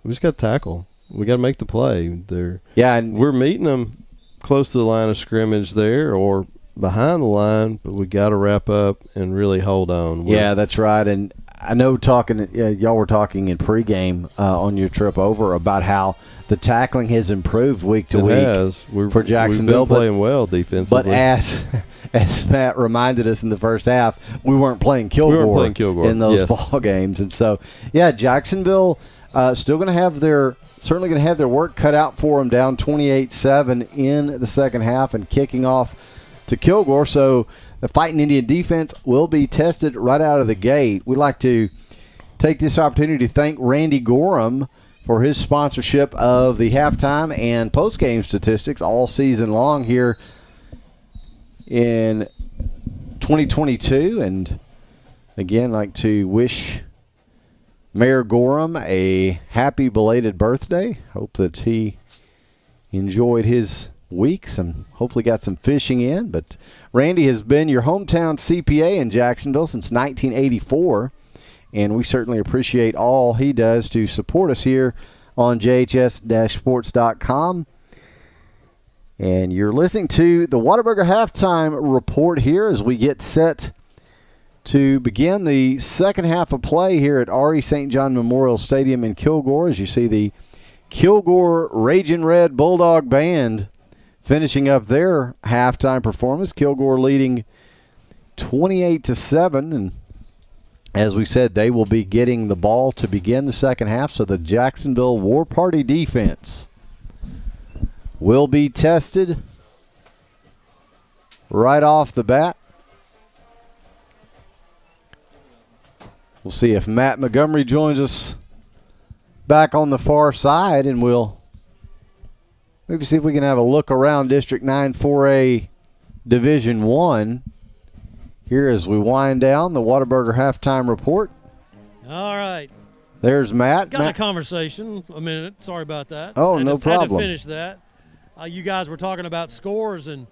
we just got to tackle. We got to make the play. And we're meeting them close to the line of scrimmage there, or behind the line, but we got to wrap up and really hold on. Yeah, that's right. And I know y'all were talking in pregame on your trip over about how the tackling has improved week to week for Jacksonville. We've been playing well defensively. But as Matt reminded us in the first half, we weren't playing Kilgore, in those ball games. And so, Jacksonville certainly going to have their work cut out for them, down 28-7 in the second half and kicking off to Kilgore. So the Fighting Indian defense will be tested right out of the gate. We'd like to take this opportunity to thank Randy Gorham for his sponsorship of the halftime and post-game statistics all season long here in 2022. And again, like to wish Mayor Gorham a happy belated birthday. Hope that he enjoyed his weeks and hopefully got some fishing in. But Randy has been your hometown CPA in Jacksonville since 1984, and we certainly appreciate all he does to support us here on JHS-sports.com. And you're listening to the Whataburger Halftime Report here as we get set to begin the second half of play here at R.E. St. John Memorial Stadium in Kilgore. As you see the Kilgore Ragin' Red Bulldog Band finishing up their halftime performance. Kilgore leading 28-7, and as we said, they will be getting the ball to begin the second half, so the Jacksonville War Party defense will be tested right off the bat. We'll see if Matt Montgomery joins us back on the far side, and we'll maybe see if we can have a look around District 9 4A Division 1 here as we wind down the Whataburger Halftime Report. All right. There's Matt. Got a conversation a minute. Sorry about that. Oh, no problem. Had to finish that. You guys were talking about scores, and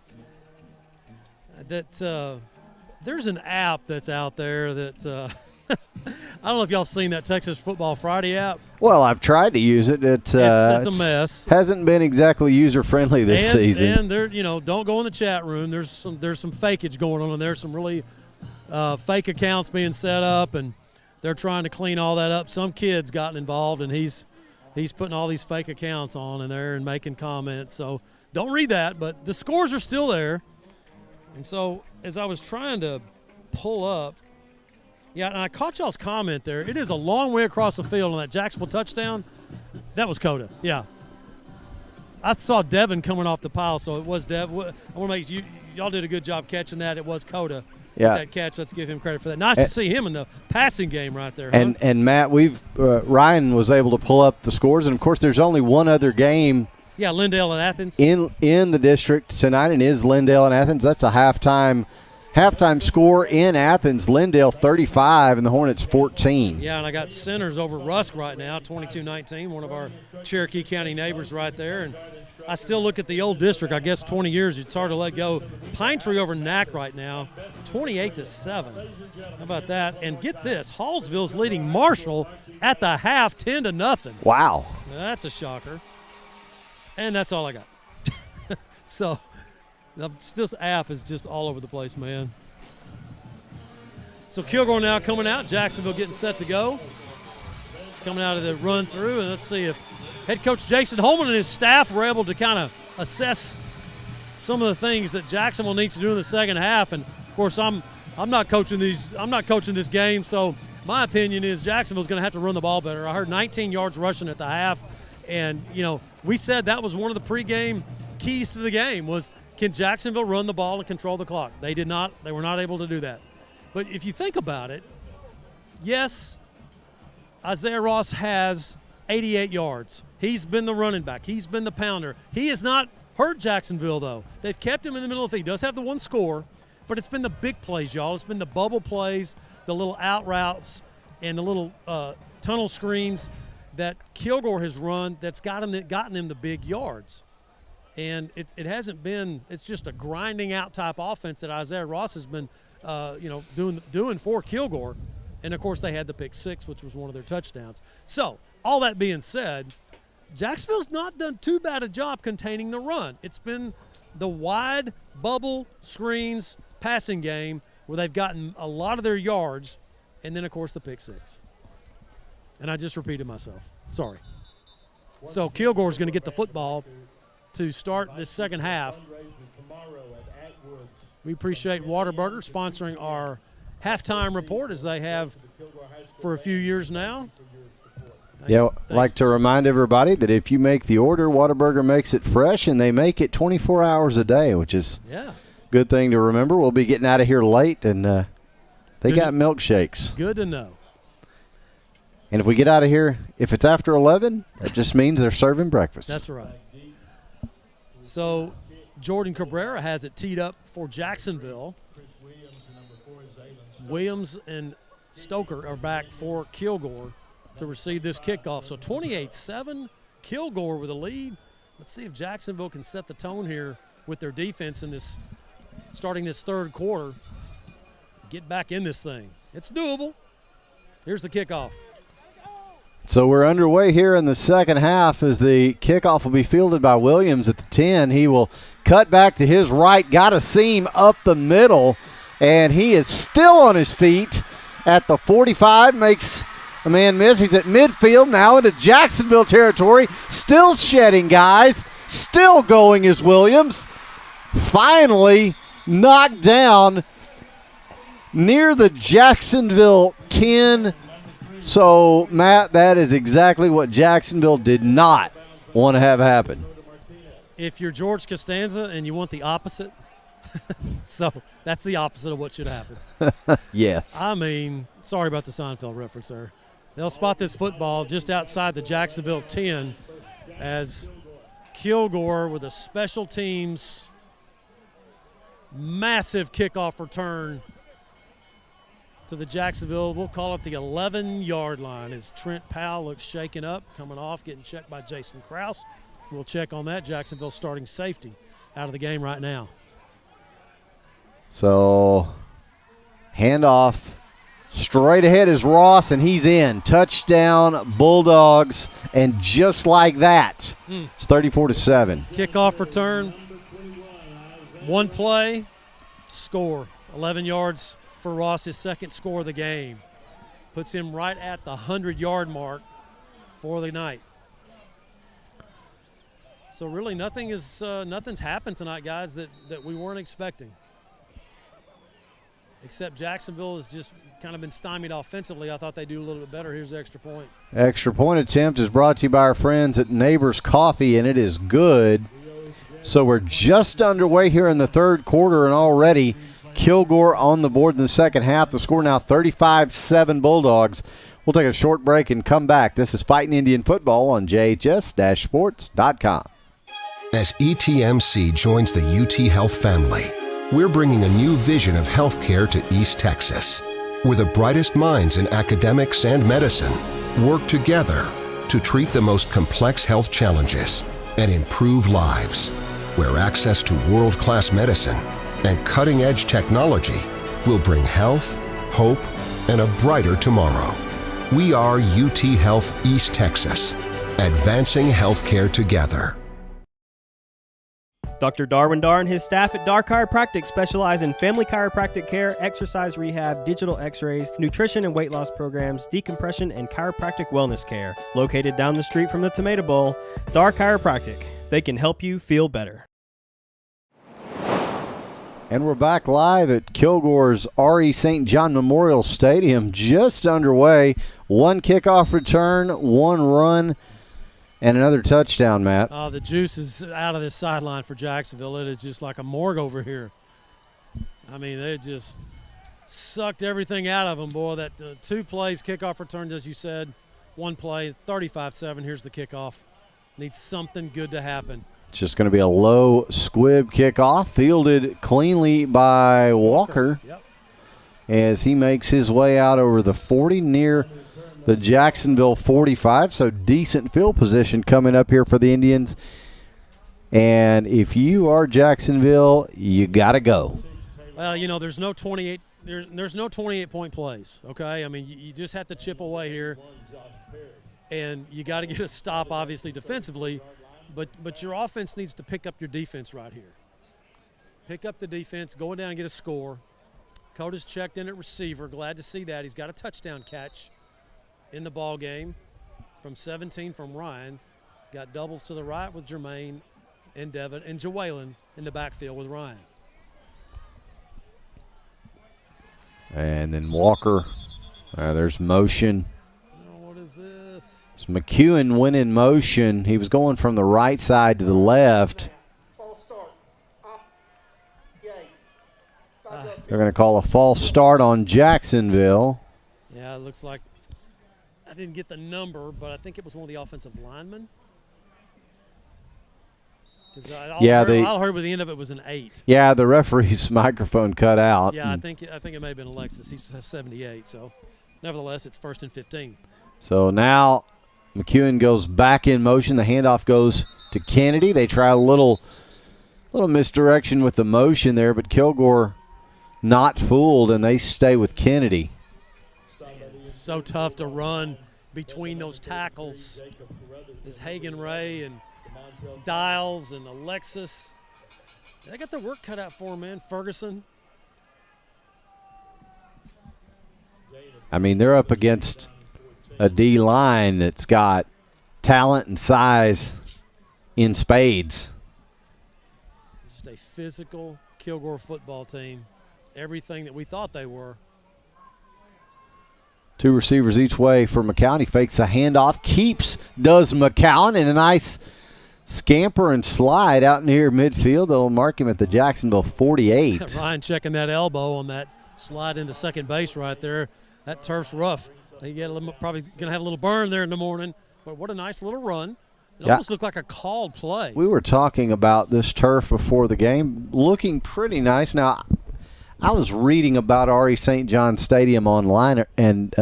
that there's an app that's out there that I don't know if y'all seen that Texas Football Friday app. Well, I've tried to use it. It's a mess. Hasn't been exactly user-friendly this season. And there, don't go in the chat room. There's some fakeage going on, and there's some really fake accounts being set up, and they're trying to clean all that up. Some kid's gotten involved, and he's putting all these fake accounts on in there and making comments. So don't read that, but the scores are still there. And so as I was trying to pull up, yeah, and I caught y'all's comment there. It is a long way across the field on that Jacksonville touchdown. That was Coda, yeah. I saw Devin coming off the pile, so it was Dev. I want to make y'all did a good job catching that. It was Coda. Yeah. That catch, let's give him credit for that. Nice to see him in the passing game right there. Huh? And Matt, Ryan was able to pull up the scores, and of course there's only one other game. Yeah, Lindale and Athens. In the district tonight, and is Lindale and Athens. That's a halftime score in Athens. Lindale 35 and the Hornets 14. Yeah, and I got Centers over Rusk right now, 22-19, one of our Cherokee County neighbors right there. And I still look at the old district. I guess 20 years, it's hard to let go. Pine Tree over Knack right now, 28-7. How about that? And get this, Hallsville's leading Marshall at the half, 10-0. Wow. That's a shocker. And that's all I got. So this app is just all over the place, man. So Kilgore now coming out. Jacksonville getting set to go. Coming out of the run through. And let's see if head coach Jason Holman and his staff were able to kind of assess some of the things that Jacksonville needs to do in the second half. And, of course, I'm not coaching this game, so my opinion is Jacksonville's going to have to run the ball better. I heard 19 yards rushing at the half. And, we said that was one of the pregame keys to the game was can Jacksonville run the ball and control the clock? They did not. They were not able to do that. But if you think about it, yes, Isaiah Ross has 88 yards. He's been the running back. He's been the pounder. He has not hurt Jacksonville, though. They've kept him in the middle of the field. He does have the one score, but it's been the big plays, y'all. It's been the bubble plays, the little out routes, and the little tunnel screens that Kilgore has run that's gotten them the big yards. And it hasn't been – it's just a grinding out type offense that Isaiah Ross has been, doing for Kilgore. And, of course, they had the pick six, which was one of their touchdowns. So, all that being said, Jacksonville's not done too bad a job containing the run. It's been the wide bubble screens passing game where they've gotten a lot of their yards, and then, of course, the pick six. And I just repeated myself. Sorry. So Kilgore's going to get the football to start this second half. We appreciate Whataburger sponsoring our halftime report as they have for a few years now. I'd like to remind everybody that if you make the order, Whataburger makes it fresh, and they make it 24 hours a day, which is a good thing to remember. We'll be getting out of here late, and they got milkshakes. Good to know. And if we get out of here, if it's after 11, that just means they're serving breakfast. That's right. So Jordan Cabrera has it teed up for Jacksonville. Williams and Stoker are back for Kilgore. to receive this kickoff. So 28-7, Kilgore with a lead. Let's see if Jacksonville can set the tone here with their defense in this, starting this third quarter. Get back in this thing. It's doable. Here's the kickoff. So we're underway here in the second half as the kickoff will be fielded by Williams at the 10. He will cut back to his right, got a seam up the middle, and he is still on his feet at the 45, makes a man miss. He's at midfield now into Jacksonville territory, still shedding guys, still going as Williams. Finally knocked down near the Jacksonville 10. So, Matt, that is exactly what Jacksonville did not want to have happen. If you're George Costanza and you want the opposite, so that's the opposite of what should happen. Yes. I mean, sorry about the Seinfeld reference there. They'll spot this football just outside the Jacksonville 10 as Kilgore with a special teams massive kickoff return to the Jacksonville, we'll call it the 11-yard line, as Trent Powell looks shaken up, coming off, getting checked by Jason Krause. We'll check on that. Jacksonville starting safety out of the game right now. So, handoff. Straight ahead is Ross, and he's in. Touchdown, Bulldogs, and just like that, it's 34-7. Kickoff return, one play, score, 11 yards for Ross, his second score of the game. Puts him right at the 100-yard mark for the night. So really nothing's happened tonight, guys, that we weren't expecting. Except Jacksonville has just kind of been stymied offensively. I thought they'd do a little bit better. Here's the extra point. Extra point attempt is brought to you by our friends at Neighbors Coffee, and it is good. So we're just underway here in the third quarter, and already Kilgore on the board in the second half. The score now 35-7 Bulldogs. We'll take a short break and come back. This is Fighting Indian Football on JHS-Sports.com. As ETMC joins the UT Health family, we're bringing a new vision of healthcare to East Texas, where the brightest minds in academics and medicine work together to treat the most complex health challenges and improve lives, where access to world-class medicine and cutting-edge technology will bring health, hope, and a brighter tomorrow. We are UT Health East Texas, advancing healthcare together. Dr. Darwin Dar and his staff at Dar Chiropractic specialize in family chiropractic care, exercise rehab, digital x-rays, nutrition and weight loss programs, decompression, and chiropractic wellness care. Located down the street from the Tomato Bowl, Dar Chiropractic. They can help you feel better. And we're back live at Kilgore's R.E. St. John Memorial Stadium, just underway. One kickoff return, one run, and another touchdown, Matt. The juice is out of this sideline for Jacksonville. It is just like a morgue over here. I mean, they just sucked everything out of them, boy. That 2 plays, kickoff return, as you said, 1 play, 35-7. Here's the kickoff. Needs something good to happen. Just going to be a low squib kickoff, fielded cleanly by Walker. Yep. As he makes his way out over the 40 near the Jacksonville 45. So decent field position coming up here for the Indians. And if you are Jacksonville, you got to go. Well, you know, there's no 28 point plays, okay? I mean, you just have to chip away here. And you got to get a stop, obviously, defensively. But your offense needs to pick up your defense right here. Pick up the defense, go down and get a score. Coda's checked in at receiver. Glad to see that. He's got a touchdown catch in the ball game from 17 from Ryan. Got doubles to the right with Jermaine and Devin, and Jawalen in the backfield with Ryan. And then Walker, there's motion. What is this? It's McEwen went in motion. He was going from the right side to the left. They're going to call a false start on Jacksonville. Yeah, it looks like I didn't get the number, but I think it was one of the offensive linemen. All I heard by the end of it was an 8. Yeah, the referee's microphone cut out. Yeah, I think it may have been Alexis. He's 78, so nevertheless, it's 1st and 15. So now McEwen goes back in motion. The handoff goes to Kennedy. They try a little misdirection with the motion there, but Kilgore not fooled, and they stay with Kennedy. It's so tough to run between those tackles. There's Hagan Ray and Dials and Alexis. They got their work cut out for them, man. Ferguson. I mean, they're up against a D line that's got talent and size in spades. Just a physical Kilgore football team. Everything that we thought they were. 2 receivers each way for McCown. He fakes a handoff, does McCown, and a nice scamper and slide out near midfield. They'll mark him at the Jacksonville 48. Ryan checking that elbow on that slide into second base right there. That turf's rough. They get probably going to have a little burn there in the morning, but what a nice little run. It almost looked like a called play. We were talking about this turf before the game, looking pretty nice. Now, I was reading about R.E. St. John Stadium online, and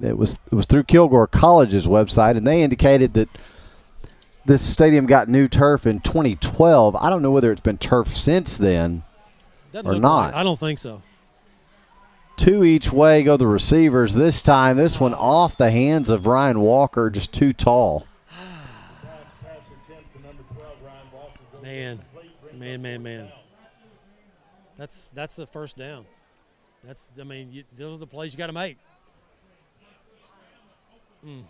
it was through Kilgore College's website, and they indicated that this stadium got new turf in 2012. I don't know whether it's been turf since then or not. I don't think so. 2 each way go the receivers. This time, this one off the hands of Ryan Walker, just too tall. Man. That's the first down. Those are the plays you got to make. I'm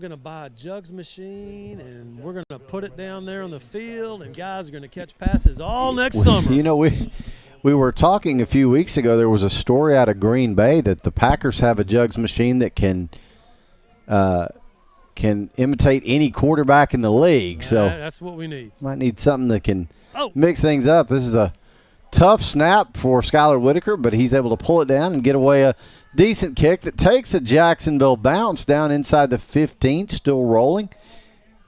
going to buy a jugs machine, and we're going to put it down there on the field, and guys are going to catch passes all next summer. You know, we were talking a few weeks ago. There was a story out of Green Bay that the Packers have a jugs machine that can imitate any quarterback in the league. So that's what we need. Might need something that can mix things up. This is a tough snap for Skylar Whitaker, but he's able to pull it down and get away a decent kick that takes a Jacksonville bounce down inside the 15, still rolling,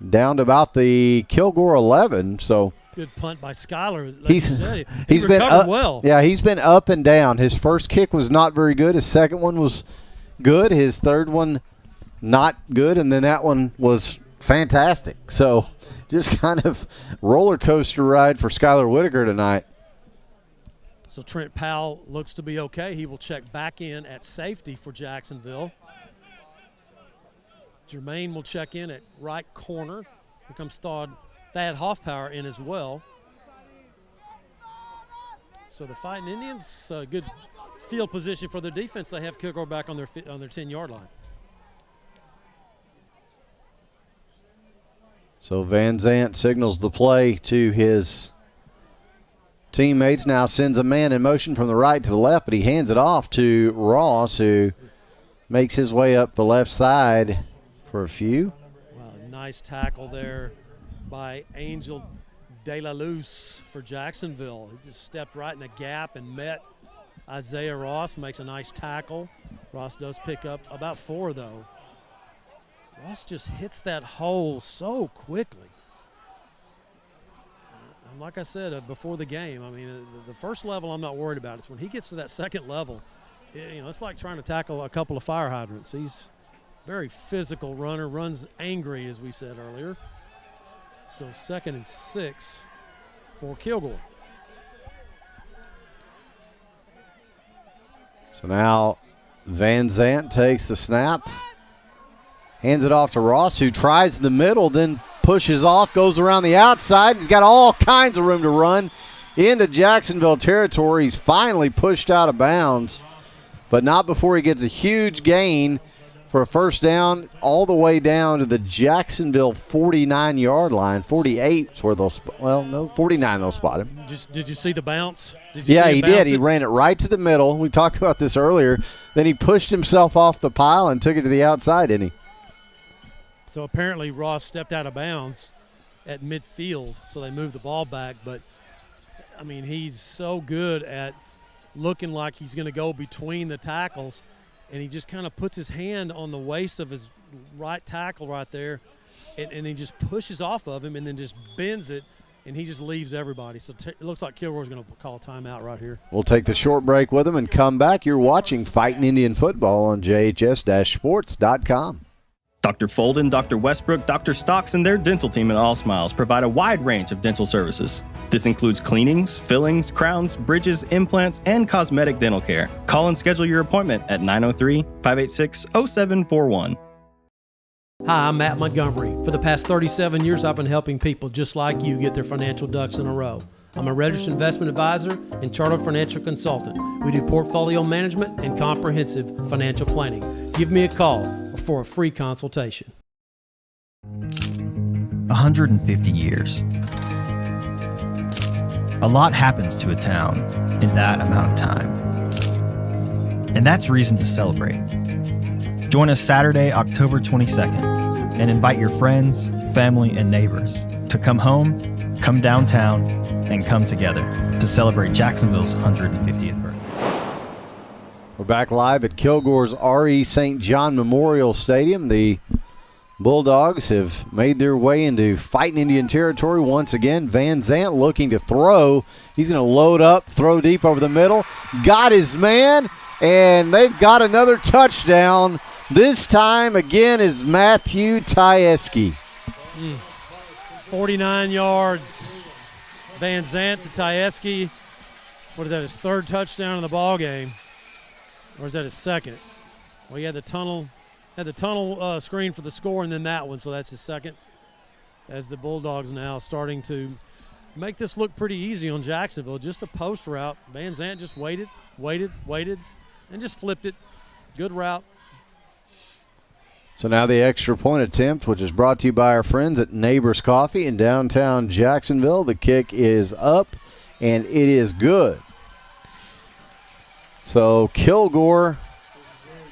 down to about the Kilgore 11. So good punt by Skylar. Like he's been recovered well. Yeah, he's been up and down. His first kick was not very good. His second one was good. His third one not good, and then that one was fantastic. So just kind of roller coaster ride for Skylar Whitaker tonight. So Trent Powell looks to be okay. He will check back in at safety for Jacksonville. Jermaine will check in at right corner. Here comes Thad Hoffpower in as well. So the Fighting Indians, good field position for their defense. They have Kilgore back on their 10-yard line. So Van Zant signals the play to his teammates. Now sends a man in motion from the right to the left, but he hands it off to Ross, who makes his way up the left side for a few. Wow, nice tackle there by Angel De La Luz for Jacksonville. He just stepped right in the gap and met Isaiah Ross, makes a nice tackle. Ross does pick up about 4, though. Ross just hits that hole so quickly. Like I said before the game, the first level I'm not worried about. It's when he gets to that second level, it's like trying to tackle a couple of fire hydrants. He's a very physical runner, runs angry, as we said earlier. So 2nd and 6 for Kilgore. So now Van Zant takes the snap, hands it off to Ross, who tries the middle, then pushes off, goes around the outside. He's got all kinds of room to run into Jacksonville territory. He's finally pushed out of bounds, but not before he gets a huge gain for a first down all the way down to the Jacksonville 49-yard line. 48 is where they'll 49 they'll spot him. Did you see the bounce? Yeah, he did. He ran it right to the middle. We talked about this earlier. Then he pushed himself off the pile and took it to the outside, didn't he? So apparently Ross stepped out of bounds at midfield, so they moved the ball back. But, he's so good at looking like he's going to go between the tackles, and he just kind of puts his hand on the waist of his right tackle right there, and he just pushes off of him and then just bends it and he just leaves everybody. So it looks like Kilgore's going to call a timeout right here. We'll take the short break with him and come back. You're watching Fighting Indian Football on JHS-Sports.com. Dr. Folden, Dr. Westbrook, Dr. Stocks, and their dental team at All Smiles provide a wide range of dental services. This includes cleanings, fillings, crowns, bridges, implants, and cosmetic dental care. Call and schedule your appointment at 903-586-0741. Hi, I'm Matt Montgomery. For the past 37 years, I've been helping people just like you get their financial ducks in a row. I'm a registered investment advisor and chartered financial consultant. We do portfolio management and comprehensive financial planning. Give me a call for a free consultation. 150 years. A lot happens to a town in that amount of time. And that's reason to celebrate. Join us Saturday, October 22nd, and invite your friends, family, and neighbors to come home, come downtown, and come together to celebrate Jacksonville's 150th birthday. We're back live at Kilgore's R.E. St. John Memorial Stadium. The Bulldogs have made their way into Fighting Indian territory once again. Van Zant looking to throw. He's going to load up, throw deep over the middle. Got his man, and they've got another touchdown. This time, again, is Matthew Tyeski. 49 yards. Van Zant to Tyeski. What is that, his third touchdown in the ball game? Or is that his second? Well, he had the tunnel screen for the score and then that one, so that's his second. As the Bulldogs now starting to make this look pretty easy on Jacksonville. Just a post route. Van Zant just waited, and just flipped it. Good route. So now the extra point attempt, which is brought to you by our friends at Neighbors Coffee in downtown Jacksonville. The kick is up, and it is good. So Kilgore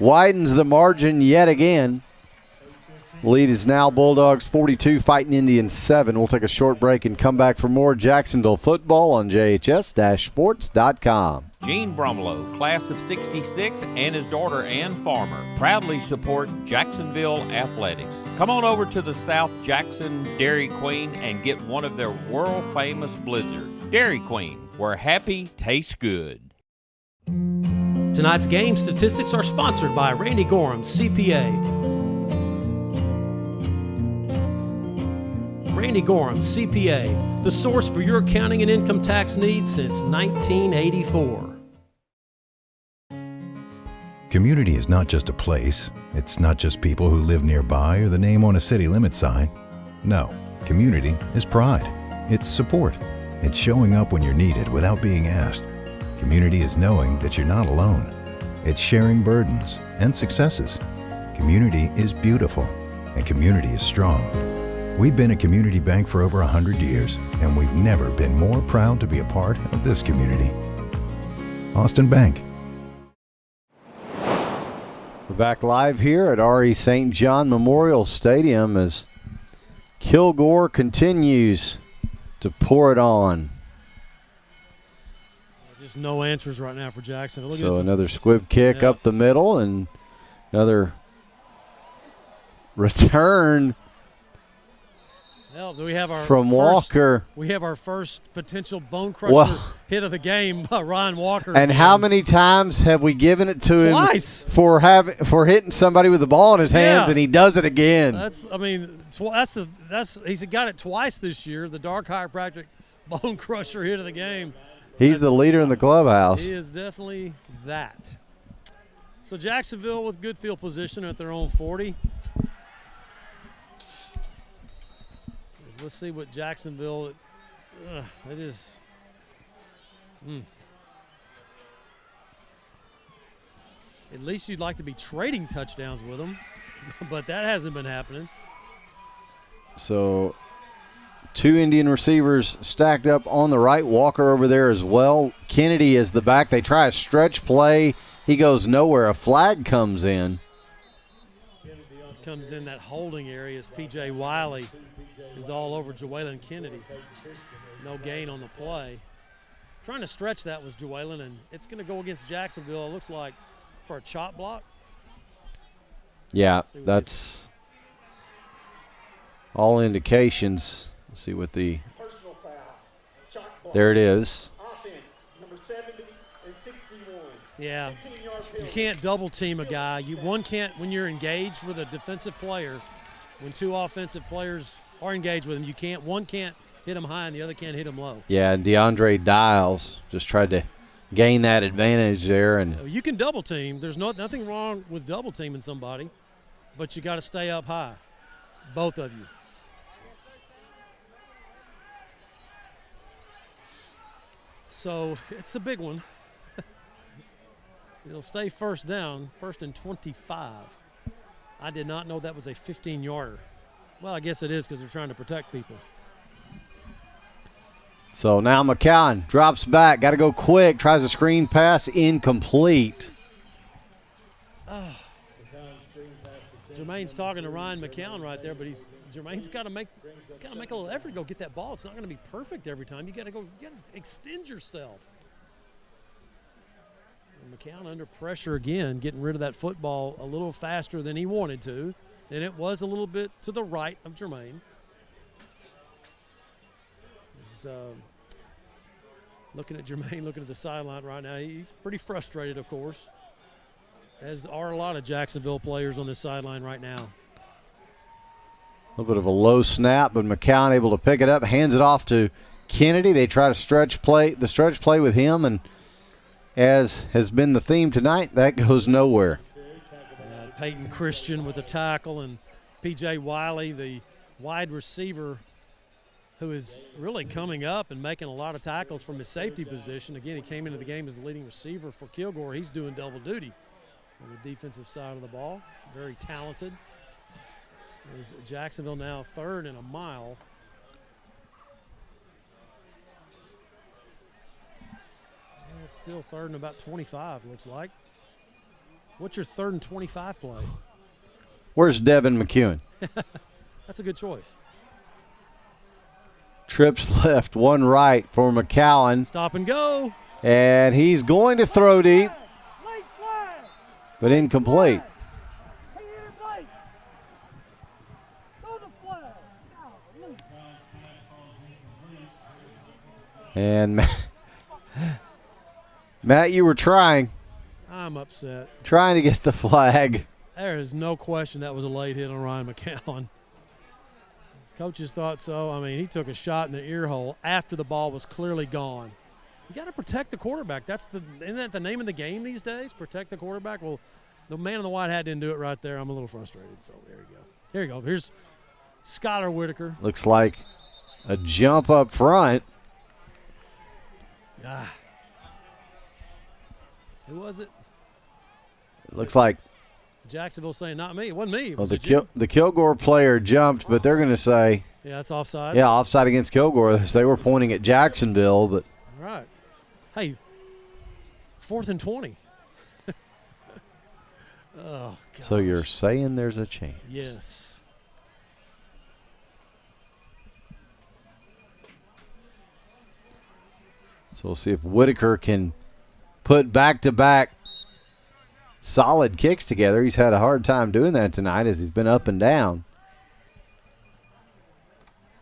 widens the margin yet again. Lead is now Bulldogs 42, Fighting Indians 7. We'll take a short break and come back for more Jacksonville football on JHS-Sports.com. Gene Brumlow, class of 66, and his daughter Ann Farmer proudly support Jacksonville athletics. Come on over to the South Jackson Dairy Queen and get one of their world-famous blizzards. Dairy Queen, where happy tastes good. Tonight's game statistics are sponsored by Randy Gorham, CPA. Randy Gorham, CPA, the source for your accounting and income tax needs since 1984. Community is not just a place. It's not just people who live nearby or the name on a city limit sign. No, community is pride. It's support. It's showing up when you're needed without being asked. Community is knowing that you're not alone. It's sharing burdens and successes. Community is beautiful, and community is strong. We've been a community bank for over 100 years, and we've never been more proud to be a part of this community. Austin Bank. We're back live here at R.E. St. John Memorial Stadium as Kilgore continues to pour it on. Just no answers right now for Jackson. So another squib kick up the middle and another return. Well, we have our from Walker. We have our first potential bone crusher hit of the game by Ryan Walker. And how many times have we given it to Twice. him for hitting somebody with the ball in his hands, and he does it again? He's got it twice this year. The Dark Chiropractic bone crusher hit of the game. He's the leader in the clubhouse. He is definitely that. So Jacksonville with good field position at their own 40. Let's see what Jacksonville. It is. At least you'd like to be trading touchdowns with them, but that hasn't been happening. So, two Indian receivers stacked up on the right. Walker over there as well. Kennedy is the back. They try a stretch play. He goes nowhere. A flag comes in. Comes in that holding area as P.J. Wiley is all over Joellen Kennedy. No gain on the play. Trying to stretch that was Joellen, and it's going to go against Jacksonville, it looks like, for a chop block. Yeah, that's all indications. Let's see what the There it is. Yeah, you can't double team a guy. One can't when you're engaged with a defensive player. When two offensive players are engaged with him, one can't hit him high and the other can't hit him low. Yeah, and DeAndre Dials just tried to gain that advantage there. And you can double team. There's nothing wrong with double teaming somebody, but you got to stay up high, both of you. So it's a big one. It'll stay first down, 1st and 25. I did not know that was a 15-yarder. Well, I guess it is because they're trying to protect people. So now McCown drops back, got to go quick, tries a screen pass, incomplete. Jermaine's talking to Ryan McCown right there, but Jermaine's got to make a little effort to go get that ball. It's not going to be perfect every time. You got to extend yourself. And McCown under pressure again, getting rid of that football a little faster than he wanted to, and it was a little bit to the right of Jermaine. He's looking at Jermaine, looking at the sideline right now. He's pretty frustrated, of course, as are a lot of Jacksonville players on this sideline right now. A little bit of a low snap, but McCown able to pick it up, hands it off to Kennedy. They try to stretch play with him, and as has been the theme tonight, that goes nowhere. Peyton Christian with a tackle, and P.J. Wiley, the wide receiver, who is really coming up and making a lot of tackles from his safety position. Again, he came into the game as the leading receiver for Kilgore. He's doing double duty on the defensive side of the ball. Very talented. Jacksonville now 3rd and a mile. It's still 3rd and about 25, looks like. What's your 3rd and 25 play? Where's Devin McEwen? That's a good choice. Trips left, one right for McCowan. Stop and go. And he's going to throw deep, but incomplete. And Matt, you were trying I'm upset. Trying to get the flag. There is no question that was a late hit on Ryan McCown. Coaches thought so. I mean, he took a shot in the ear hole after the ball was clearly gone. You got to protect the quarterback. Isn't that the name of the game these days? Protect the quarterback. Well, the man in the white hat didn't do it right there. I'm a little frustrated. So there you go. Here you go. Here's Skylar Whitaker. Looks like a jump up front. Who was it? It looks like Jacksonville saying not me. It wasn't me. It well, was the Kilgore player jumped, but they're going to say yeah, that's offside. Yeah, offside against Kilgore. They were pointing at Jacksonville, but all right. Hey, 4th and 20. Oh, gosh. So you're saying there's a chance? Yes. So we'll see if Whitaker can put back-to-back solid kicks together. He's had a hard time doing that tonight as he's been up and down.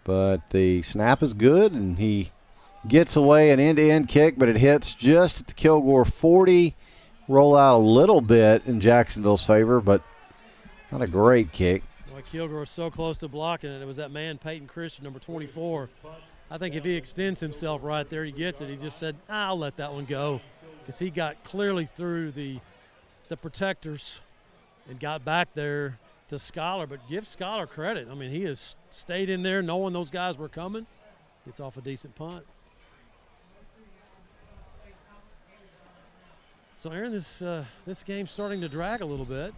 But the snap is good, and he gets away an end-to-end kick, but it hits just at the Kilgore 40. Roll out a little bit in Jacksonville's favor, but not a great kick. Boy, Kilgore was so close to blocking it. It was that man, Peyton Christian, number 24. I think if he extends himself right there, he gets it. He just said, I'll let that one go, because he got clearly through the protectors and got back there to Skylar. But give Skylar credit. I mean, he has stayed in there knowing those guys were coming. Gets off a decent punt. So, Aaron, this game's starting to drag a little bit.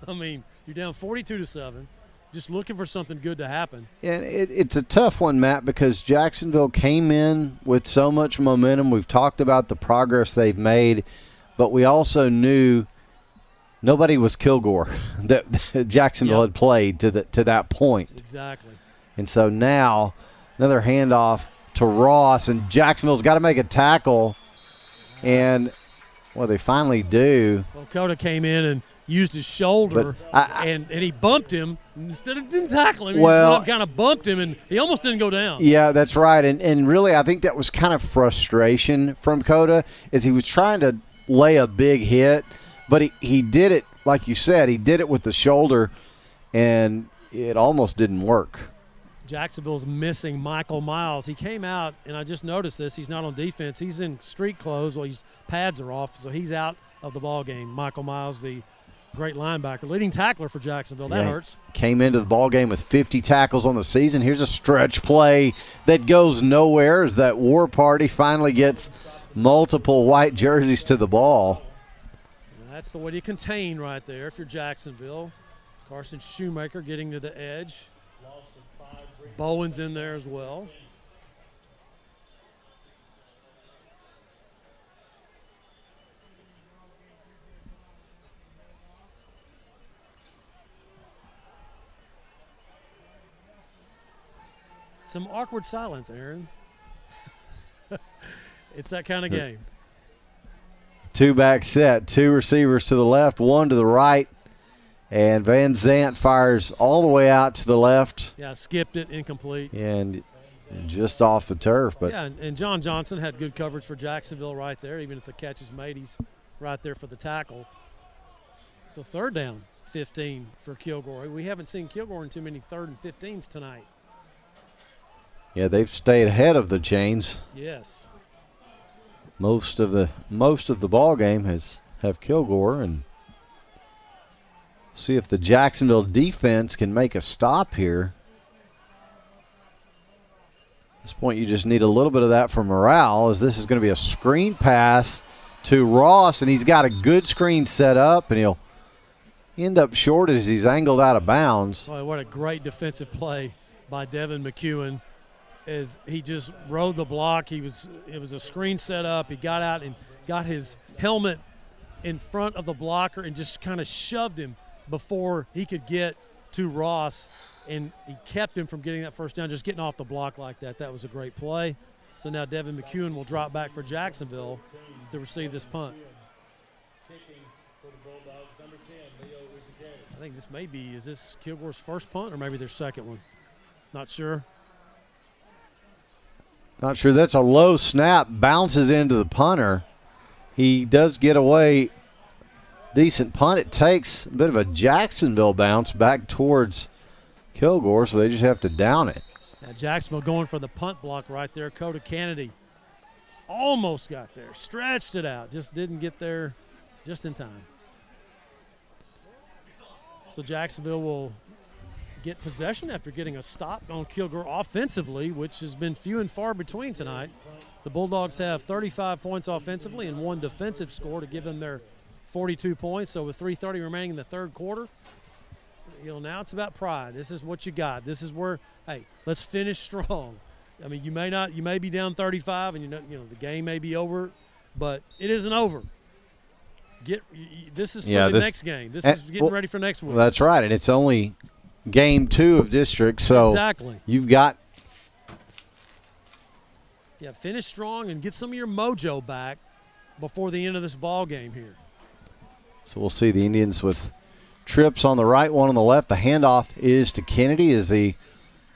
I mean, you're down 42-7, just looking for something good to happen. And it's a tough one, Matt, because Jacksonville came in with so much momentum. We've talked about the progress they've made, but we also knew nobody was Kilgore that Jacksonville had played to that point. Exactly. And so now another handoff to Ross, and Jacksonville's got to make a tackle. And Well, they finally do. Well, Coda came in and used his shoulder, and he bumped him. Instead of didn't tackle him, he just kind of bumped him, and he almost didn't go down. Yeah, that's right. And really, I think that was kind of frustration from Coda, as he was trying to lay a big hit, but he did it, like you said, he did it with the shoulder, and it almost didn't work. Jacksonville's missing Michael Miles. He came out, and I just noticed this. He's not on defense. He's in street clothes. Well, his pads are off, so he's out of the ball game. Michael Miles, the great linebacker, leading tackler for Jacksonville. That hurts. Came into the ball game with 50 tackles on the season. Here's a stretch play that goes nowhere as that war party finally gets multiple white jerseys to the ball. And that's the way to contain right there if you're Jacksonville. Carson Shoemaker getting to the edge. Bowen's in there as well. Some awkward silence, Aaron. It's that kind of game. Two-back set, two receivers to the left, one to the right, and Van Zant fires all the way out to the left. Yeah, skipped it, incomplete. And just off the turf. But yeah, and John Johnson had good coverage for Jacksonville right there, even if the catch is made, he's right there for the tackle. So third down, 15 for Kilgore. We haven't seen Kilgore in too many 3rd and 15s tonight. Yeah, they've stayed ahead of the chains. Yes. Most of the ball game have Kilgore, and see if the Jacksonville defense can make a stop here. At this point, you just need a little bit of that for morale, as this is going to be a screen pass to Ross, and he's got a good screen set up, and he'll end up short as he's angled out of bounds. Boy, what a great defensive play by Devin McEwen, as he just rode the block. It was a screen set up. He got out and got his helmet in front of the blocker and just kind of shoved him before he could get to Ross, and he kept him from getting that first down, just getting off the block like that. That was a great play. So now Devin McEwen will drop back for Jacksonville to receive this punt. I think this may be, is this Kilgore's first punt or maybe their second one? Not sure. Not sure. That's a low snap, bounces into the punter. He does get away. Decent punt. It takes a bit of a Jacksonville bounce back towards Kilgore, so they just have to down it. Now Jacksonville going for the punt block right there. Coda Kennedy almost got there, stretched it out, just didn't get there just in time. So Jacksonville will get possession after getting a stop on Kilgore offensively, which has been few and far between tonight. The Bulldogs have 35 points offensively and 1 defensive score to give them their 42 points. So with 3:30 remaining in the third quarter, now it's about pride. This is what you got. This is where, hey, let's finish strong. I mean, you may be down 35, and the game may be over, but it isn't over. This is for the next game. This is getting ready for next week. Well, that's right, and it's only game 2 of district, so exactly. You've got finish strong and get some of your mojo back before the end of this ball game here. So we'll see the Indians with trips on the right, one on the left. The handoff is to Kennedy as he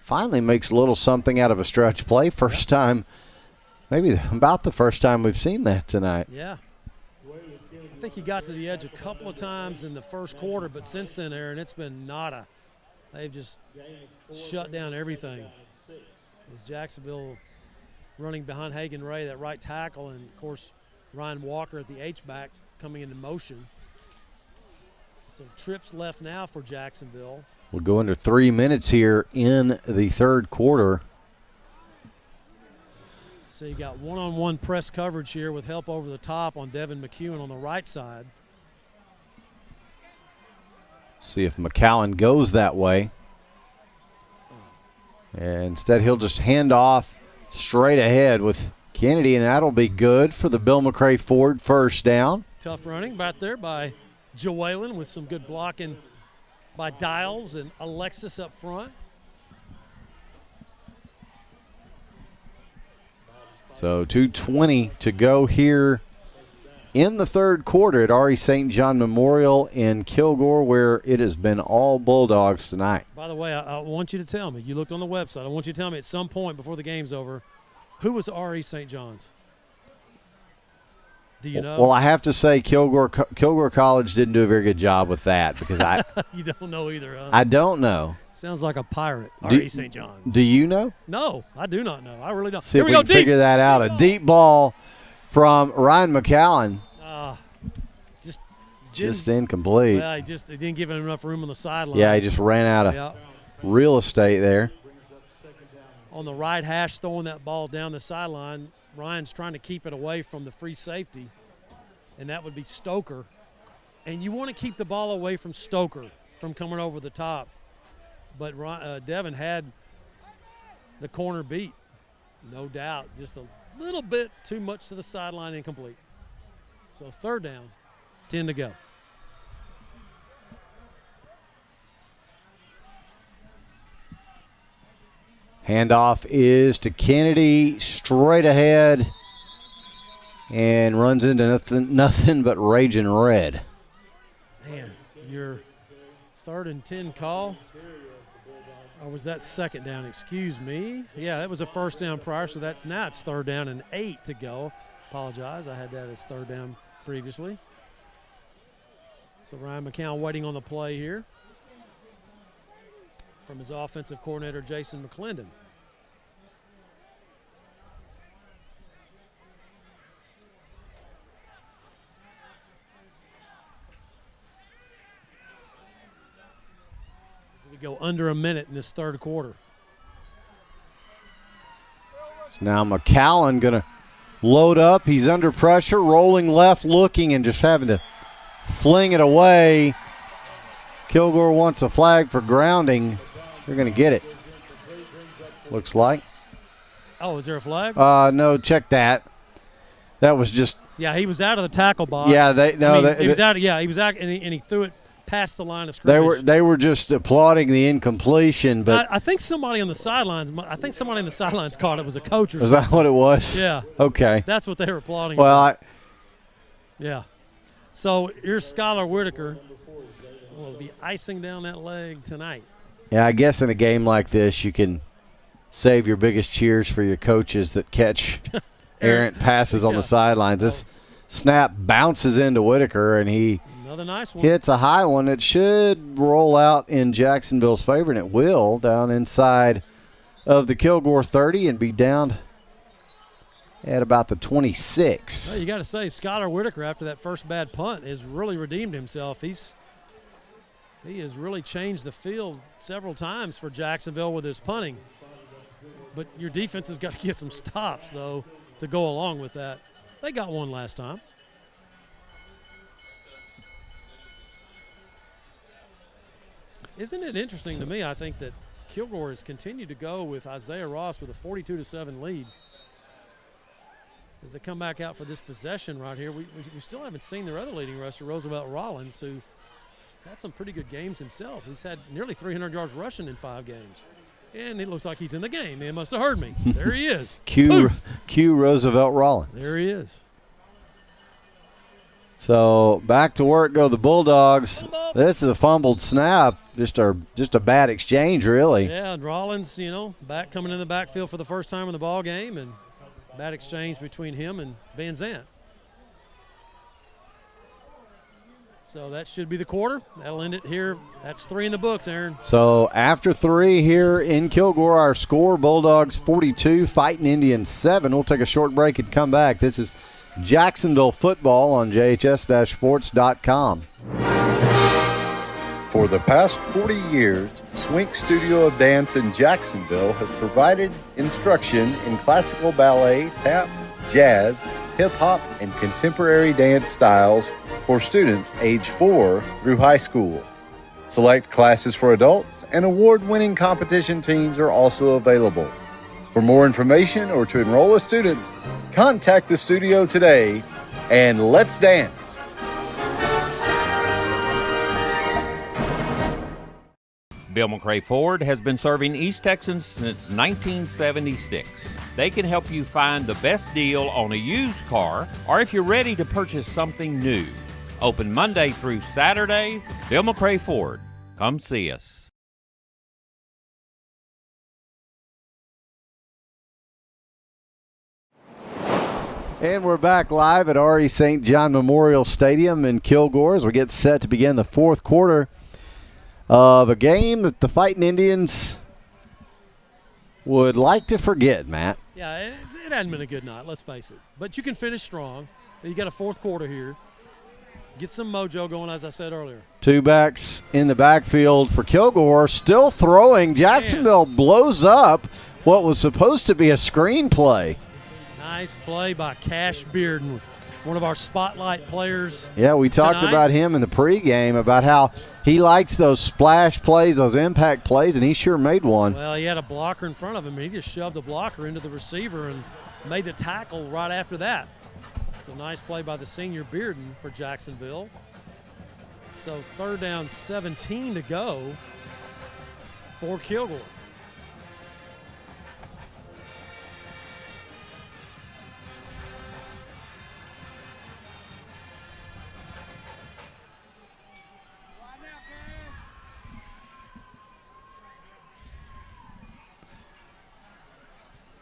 finally makes a little something out of a stretch play. First time, maybe about the first time we've seen that tonight. Yeah. I think he got to the edge a couple of times in the first quarter, but since then, Aaron, it's been nada. They've just shut down everything. As Jacksonville running behind Hagan Ray, that right tackle, and, of course, Ryan Walker at the H-back coming into motion. So trips left now for Jacksonville. We'll go under 3 minutes here in the third quarter. So you got one-on-one press coverage here with help over the top on Devin McEwen on the right side. See if McCowan goes that way. And instead, he'll just hand off straight ahead with Kennedy, and that'll be good for the Bill McRae Ford first down. Tough running back there by Joellen with some good blocking by Dials and Alexis up front. So 2:20 to go here in the third quarter at R.E. St. John Memorial in Kilgore, where it has been all Bulldogs tonight. By the way, I want you to tell me, you looked on the website, I want you to tell me at some point before the game's over, who was R.E. St. John's? Do you know? Well, I have to say Kilgore College didn't do a very good job with that because I you don't know either, huh? I don't know. Sounds like a pirate, R.E. St. John's. Do you know? No, I do not know. I really don't. See Here if we we go, can figure that out. A deep ball from Ryan McCowan. Just incomplete. Yeah, he didn't give him enough room on the sideline. Yeah, he just ran out of real estate there. On the right hash, throwing that ball down the sideline. Ryan's trying to keep it away from the free safety, and that would be Stoker. And you want to keep the ball away from Stoker from coming over the top. But Devin had the corner beat, no doubt. Just a little bit too much to the sideline, incomplete. So third down, 10 to go. Handoff is to Kennedy, straight ahead, and runs into nothing but raging red. Man, your 3rd and 10 call, or was that second down? Excuse me. Yeah, that was a first down prior, so now it's 3rd down and 8 to go. Apologize, I had that as 3rd down previously. So Ryan McCown waiting on the play here from his offensive coordinator, Jason McClendon. We go under a minute in this third quarter. So now McCowan going to load up. He's under pressure, rolling left, looking, and just having to fling it away. Kilgore wants a flag for grounding. They're going to get it, looks like. Oh, is there a flag? No, check that. That was just. Yeah, he was out of the tackle box. Yeah, he was out. Yeah, he was out, and he threw it past the line of scrimmage. They were just applauding the incompletion, but I think somebody on the sidelines. I think somebody on the sidelines caught it. Was a coach or is something. that what it was? Yeah. Okay. That's what they were applauding. Well, yeah. So here's Skylar Whitaker. Will be icing down that leg tonight. Yeah, I guess in a game like this, you can save your biggest cheers for your coaches that catch errant passes on the sidelines. This snap bounces into Whitaker, and he another nice one. Hits a high one. It should roll out in Jacksonville's favor, and it will, down inside of the Kilgore 30 and be down at about the 26. Well, you got to say, Skylar Whitaker, after that first bad punt, has really redeemed himself. He has really changed the field several times for Jacksonville with his punting. But your defense has got to get some stops, though, to go along with that. They got one last time. Isn't it interesting to me, I think, that Kilgore has continued to go with Isaiah Ross with a 42-7 lead. As they come back out for this possession right here, we still haven't seen their other leading rusher, Roosevelt Rollins, who had some pretty good games himself. He's had nearly 300 yards rushing in 5 games. And it looks like he's in the game. They must have heard me. There he is. Q Roosevelt Rollins. There he is. So back to work go the Bulldogs. This is a fumbled snap. Just a bad exchange, really. Yeah, and Rollins, coming in the backfield for the first time in the ball game, and bad exchange between him and Van Zandt. So that should be the quarter. That'll end it here. That's 3 in the books, Aaron. So after 3 here in Kilgore, our score, Bulldogs 42, Fighting Indians 7. We'll take a short break and come back. This is Jacksonville football on JHS-sports.com. For the past 40 years, Swink Studio of Dance in Jacksonville has provided instruction in classical ballet, tap, jazz, hip-hop, and contemporary dance styles for students age 4 through high school. Select classes for adults and award-winning competition teams are also available. For more information or to enroll a student, contact the studio today and let's dance. Bill McRae Ford has been serving East Texans since 1976. They can help you find the best deal on a used car or if you're ready to purchase something new. Open Monday through Saturday. Bill McRae Ford. Come see us. And we're back live at R.E. St. John Memorial Stadium in Kilgore as we get set to begin the fourth quarter of a game that the Fighting Indians would like to forget, Matt. Yeah, it hadn't been a good night, let's face it. But you can finish strong. You got a fourth quarter here. Get some mojo going, as I said earlier. Two backs in the backfield for Kilgore, still throwing. Jacksonville blows up what was supposed to be a screen play. Nice play by Cash Bearden, one of our spotlight players. Yeah, we talked about him in the pregame about how he likes those splash plays, those impact plays, and he sure made one. Well, he had a blocker in front of him, and he just shoved the blocker into the receiver and made the tackle right after that. It's a nice play by the senior Bearden for Jacksonville. So 3rd down, 17 to go for Kilgore.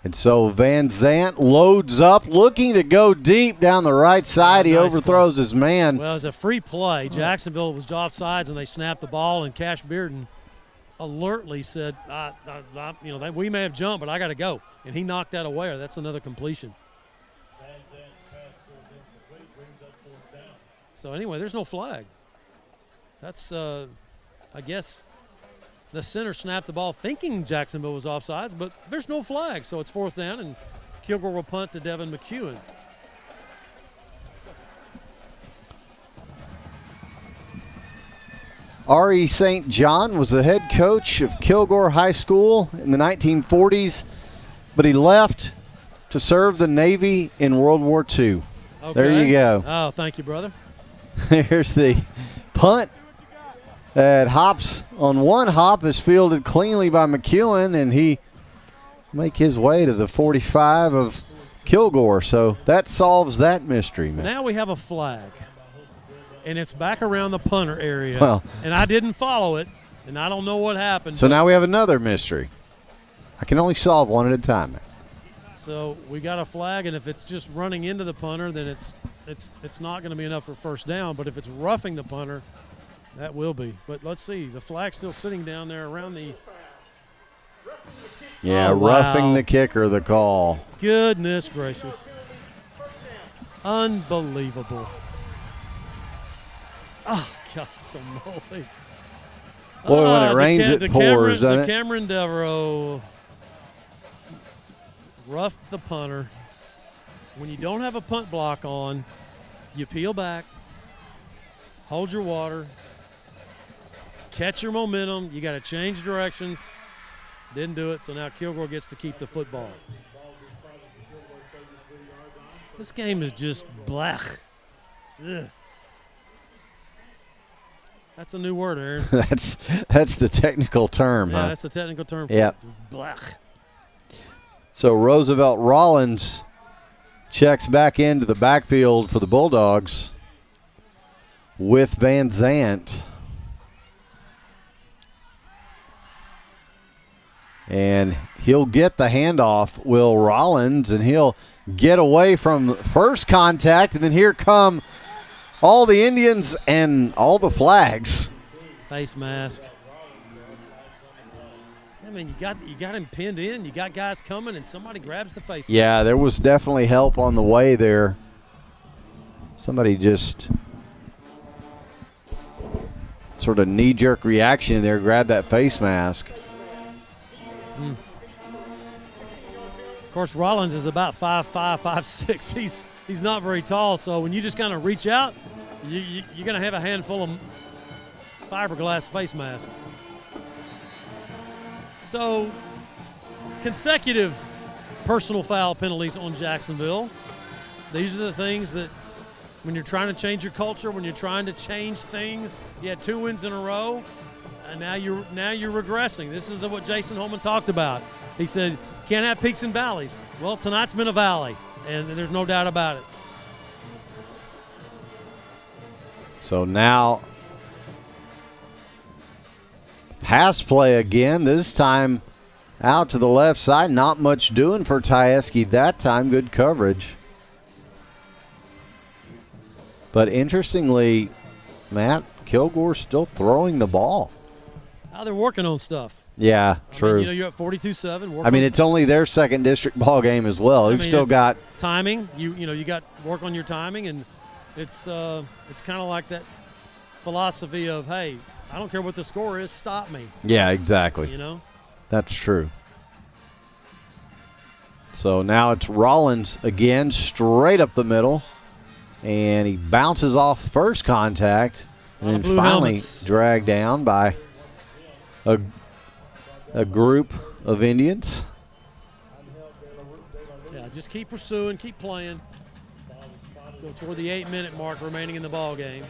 And so Van Zant loads up, looking to go deep down the right side. He overthrows his man. Well, it was a free play. Jacksonville was offsides, and they snapped the ball, and Cash Bearden alertly said, we may have jumped, but I got to go. And he knocked that away. That's another completion. So, anyway, there's no flag. That's, I guess, the center snapped the ball thinking Jacksonville was offsides, but there's no flag. So it's 4th down, and Kilgore will punt to Devin McEwen. R.E. St. John was the head coach of Kilgore High School in the 1940s, but he left to serve the Navy in World War II. Okay. There you go. Oh, thank you, brother. Here's the punt. That hops on one hop is fielded cleanly by McEwen, and he make his way to the 45 of Kilgore. So that solves that mystery, man. Now we have a flag, and it's back around the punter area. Well, and I didn't follow it, and I don't know what happened. So now we have another mystery. I can only solve one at a time, man. So we got a flag, and if it's just running into the punter, then it's not going to be enough for 1st down. But if it's roughing the punter, that will be. But let's see. The flag's still sitting down there around the. Yeah, wow. Roughing the kicker, the call. Goodness gracious. Unbelievable. Oh, gosh almighty. Boy, when it rains, it pours, doesn't it? Cameron Devereaux roughed the punter. When you don't have a punt block on, you peel back, hold your water, catch your momentum. You got to change directions. Didn't do it, so now Kilgore gets to keep the football. This game is just blech. Ugh. That's a new word, Aaron. that's the technical term, yeah, huh? That's the technical term for yep. Blech. So Roosevelt Rollins checks back into the backfield for the Bulldogs with Van Zant. And he'll get the handoff, Will Rollins, and he'll get away from first contact, and then here come all the Indians and all the flags. Face mask. I mean, you got him pinned in. You got guys coming, and somebody grabs the face mask. Yeah, there was definitely help on the way there. Somebody just sort of knee-jerk reaction there, grabbed that face mask. Of course, Rollins is about 5'5", 5'6". He's not very tall, so when you just kind of reach out, you're going to have a handful of fiberglass face mask. So, consecutive personal foul penalties on Jacksonville. These are the things that when you're trying to change your culture, when you're trying to change things, you had 2 wins in a row, and now you're regressing. This is what Jason Holman talked about. He said, can't have peaks and valleys. Well, tonight's been a valley, and there's no doubt about it. So now pass play again, this time out to the left side. Not much doing for Tyeski that time. Good coverage. But interestingly, Matt, Kilgore's still throwing the ball. They're working on stuff. Yeah, true. You're at 42-7. I mean, it's only their second district ball game as well. You've still got timing. You got work on your timing, and it's kind of like that philosophy of, hey, I don't care what the score is, stop me. Yeah, exactly. That's true. So now it's Rollins again, straight up the middle, and he bounces off first contact, and then finally dragged down by a group of Indians. Yeah, just keep pursuing, keep playing. Go toward the 8-minute mark remaining in the ball game.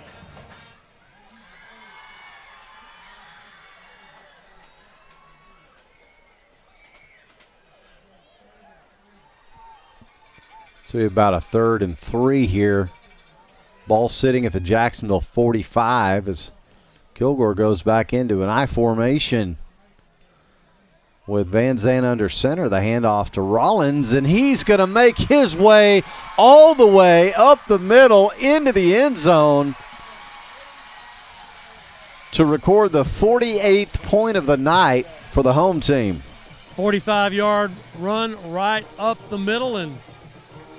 So we have about a 3rd and 3 here. Ball sitting at the Jacksonville 45 as Kilgore goes back into an I formation with Van Zandt under center. The handoff to Rollins, and he's going to make his way all the way up the middle into the end zone to record the 48th point of the night for the home team. 45-yard run right up the middle, and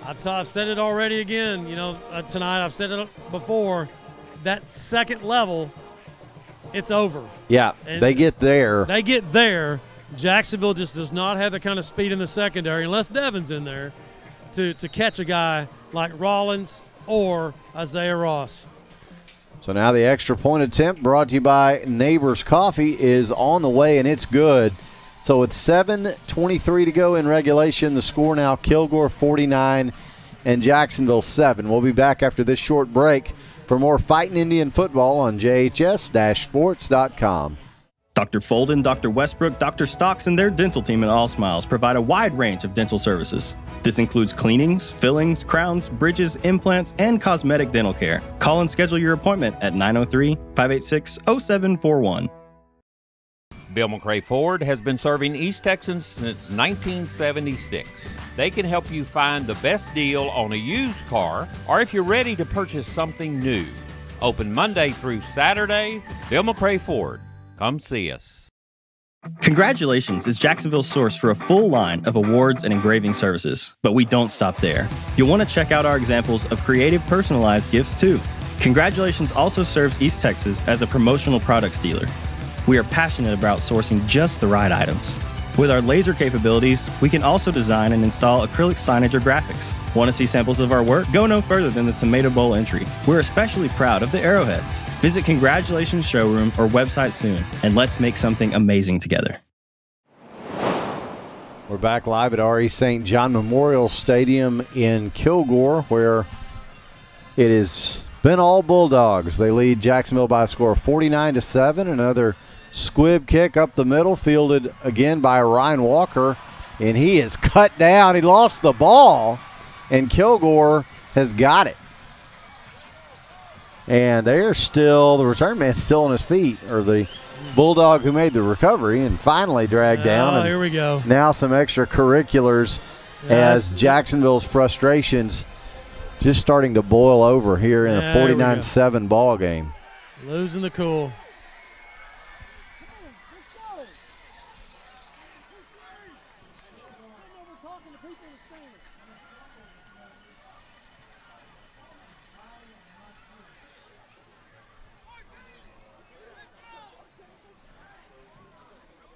I've said it already again. Tonight I've said it before. That second level, it's over. Yeah, and they get there. They get there. Jacksonville just does not have the kind of speed in the secondary, unless Devin's in there, to catch a guy like Rollins or Isaiah Ross. So now the extra point attempt, brought to you by Neighbors Coffee, is on the way, and it's good. So with 7:23 to go in regulation, the score now Kilgore 49 and Jacksonville 7. We'll be back after this short break for more Fighting Indian football on JHS-sports.com. Dr. Folden, Dr. Westbrook, Dr. Stocks, and their dental team at All Smiles provide a wide range of dental services. This includes cleanings, fillings, crowns, bridges, implants, and cosmetic dental care. Call and schedule your appointment at 903-586-0741. Bill McRae Ford has been serving East Texans since 1976. They can help you find the best deal on a used car, or if you're ready to purchase something new. Open Monday through Saturday. Bill McRae Ford. Come see us. Congratulations is Jacksonville's source for a full line of awards and engraving services. But we don't stop there. You'll want to check out our examples of creative personalized gifts too. Congratulations also serves East Texas as a promotional products dealer. We are passionate about sourcing just the right items. With our laser capabilities, we can also design and install acrylic signage or graphics. Want to see samples of our work? Go no further than the Tomato Bowl entry. We're especially proud of the arrowheads. Visit Congratulations Showroom or website soon, and let's make something amazing together. We're back live at R.E. St. John Memorial Stadium in Kilgore, where it has been all Bulldogs. They lead Jacksonville by a score of 49-7. Another squib kick up the middle, fielded again by Ryan Walker, and he is cut down. He lost the ball, and Kilgore has got it. And they're still, the return man's still on his feet, or the Bulldog who made the recovery and finally dragged down. Oh, here we go. Now some extracurriculars as Jacksonville's frustrations just starting to boil over here in a 49-7 ball game. Losing the cool.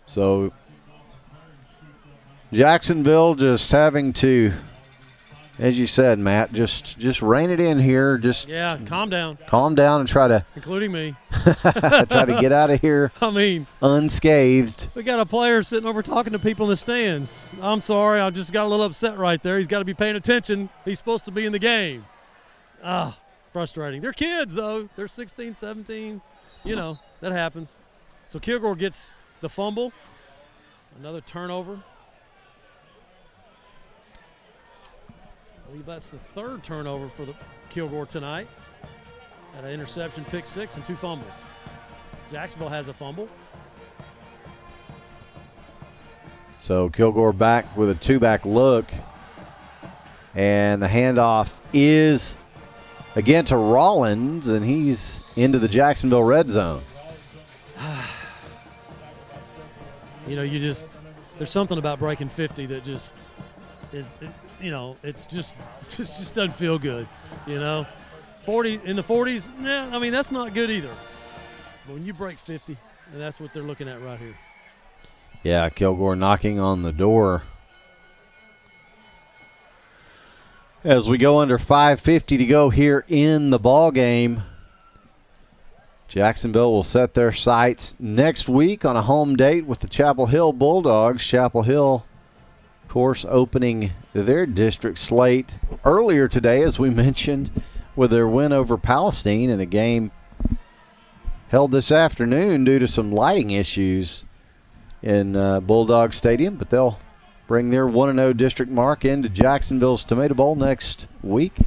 So Jacksonville just having to, as you said, Matt, just rein it in here. Just calm down. Calm down and try to, including me, try to get out of here. I mean, unscathed. We got a player sitting over talking to people in the stands. I'm sorry, I just got a little upset right there. He's got to be paying attention. He's supposed to be in the game. Frustrating. They're kids though. They're 16, 17. You know that happens. So Kilgore gets the fumble, another turnover. believe that's the third turnover for the Kilgore tonight. Had an interception, pick six, and 2 fumbles. Jacksonville has a fumble. So Kilgore back with a 2-back look. And the handoff is again to Rollins, and he's into the Jacksonville red zone. You know, there's something about breaking 50 that just is, you know, it's just doesn't feel good, you know. 40 in the 40s, I mean, that's not good either. But when you break 50, and that's what they're looking at right here. Yeah, Kilgore knocking on the door. As we go under 5:50 to go here in the ball game, Jacksonville will set their sights next week on a home date with the Chapel Hill Bulldogs. Chapel Hill, of course, opening their district slate earlier today, as we mentioned, with their win over Palestine in a game held this afternoon due to some lighting issues in Bulldog Stadium, but they'll bring their 1-0 district mark into Jacksonville's Tomato Bowl next week.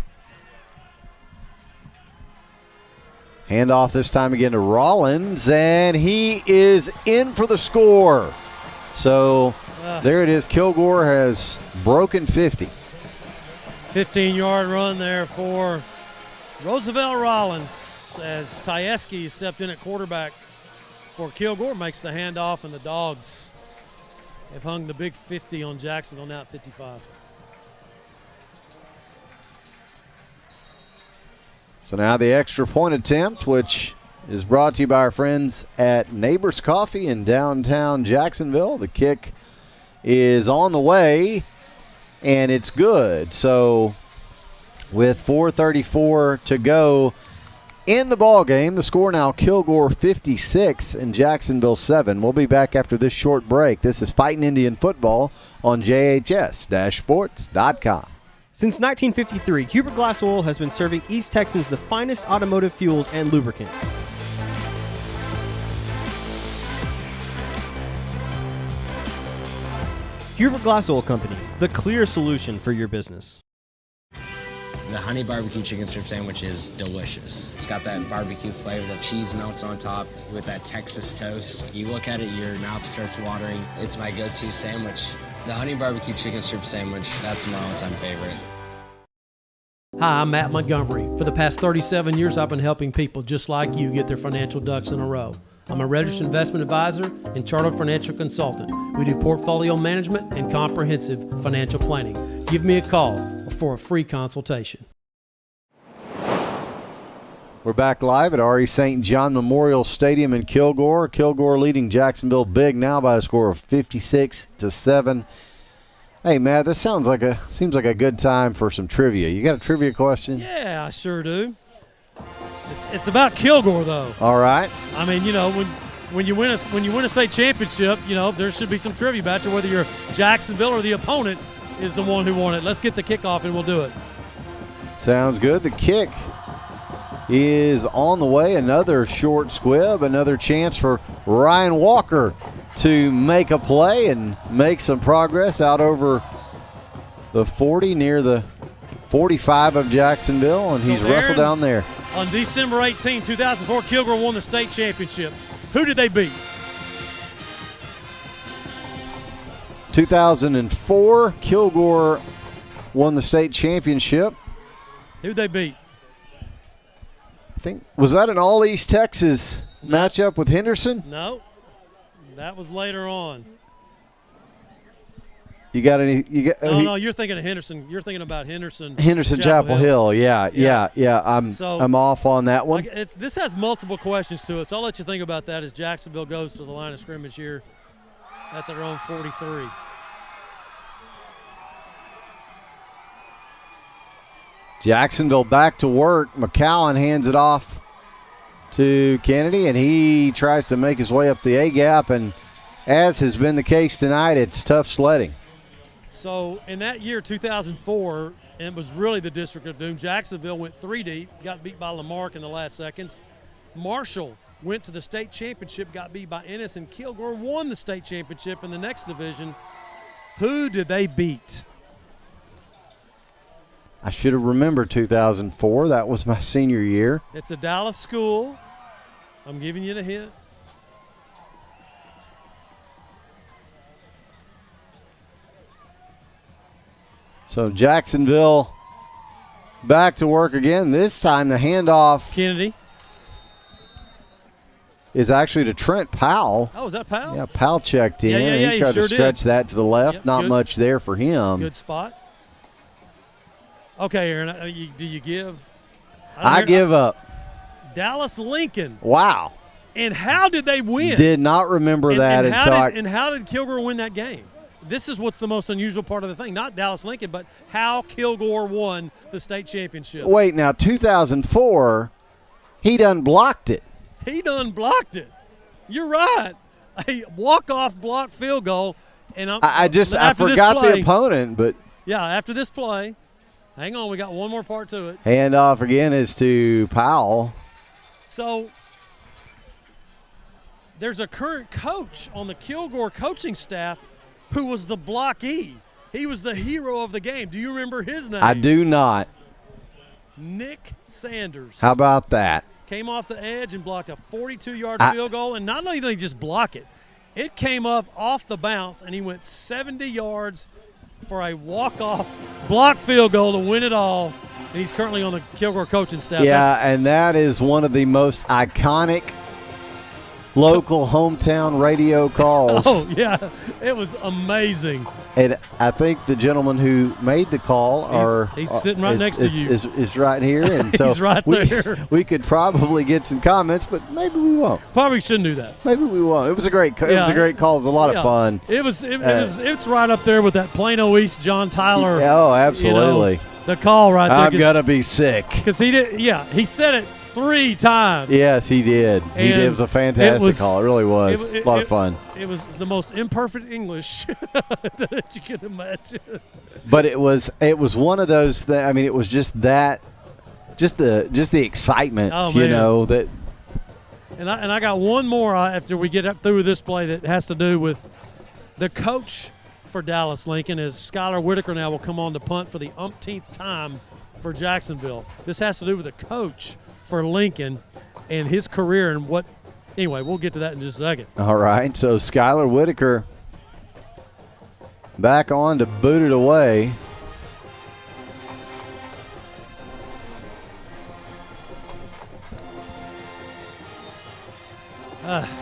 Handoff this time again to Rollins, and he is in for the score. So there it is. Kilgore has broken 50. 15-yard run there for Roosevelt Rollins as Tyeski stepped in at quarterback for Kilgore, makes the handoff, and the Dogs have hung the big 50 on Jacksonville, now at 55. So now the extra point attempt, which is brought to you by our friends at Neighbors Coffee in downtown Jacksonville. The kick is on the way, and it's good. So with 4:34 to go in the ball game, the score now Kilgore 56 and Jacksonville 7. We'll be back after this short break. This is Fighting Indian Football on JHS-Sports.com. Since 1953, Hubert Glass Oil has been serving East Texans the finest automotive fuels and lubricants. Hubert Glass Oil Company, the clear solution for your business. The honey barbecue chicken strip sandwich is delicious. It's got that barbecue flavor, the cheese melts on top with that Texas toast. You look at it, your mouth starts watering. It's my go-to sandwich. The honey barbecue chicken strip sandwich, that's my all-time favorite. Hi, I'm Matt Montgomery. For the past 37 years, I've been helping people just like you get their financial ducks in a row. I'm a registered investment advisor and chartered financial consultant. We do portfolio management and comprehensive financial planning. Give me a call for a free consultation. We're back live at R.E. St. John Memorial Stadium in Kilgore. Kilgore leading Jacksonville big now by a score of 56-7. Hey, Matt, this seems like a good time for some trivia. You got a trivia question? Yeah, I sure do. It's about Kilgore, though. All right. I mean, you know, when you win a state championship, you know, there should be some trivia about you, whether you're Jacksonville or the opponent is the one who won it. Let's get the kickoff and we'll do it. Sounds good. The kick is on the way. Another short squib, another chance for Ryan Walker to make a play and make some progress out over the 40 near the 45 of Jacksonville, and he's wrestled down there. On December 18, 2004, Kilgore won the state championship. Who did they beat? 2004, Kilgore won the state championship. Who'd they beat? I think, was that an all East Texas matchup with Henderson? No, that was later on. You got any? No, you're thinking of Henderson. You're thinking about Henderson. Chapel Hill. Yeah. I'm off on that one. This has multiple questions to it, so I'll let you think about that as Jacksonville goes to the line of scrimmage here at their own 43. Jacksonville back to work. McCowan hands it off to Kennedy, and he tries to make his way up the A-gap, and as has been the case tonight, it's tough sledding. So in that year, 2004, and it was really the District of Doom, Jacksonville went 3 deep, got beat by Lamarck in the last seconds. Marshall went to the state championship, got beat by Ennis, and Kilgore won the state championship in the next division. Who did they beat? I should have remembered 2004. That was my senior year. It's a Dallas school. I'm giving you the hint. So Jacksonville back to work again. This time the handoff Kennedy is actually to Trent Powell. Oh, is that Powell? Yeah, Powell checked in. Yeah, he tried sure to stretch did. that to the left. Yep, Not good. much there for him. Good spot. Okay, Aaron, do you give? I give up. Dallas Lincoln. Wow. And how did they win? Did not remember that. And how did Kilgore win that game? This is what's the most unusual part of the thing. Not Dallas Lincoln, but how Kilgore won the state championship. Wait, now 2004, he done blocked it. He done blocked it. You're right. A walk-off block field goal. And I forgot the opponent, but. Yeah, after this play. Hang on, we got one more part to it. Handoff again is to Powell. So there's a current coach on the Kilgore coaching staff who was the blockee. He was the hero of the game. Do you remember his name? I do not. Nick Sanders. How about that? Came off the edge and blocked a 42-yard field goal. And not only did he just block it, it came up off the bounce, and he went 70 yards for a walk-off block field goal to win it all. And he's currently on the Kilgore coaching staff. Yeah, and that is one of the most iconic local hometown radio calls. Oh, yeah. It was amazing. And I think the gentleman who made the call he's sitting right next to you. Is right here. And so he's right there. We could probably get some comments, but maybe we won't. Probably shouldn't do that. Maybe we won't. It was a great call. It was a great call. It was a lot of fun. It's right up there with that Plano East John Tyler. Oh, absolutely. The call right there. I'm going to be sick. Because he did. Yeah, he said it 3 times. Yes, he did. It was a fantastic call. It really was. A lot of fun. It was the most imperfect English that you could imagine. But it was one of those things. I mean, it was just the excitement, that. And I got one more after we get up through this play that has to do with the coach for Dallas Lincoln, as Skylar Whitaker now will come on to punt for the umpteenth time for Jacksonville. This has to do with the coach for Lincoln and his career and what. Anyway, we'll get to that in just a second. All right, so Skylar Whitaker back on to boot it away.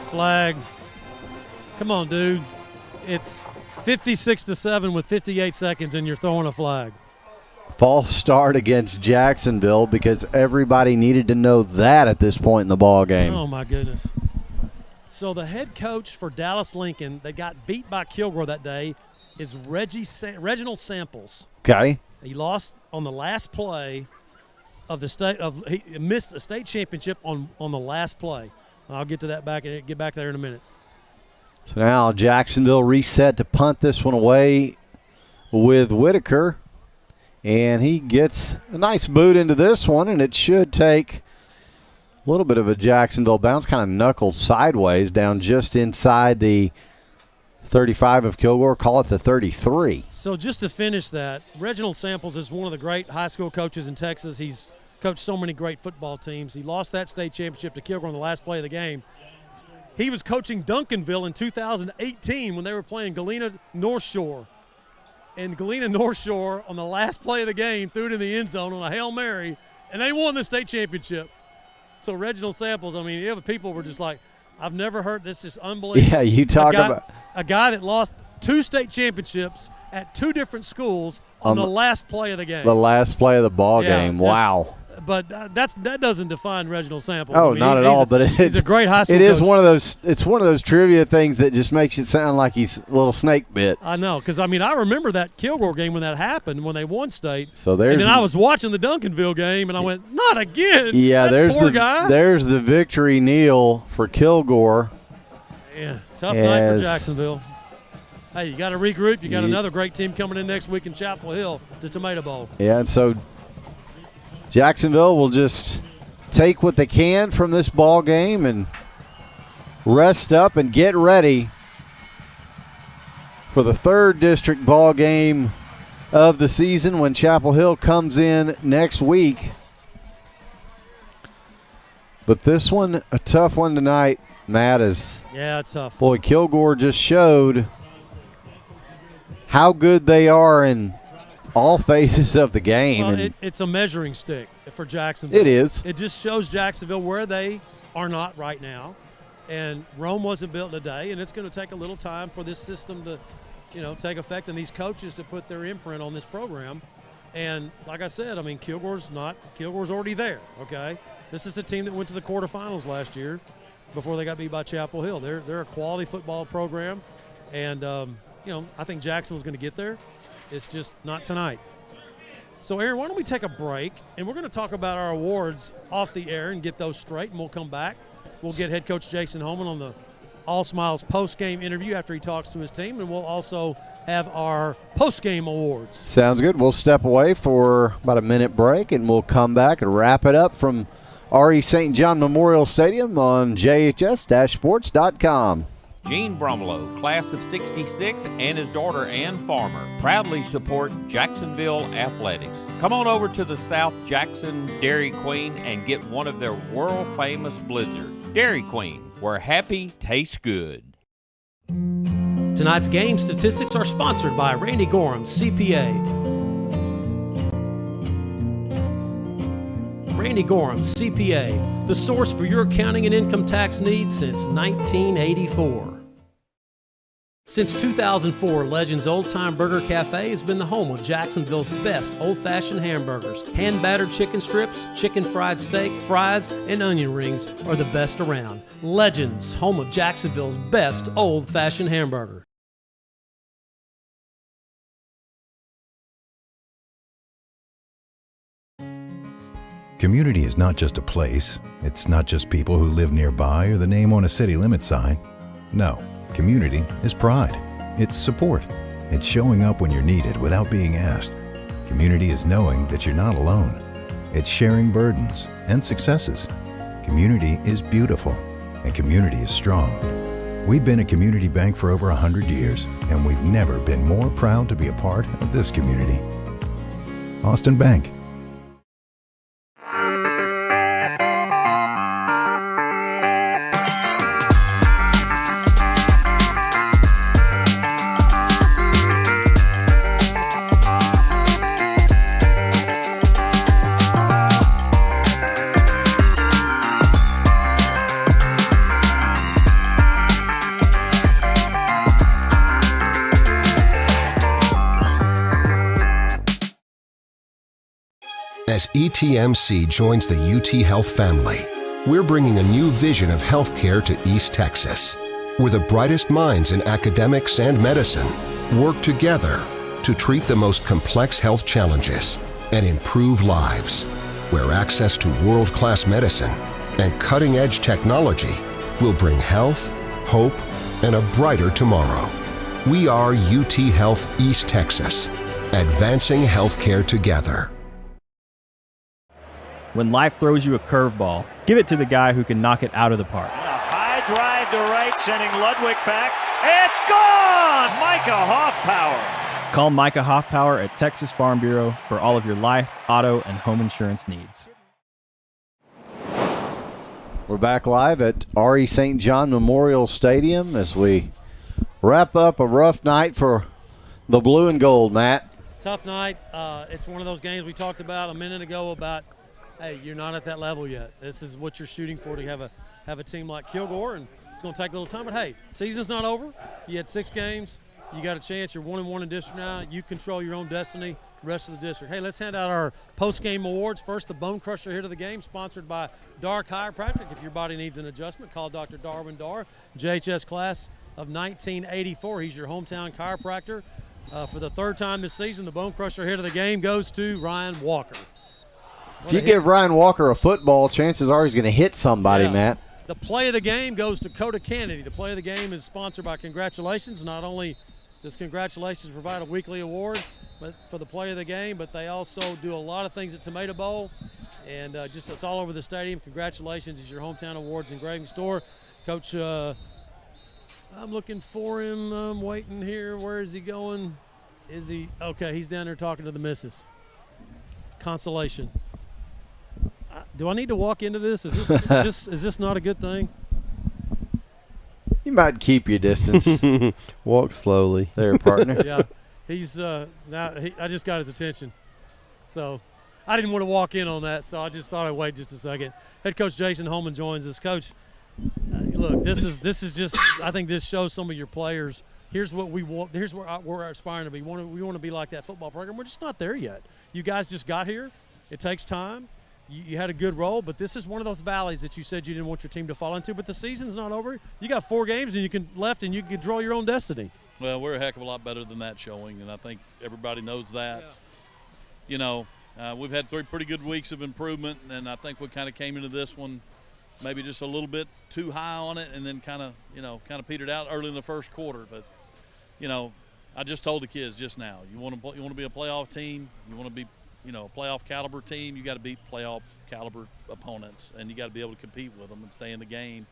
Flag. Come on, dude. It's 56-7 with 58 seconds, and you're throwing a flag. False start against Jacksonville because everybody needed to know that at this point in the ball game. Oh, my goodness. So the head coach for Dallas Lincoln that got beat by Kilgore that day is Reginald Samples. Okay. He lost on the last play of the state of he missed a state championship on the last play. I'll get to that get back there in a minute. So now Jacksonville reset to punt this one away with Whitaker. And he gets a nice boot into this one, and it should take a little bit of a Jacksonville bounce, kind of knuckled sideways down just inside the 35 of Kilgore. Call it the 33. So just to finish that, Reginald Samples is one of the great high school coaches in Texas. He's coached so many great football teams. He lost that state championship to Kilgore on the last play of the game. He was coaching Duncanville in 2018 when they were playing Galena North Shore. And Galena North Shore, on the last play of the game, threw it in the end zone on a Hail Mary, and they won the state championship. So Reginald Samples, I mean, people were just like, I've never heard this. Is unbelievable. Yeah, you talk about a guy that lost 2 state championships at 2 different schools on the last play of the game. The last play of the ball game. Wow. But that doesn't define Reginald Samples. Oh, not at all. But he's a great high school coach. It's one of those. It's one of those trivia things that just makes it sound like he's a little snake bit. I know, because I remember that Kilgore game when that happened, when they won state. So there's. And then I was watching the Duncanville game, and I went, not again. Yeah, there's the victory kneel for Kilgore. Yeah, tough night for Jacksonville. Hey, you got to regroup. You got another great team coming in next week in Chapel Hill, the Tomato Bowl. Yeah, and so Jacksonville will just take what they can from this ball game and rest up and get ready for the 3rd district ball game of the season when Chapel Hill comes in next week. But this one, a tough one tonight, Matt, is it's tough. Boy, Kilgore just showed how good they are in all phases of the game. Well, and it's a measuring stick for Jacksonville. It is. It just shows Jacksonville where they are not right now. And Rome wasn't built in a day, and it's going to take a little time for this system to, take effect and these coaches to put their imprint on this program. And like I said, I mean, Kilgore's already there, okay? This is a team that went to the quarterfinals last year before they got beat by Chapel Hill. They're a quality football program, and, I think Jacksonville's going to get there. It's just not tonight. So, Aaron, why don't we take a break, and we're going to talk about our awards off the air and get those straight, and we'll come back. We'll get head coach Jason Holman on the All Smiles post-game interview after he talks to his team, and we'll also have our post-game awards. Sounds good. We'll step away for about a minute break, and we'll come back and wrap it up from R.E. St. John Memorial Stadium on JHS-sports.com. Gene Brumlow, class of 66, and his daughter Ann Farmer proudly support Jacksonville athletics. Come on over to the South Jackson Dairy Queen and get one of their world-famous blizzards. Dairy Queen, where happy tastes good. Tonight's game statistics are sponsored by Randy Gorham, CPA. Randy Gorham, CPA, the source for your accounting and income tax needs since 1984. Since 2004, Legends Old Time Burger Cafe has been the home of Jacksonville's best old-fashioned hamburgers. Hand-battered chicken strips, chicken fried steak, fries, and onion rings are the best around. Legends, home of Jacksonville's best old-fashioned hamburger. Community is not just a place. It's not just people who live nearby or the name on a city limit sign. No. Community is pride. It's support. It's showing up when you're needed without being asked. Community is knowing that you're not alone. It's sharing burdens and successes. Community is beautiful, and community is strong. We've been a community bank for over 100 years, and we've never been more proud to be a part of this community. Austin Bank. As ETMC joins the UT Health family, we're bringing a new vision of healthcare to East Texas, where the brightest minds in academics and medicine work together to treat the most complex health challenges and improve lives, where access to world-class medicine and cutting-edge technology will bring health, hope, and a brighter tomorrow. We are UT Health East Texas, advancing healthcare together. When life throws you a curveball, give it to the guy who can knock it out of the park. A high drive to right, sending Ludwig back. It's gone! Micah Hoffpower. Call Micah Hoffpower at Texas Farm Bureau for all of your life, auto, and home insurance needs. We're back live at R.E. St. John Memorial Stadium as we wrap up a rough night for the blue and gold, Matt. Tough night. It's one of those games we talked about a minute ago about, hey, you're not at that level yet. This is what you're shooting for, to have a team like Kilgore, and it's going to take a little time. But, hey, season's not over. You had 6 games. You got a chance. You're 1-1 in district now. You control your own destiny, rest of the district. Hey, let's hand out our post-game awards. First, the Bone Crusher hit of the game, sponsored by Dar Chiropractic. If your body needs an adjustment, call Dr. Darwin Dar, JHS class of 1984. He's your hometown chiropractor. For the 3rd time this season, the Bone Crusher hit of the game goes to Ryan Walker. If you give Ryan Walker a football, chances are he's going to hit somebody, Matt. The play of the game goes to Coda Kennedy. The play of the game is sponsored by Congratulations. Not only does Congratulations provide a weekly award for the play of the game, but they also do a lot of things at Tomato Bowl. And just it's all over the stadium. Congratulations is your hometown awards engraving store. Coach, I'm looking for him. I'm waiting here. Where is he going? Is he okay? He's down there talking to the missus. Consolation. Do I need to walk into this? Is this not a good thing? You might keep your distance. Walk slowly, there, partner. Yeah, he's I just got his attention, so I didn't want to walk in on that. So I just thought I'd wait just a second. Head coach Jason Holman joins us. Coach, look, this is just. I think this shows some of your players. Here's what we want. Here's where we're aspiring to be. We want to be like that football program. We're just not there yet. You guys just got here. It takes time. You had a good role, but this is one of those valleys that you said you didn't want your team to fall into. But the season's not over. You got 4 games and you can control your own destiny. Well, we're a heck of a lot better than that showing, and I think everybody knows that. Yeah. We've had 3 pretty good weeks of improvement, and I think we kind of came into this one maybe just a little bit too high on it, and then kind of petered out early in the first quarter. But I just told the kids just now, you want to be a playoff team, you want to be a playoff caliber team, you got to beat playoff caliber opponents, and you got to be able to compete with them and stay in the game.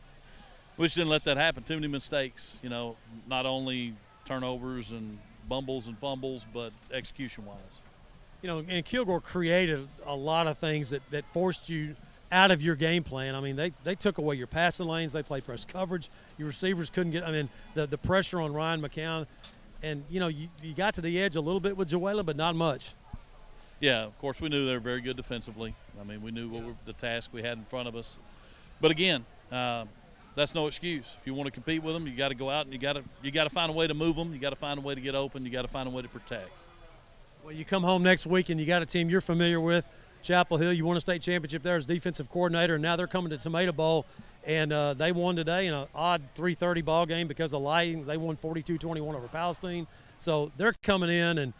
We just didn't let that happen. Too many mistakes, not only turnovers and bumbles and fumbles, but execution-wise. And Kilgore created a lot of things that forced you out of your game plan. I mean, they took away your passing lanes. They played press coverage. Your receivers couldn't get – the pressure on Ryan McCown. And, you got to the edge a little bit with Joella, but not much. Yeah, of course, we knew they were very good defensively. I mean, we knew the task we had in front of us. But, again, that's no excuse. If you want to compete with them, you got to go out and you got to find a way to move them. You got to find a way to get open. You got to find a way to protect. Well, you come home next week and you got a team you're familiar with, Chapel Hill. You won a state championship there as defensive coordinator, and now they're coming to Tomato Bowl. And they won today in an odd 3:30 ball game because of lighting. They won 42-21 over Palestine. So they're coming in, and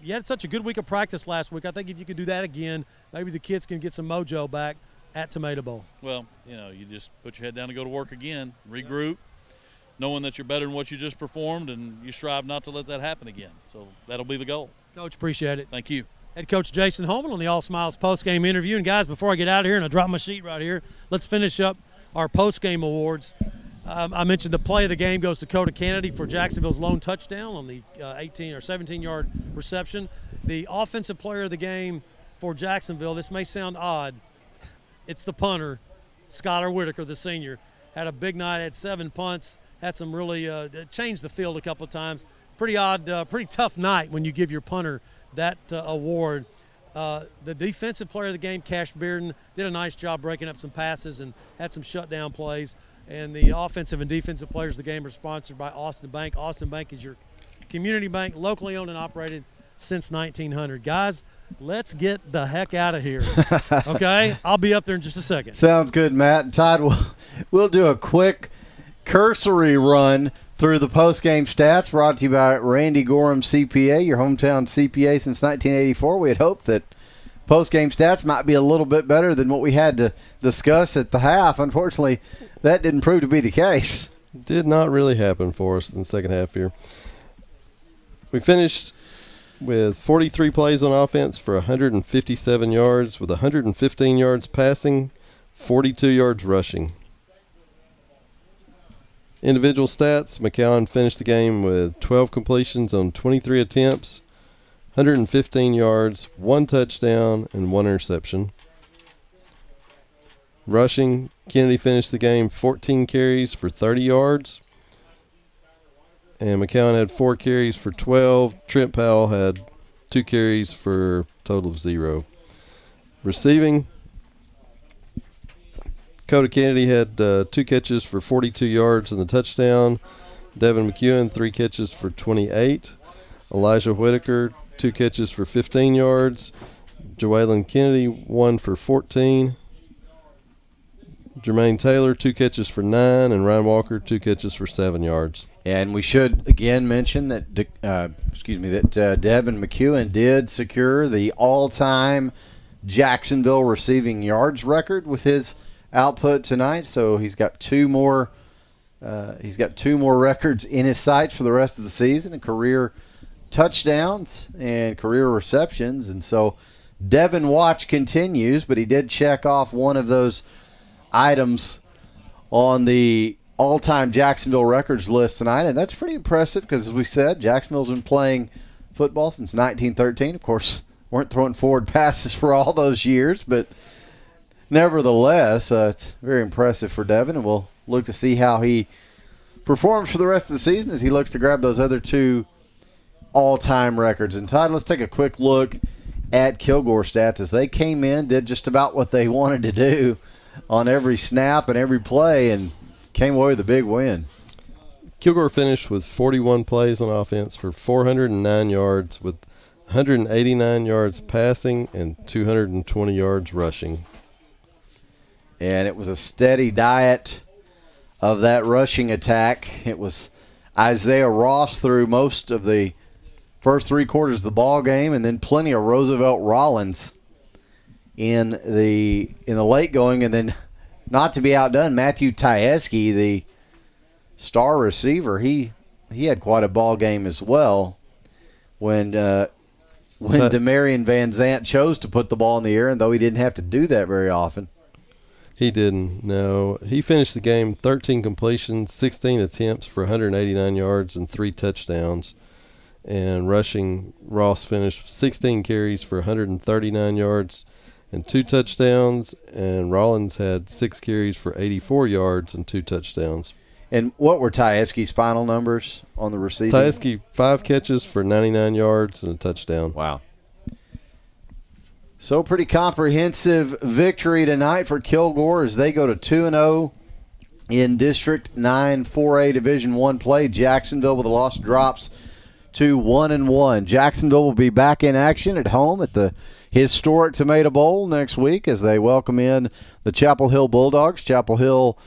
you had such a good week of practice last week. I think if you could do that again, maybe the kids can get some mojo back at Tomato Bowl. Well, you just put your head down and go to work again, regroup, knowing that you're better than what you just performed, and you strive not to let that happen again. So that'll be the goal. Coach, appreciate it. Thank you. Head coach Jason Holman on the All Smiles postgame interview. And, guys, before I get out of here, and I drop my sheet right here, let's finish up our postgame awards. I mentioned the play of the game goes to Dakota Kennedy for Jacksonville's lone touchdown on the 18 or 17-yard reception. The offensive player of the game for Jacksonville, this may sound odd, it's the punter, Skylar Whitaker, the senior. Had a big night, had 7 punts, had some really changed the field a couple of times. Pretty odd, pretty tough night when you give your punter that award. The defensive player of the game, Cash Bearden, did a nice job breaking up some passes and had some shutdown plays. And the offensive and defensive players of the game are sponsored by Austin Bank. Austin Bank is your community bank, locally owned and operated since 1900. Guys, let's get the heck out of here, okay? I'll be up there in just a second. Sounds good, Matt. And Todd, we'll do a quick cursory run through the post-game stats brought to you by Randy Gorham CPA, your hometown CPA since 1984. We had hoped that post-game stats might be a little bit better than what we had to discuss at the half. Unfortunately, that didn't prove to be the case. Did not really happen for us in the second half here. We finished with 43 plays on offense for 157 yards, with 115 yards passing, 42 yards rushing. Individual stats, McCown finished the game with 12 completions on 23 attempts, 115 yards, 1 touchdown, and 1 interception. Rushing, Kennedy finished the game 14 carries for 30 yards. And McCown had 4 carries for 12. Trent Powell had 2 carries for a total of 0. Receiving, Dakota Kennedy had 2 catches for 42 yards and the touchdown. Devin McEwen, 3 catches for 28. Elijah Whitaker, 2 catches for 15 yards. Joellen Kennedy, 1 for 14. Jermaine Taylor, 2 catches for 9. And Ryan Walker, 2 catches for 7 yards. And we should again mention that Devin McEwen did secure the all-time Jacksonville receiving yards record with his output tonight. So he's got 2 more. He's got 2 more records in his sights for the rest of the season, and career touchdowns and career receptions. And so Devin watch continues, but he did check off one of those items on the all-time Jacksonville records list tonight, and that's pretty impressive because, as we said, Jacksonville's been playing football since 1913. Of course, weren't throwing forward passes for all those years, but nevertheless, it's very impressive for Devin, and we'll look to see how he performs for the rest of the season as he looks to grab those other two all-time records. And Todd, let's take a quick look at Kilgore stats as they came in, did just about what they wanted to do on every snap and every play, and came away with a big win. Kilgore finished with 41 plays on offense for 409 yards with 189 yards passing and 220 yards rushing. And it was a steady diet of that rushing attack. It was Isaiah Ross through most of the first three quarters of the ball game, and then plenty of Roosevelt Rollins in the late going, and then not to be outdone, Matthew Tyeski, the star receiver, he had quite a ball game as well when Demarion Van Zant chose to put the ball in the air, and though he didn't have to do that very often. He didn't, no. He finished the game 13 completions, 16 attempts for 189 yards and 3 touchdowns. And rushing, Ross finished 16 carries for 139 yards and 2 touchdowns. And Rollins had 6 carries for 84 yards and 2 touchdowns. And what were Tyeski's final numbers on the receiving? Tyeski, 5 catches for 99 yards and a touchdown. Wow. So pretty comprehensive victory tonight for Kilgore as they go to 2-0 in District 9 4A Division I play. Jacksonville with a loss drops to 1-1. Jacksonville will be back in action at home at the historic Tomato Bowl next week as they welcome in the Chapel Hill Bulldogs. Chapel Hill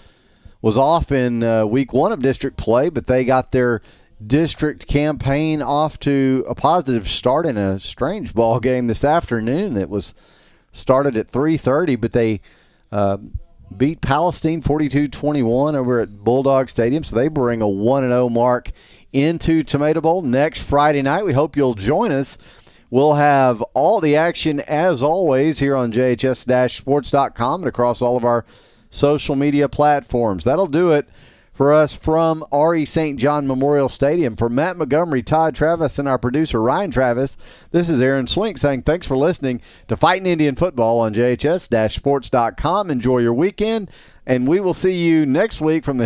was off in week 1 of district play, but they got their district campaign off to a positive start in a strange ball game this afternoon. It was started at 3:30, but they beat Palestine 42-21 over at Bulldog Stadium, so they bring a 1-0 mark into Tomato Bowl next Friday night. We hope you'll join us. We'll have all the action, as always, here on JHS-sports.com and across all of our social media platforms. That'll do it for us from R.E. St. John Memorial Stadium. For Matt Montgomery, Todd Travis, and our producer Ryan Travis, this is Aaron Swink saying thanks for listening to Fighting Indian Football on JHS-sports.com. Enjoy your weekend, and we will see you next week from the